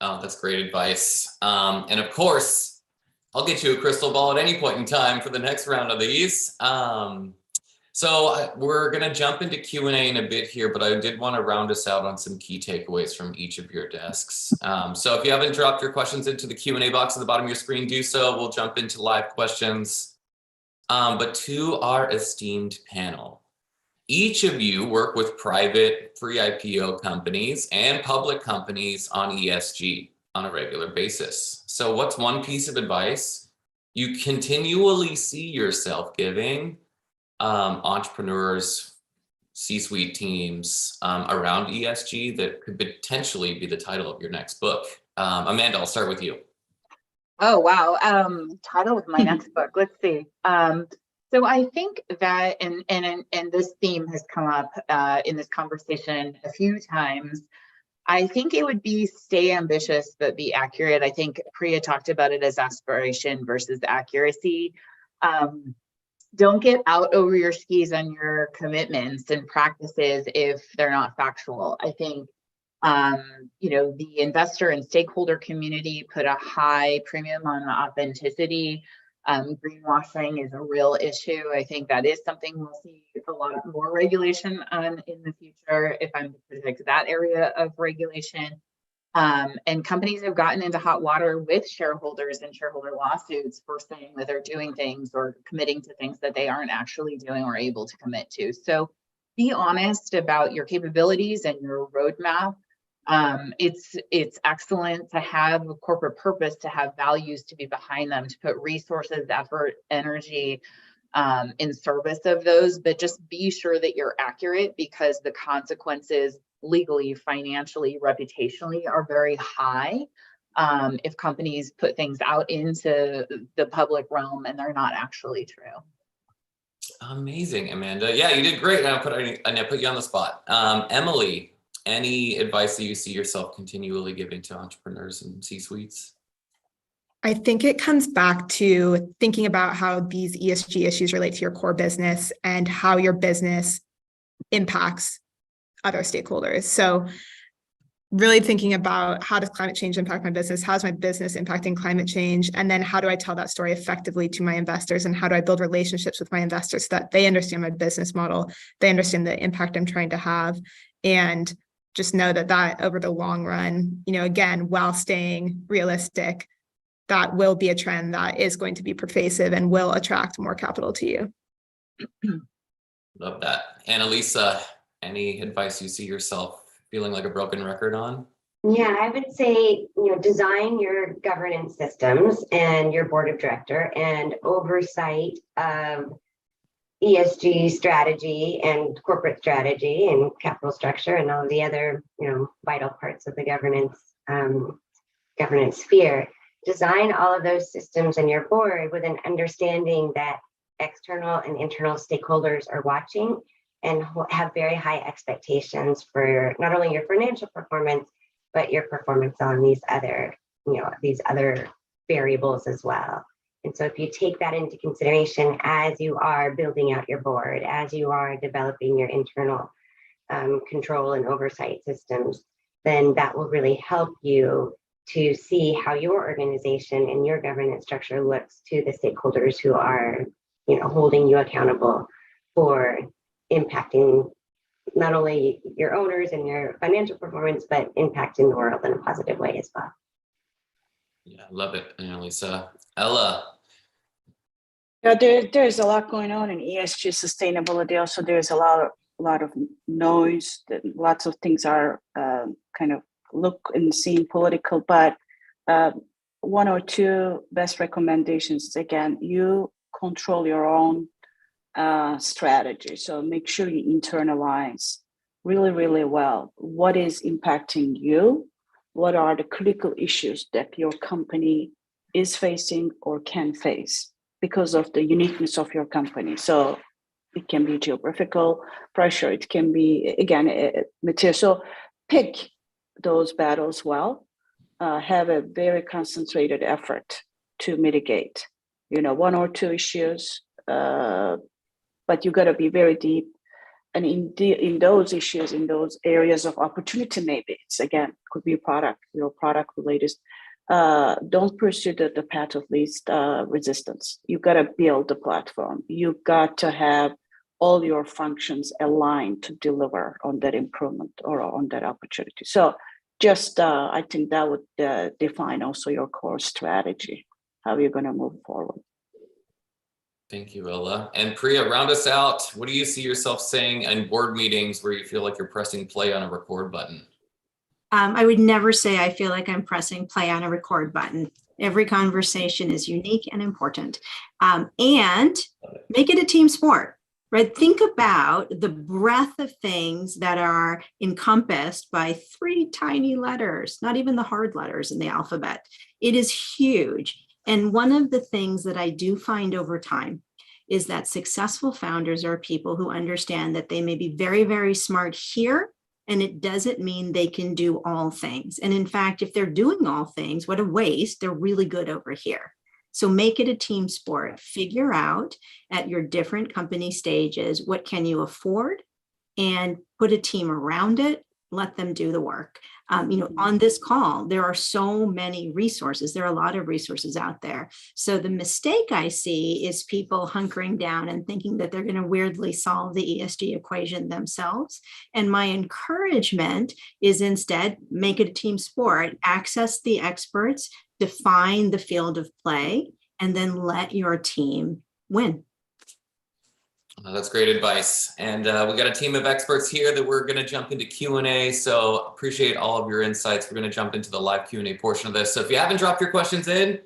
Oh, that's great advice. And of course, I'll get you a crystal ball at any point in time for the next round of these. So we're going to jump into Q&A in a bit here, but I did want to round us out on some key takeaways from each of your desks. So if you haven't dropped your questions into the Q&A box at the bottom of your screen, do so. We'll jump into live questions. But to our esteemed panel, each of you work with private pre-IPO companies and public companies on ESG on a regular basis. So what's one piece of advice you continually see yourself giving entrepreneurs, C-suite teams around ESG that could potentially be the title of your next book? Amanda, I'll start with you. Oh, wow. Title of my next book. Let's see. So I think that, and this theme has come up in this conversation a few times, I think it would be stay ambitious, but be accurate. I think Priya talked about it as aspiration versus accuracy. Don't get out over your skis on your commitments and practices if they're not factual. I think, the investor and stakeholder community put a high premium on authenticity. Greenwashing is a real issue. I think that is something we'll see a lot more regulation on in the future if I'm to predict that area of regulation. And companies have gotten into hot water with shareholders and shareholder lawsuits for saying that they're doing things or committing to things that they aren't actually doing or able to commit to. So be honest about your capabilities and your roadmap. It's excellent to have a corporate purpose, to have values to be behind them, to put resources, effort, energy in service of those, but just be sure that you're accurate, because the consequences legally, financially, reputationally are very high if companies put things out into the public realm and they're not actually true. Amazing, Amanda. Yeah, you did great. I put you on the spot. Emily, any advice that you see yourself continually giving to entrepreneurs and C-suites? I think it comes back to thinking about how these ESG issues relate to your core business and how your business impacts other stakeholders. So really thinking about how does climate change impact my business? How is my business impacting climate change? And then how do I tell that story effectively to my investors? And how do I build relationships with my investors so that they understand my business model, they understand the impact I'm trying to have, and just know that over the long run, again, while staying realistic, that will be a trend that is going to be pervasive and will attract more capital to you. Love that. Annalisa, any advice you see yourself feeling like a broken record on? Yeah, I would say, design your governance systems and your board of director and oversight of ESG strategy and corporate strategy and capital structure and all the other, vital parts of the governance sphere. Design all of those systems in your board with an understanding that external and internal stakeholders are watching and have very high expectations for not only your financial performance, but your performance on these other variables as well. And so if you take that into consideration as you are building out your board, as you are developing your internal control and oversight systems, then that will really help you to see how your organization and your governance structure looks to the stakeholders who are, holding you accountable for impacting not only your owners and your financial performance, but impacting the world in a positive way as well. Yeah, I love it, Annalisa. Ella. Yeah, there's a lot going on in ESG sustainability. Also, there's a lot of noise. Lots of things are kind of look and seem political, but one or two best recommendations. Again, you control your own strategy. So make sure you internalize really, really well what is impacting you, what are the critical issues that your company is facing or can face because of the uniqueness of your company. So it can be geographical pressure, it can be, again, material. So pick those battles well, have a very concentrated effort to mitigate, one or two issues, but you got to be very deep. And in those issues, in those areas of opportunity, maybe it's, again, could be your product related. Don't pursue the path of least resistance. You got to build the platform. You got to have all your functions aligned to deliver on that improvement or on that opportunity. So just, I think that would define also your core strategy, how you're going to move forward. Thank you, Ella. And Priya, round us out. What do you see yourself saying in board meetings where you feel like you're pressing play on a record button? I would never say I feel like I'm pressing play on a record button. Every conversation is unique and important. And make it a team sport, right? Think about the breadth of things that are encompassed by 3 tiny letters, not even the hard letters in the alphabet. It is huge. And one of the things that I do find over time is that successful founders are people who understand that they may be very, very smart here, and it doesn't mean they can do all things. And in fact, if they're doing all things, what a waste, they're really good over here. So make it a team sport. Figure out at your different company stages, what can you afford, and put a team around it, let them do the work. On this call, there are so many resources. There are a lot of resources out there. So the mistake I see is people hunkering down and thinking that they're going to weirdly solve the ESG equation themselves. And my encouragement is instead make it a team sport, access the experts, define the field of play, and then let your team win. That's great advice. And we got a team of experts here that we're going to jump into Q&A. So appreciate all of your insights. We're going to jump into the live Q&A portion of this. So if you haven't dropped your questions in,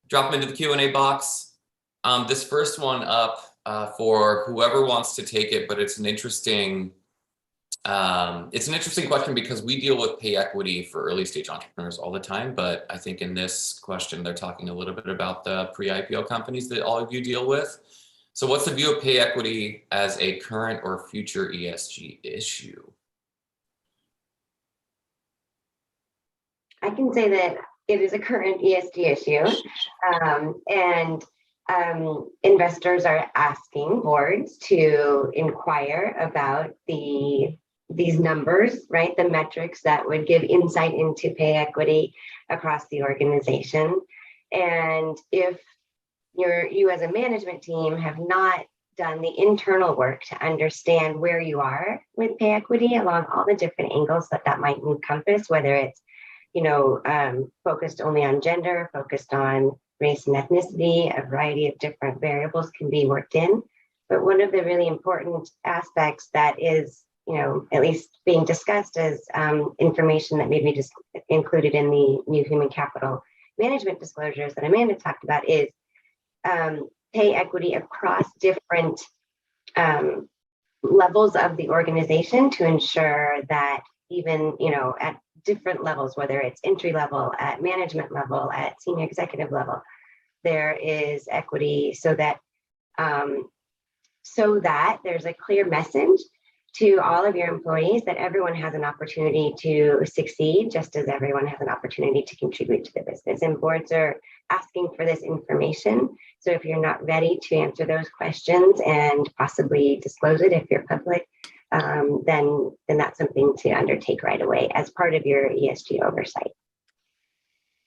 drop them into the Q&A box. This first one up for whoever wants to take it, but it's an interesting question because we deal with pay equity for early stage entrepreneurs all the time. But I think in this question, they're talking a little bit about the pre-IPO companies that all of you deal with. So what's the view of pay equity as a current or future ESG issue? I can say that it is a current ESG issue, and investors are asking boards to inquire about the these numbers, right? The metrics that would give insight into pay equity across the organization. And if you as a management team have not done the internal work to understand where you are with pay equity along all the different angles that might encompass, whether it's, focused only on gender, focused on race and ethnicity, a variety of different variables can be worked in. But one of the really important aspects that is, at least being discussed as information that may be just included in the new human capital management disclosures that Amanda talked about is pay equity across different levels of the organization to ensure that even, at different levels, whether it's entry level, at management level, at senior executive level, there is equity so that there's a clear message to all of your employees that everyone has an opportunity to succeed, just as everyone has an opportunity to contribute to the business. And boards are asking for this information. So if you're not ready to answer those questions and possibly disclose it if you're public, then that's something to undertake right away as part of your ESG oversight.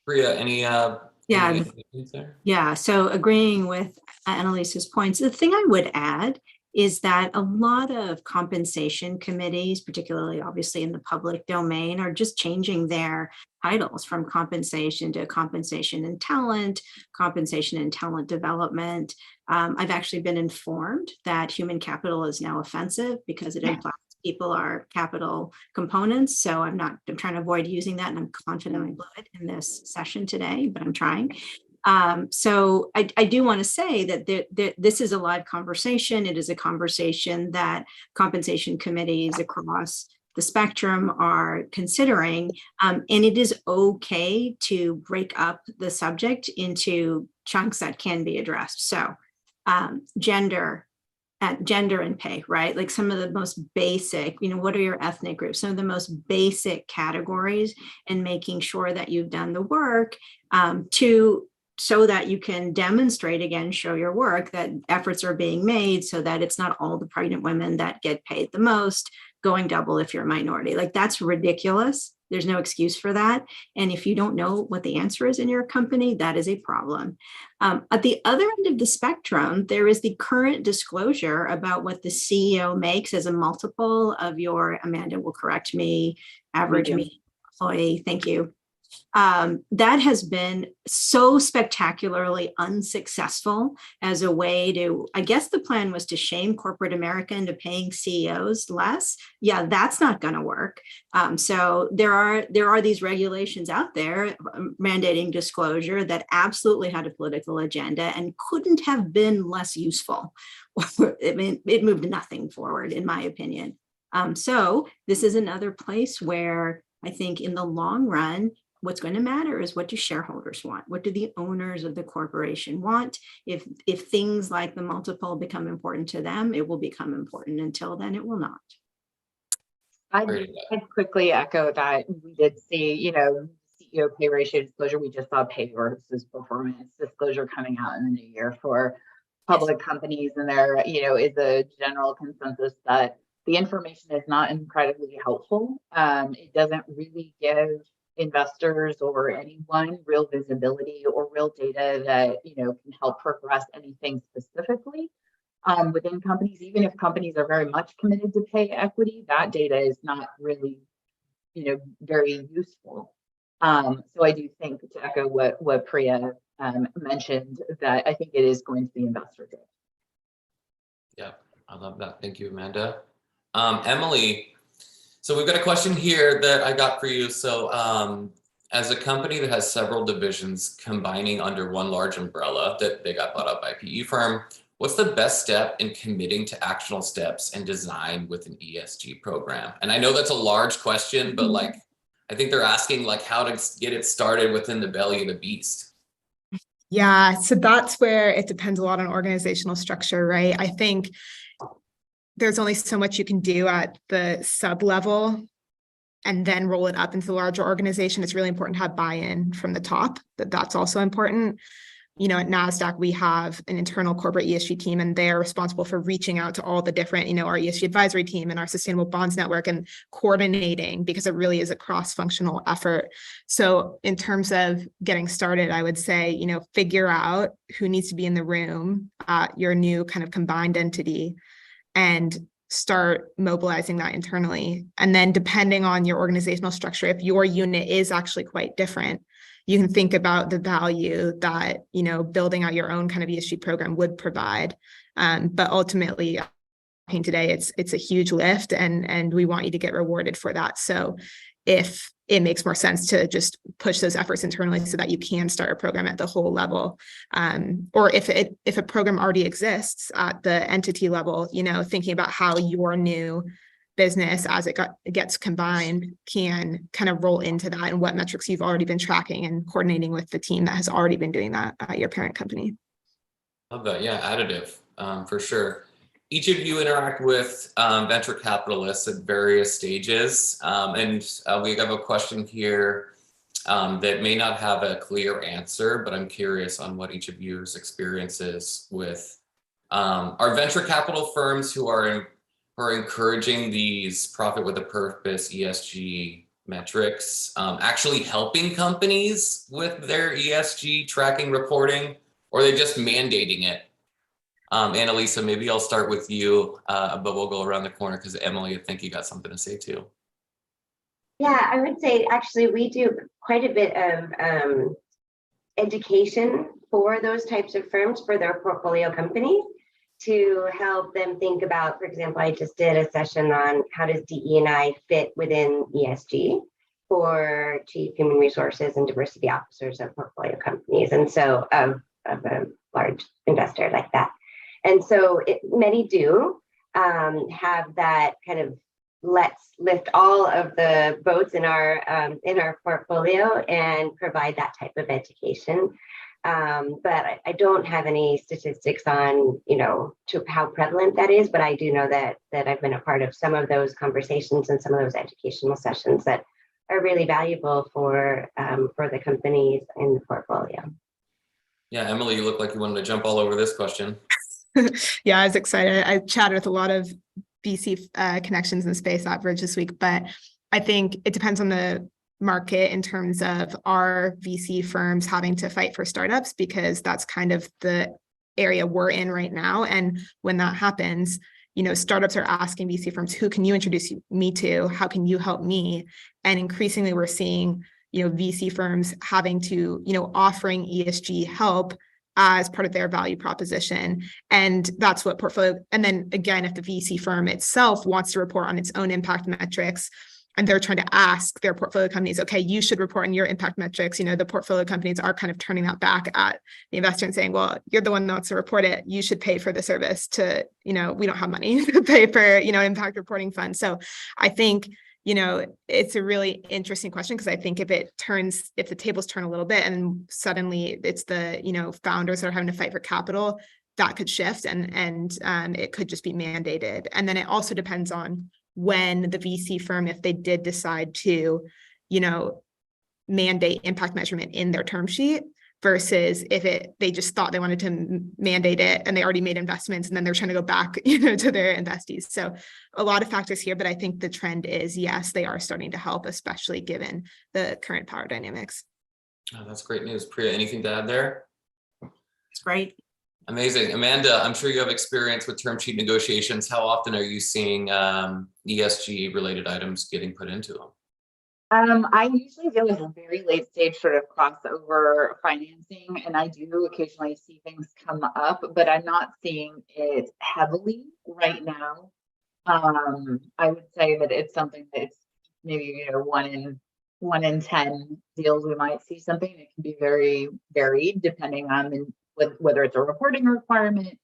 Priya, any Yeah, so agreeing with Annalise's points, the thing I would add is that a lot of compensation committees, particularly obviously in the public domain, are just changing their titles from compensation to compensation and talent development. I've actually been informed that human capital is now offensive because it implies people are capital components. So I'm trying to avoid using that, and I'm confident I blew it in this session today, but I'm trying. So I do want to say that this is a live conversation. It is a conversation that compensation committees across the spectrum are considering, and it is okay to break up the subject into chunks that can be addressed. So gender and pay, right? Like some of the most basic, what are your ethnic groups? Some of the most basic categories, and making sure that you've done the work so that you can demonstrate, again, show your work, that efforts are being made so that it's not all the pregnant women that get paid the most, going double if you're a minority. Like, that's ridiculous. There's no excuse for that. And if you don't know what the answer is in your company, that is a problem. At the other end of the spectrum, there is the current disclosure about what the CEO makes as a multiple of your, Amanda will correct me, average median employee. Thank you. That has been so spectacularly unsuccessful as a way to, I guess the plan was to shame corporate America into paying CEOs less. Yeah, that's not going to work. So there are these regulations out there mandating disclosure that absolutely had a political agenda and couldn't have been less useful. It moved nothing forward, in my opinion. So this is another place where I think in the long run, what's going to matter is, what do shareholders want? What do the owners of the corporation want? If things like the multiple become important to them, it will become important. Until then, it will not. I'd quickly echo that. We did see, CEO pay ratio disclosure. We just saw pay versus performance disclosure coming out in the new year for public companies, and there, is a general consensus that the information is not incredibly helpful. It doesn't really give investors or anyone real visibility or real data that can help progress anything specifically within companies. Even if companies are very much committed to pay equity, that data is not really very useful. So I do think, to echo what Priya mentioned, that I think it is going to be investor data. Yeah, I love that. Thank you, Amanda. Emily, so we've got a question here that I got for you. So as a company that has several divisions combining under one large umbrella that they got bought up by a PE firm, what's the best step in committing to actionable steps and design with an ESG program? And I know that's a large question, but I think they're asking how to get it started within the belly of the beast. Yeah, so that's where it depends a lot on organizational structure, right? I think there's only so much you can do at the sub level and then roll it up into the larger organization. It's really important to have buy-in from the top. That's also important. at Nasdaq, we have an internal corporate ESG team, and they're responsible for reaching out to all the different, our ESG advisory team and our sustainable bonds network and coordinating, because it really is a cross-functional effort. So in terms of getting started, I would say, figure out who needs to be in the room, your new kind of combined entity, and start mobilizing that internally. And then depending on your organizational structure, if your unit is actually quite different, you can think about the value that, building out your own kind of ESG program would provide. But ultimately, today, it's a huge lift, and we want you to get rewarded for that. So if it makes more sense to just push those efforts internally so that you can start a program at the whole level, or if a program already exists at the entity level, thinking about how your new business, as it gets combined, can kind of roll into that, and what metrics you've already been tracking and coordinating with the team that has already been doing that at your parent company. Love that. Yeah, additive, for sure. Each of you interact with venture capitalists at various stages, and we have a question here that may not have a clear answer, but I'm curious on what each of you's experience is with our venture capital firms who are encouraging these profit with a purpose ESG metrics, actually helping companies with their ESG tracking reporting, or are they just mandating it? Annalisa, maybe I'll start with you, but we'll go around the corner because Emily, I think you got something to say too. Yeah, I would say actually we do quite a bit of education for those types of firms for their portfolio companies to help them think about, for example, I just did a session on how does DE&I fit within ESG for chief human resources and diversity officers of portfolio companies, and so of a large investor like that. And so many do have that kind of let's lift all of the boats in our portfolio and provide that type of education. But I don't have any statistics on, to how prevalent that is, but I do know that I've been a part of some of those conversations and some of those educational sessions that are really valuable for the companies in the portfolio. Yeah, Emily, you look like you wanted to jump all over this question. Yeah, I was excited. I chatted with a lot of VC connections in the space at Bridge this week, but I think it depends on the market in terms of our VC firms having to fight for startups, because that's kind of the area we're in right now. And when that happens, startups are asking VC firms, who can you introduce me to? How can you help me? And increasingly we're seeing, VC firms having to, offering ESG help as part of their value proposition. And that's what portfolio, and then again, if the VC firm itself wants to report on its own impact metrics, and they're trying to ask their portfolio companies, okay, you should report on your impact metrics, the portfolio companies are kind of turning that back at the investor and saying, well, you're the one that wants to report it, you should pay for the service to, we don't have money to pay for, impact reporting fund. So I think, it's a really interesting question, because I think if the tables turn a little bit and suddenly it's the, founders that are having to fight for capital, that could shift and it could just be mandated. And then it also depends on when the VC firm, if they did decide to, mandate impact measurement in their term sheet, versus if they just thought they wanted to mandate it and they already made investments and then they're trying to go back, to their investees. So a lot of factors here, but I think the trend is, yes, they are starting to help, especially given the current power dynamics. Oh, that's great news. Priya, anything to add there? It's great. Amazing. Amanda, I'm sure you have experience with term sheet negotiations. How often are you seeing ESG related items getting put into them? I usually deal with a very late stage sort of crossover financing, and I do occasionally see things come up, but I'm not seeing it heavily right now. I would say that it's something that's maybe 1 in 10 deals we might see something. It can be very varied depending on whether it's a reporting requirement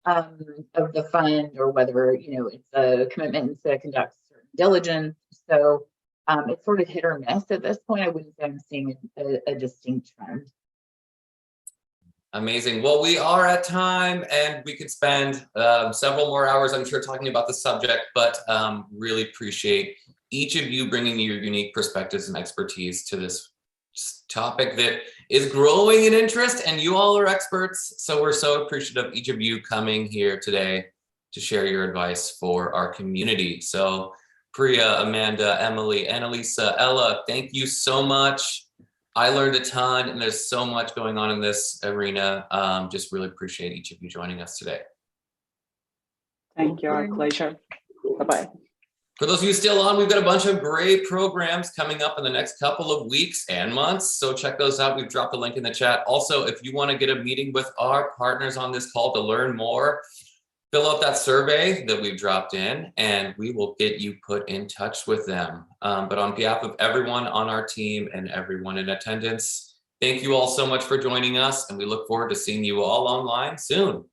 of the fund, or whether it's a commitment to conduct certain diligence. So it's sort of hit or miss at this point. I wouldn't say I'm seeing a distinct trend. Amazing. Well, we are at time, and we could spend several more hours, I'm sure, talking about the subject, but really appreciate each of you bringing your unique perspectives and expertise to this topic that is growing in interest, and you all are experts. So we're so appreciative of each of you coming here today to share your advice for our community. So Priya, Amanda, Emily, Annalisa, Ella, thank you so much. I learned a ton, and there's so much going on in this arena. Just really appreciate each of you joining us today. Thank you, our pleasure. Bye-bye. For those of you still on, we've got a bunch of great programs coming up in the next couple of weeks and months. So check those out. We've dropped a link in the chat. Also, if you want to get a meeting with our partners on this call to learn more, fill out that survey that we've dropped in, and we will get you put in touch with them. But on behalf of everyone on our team and everyone in attendance, thank you all so much for joining us, and we look forward to seeing you all online soon.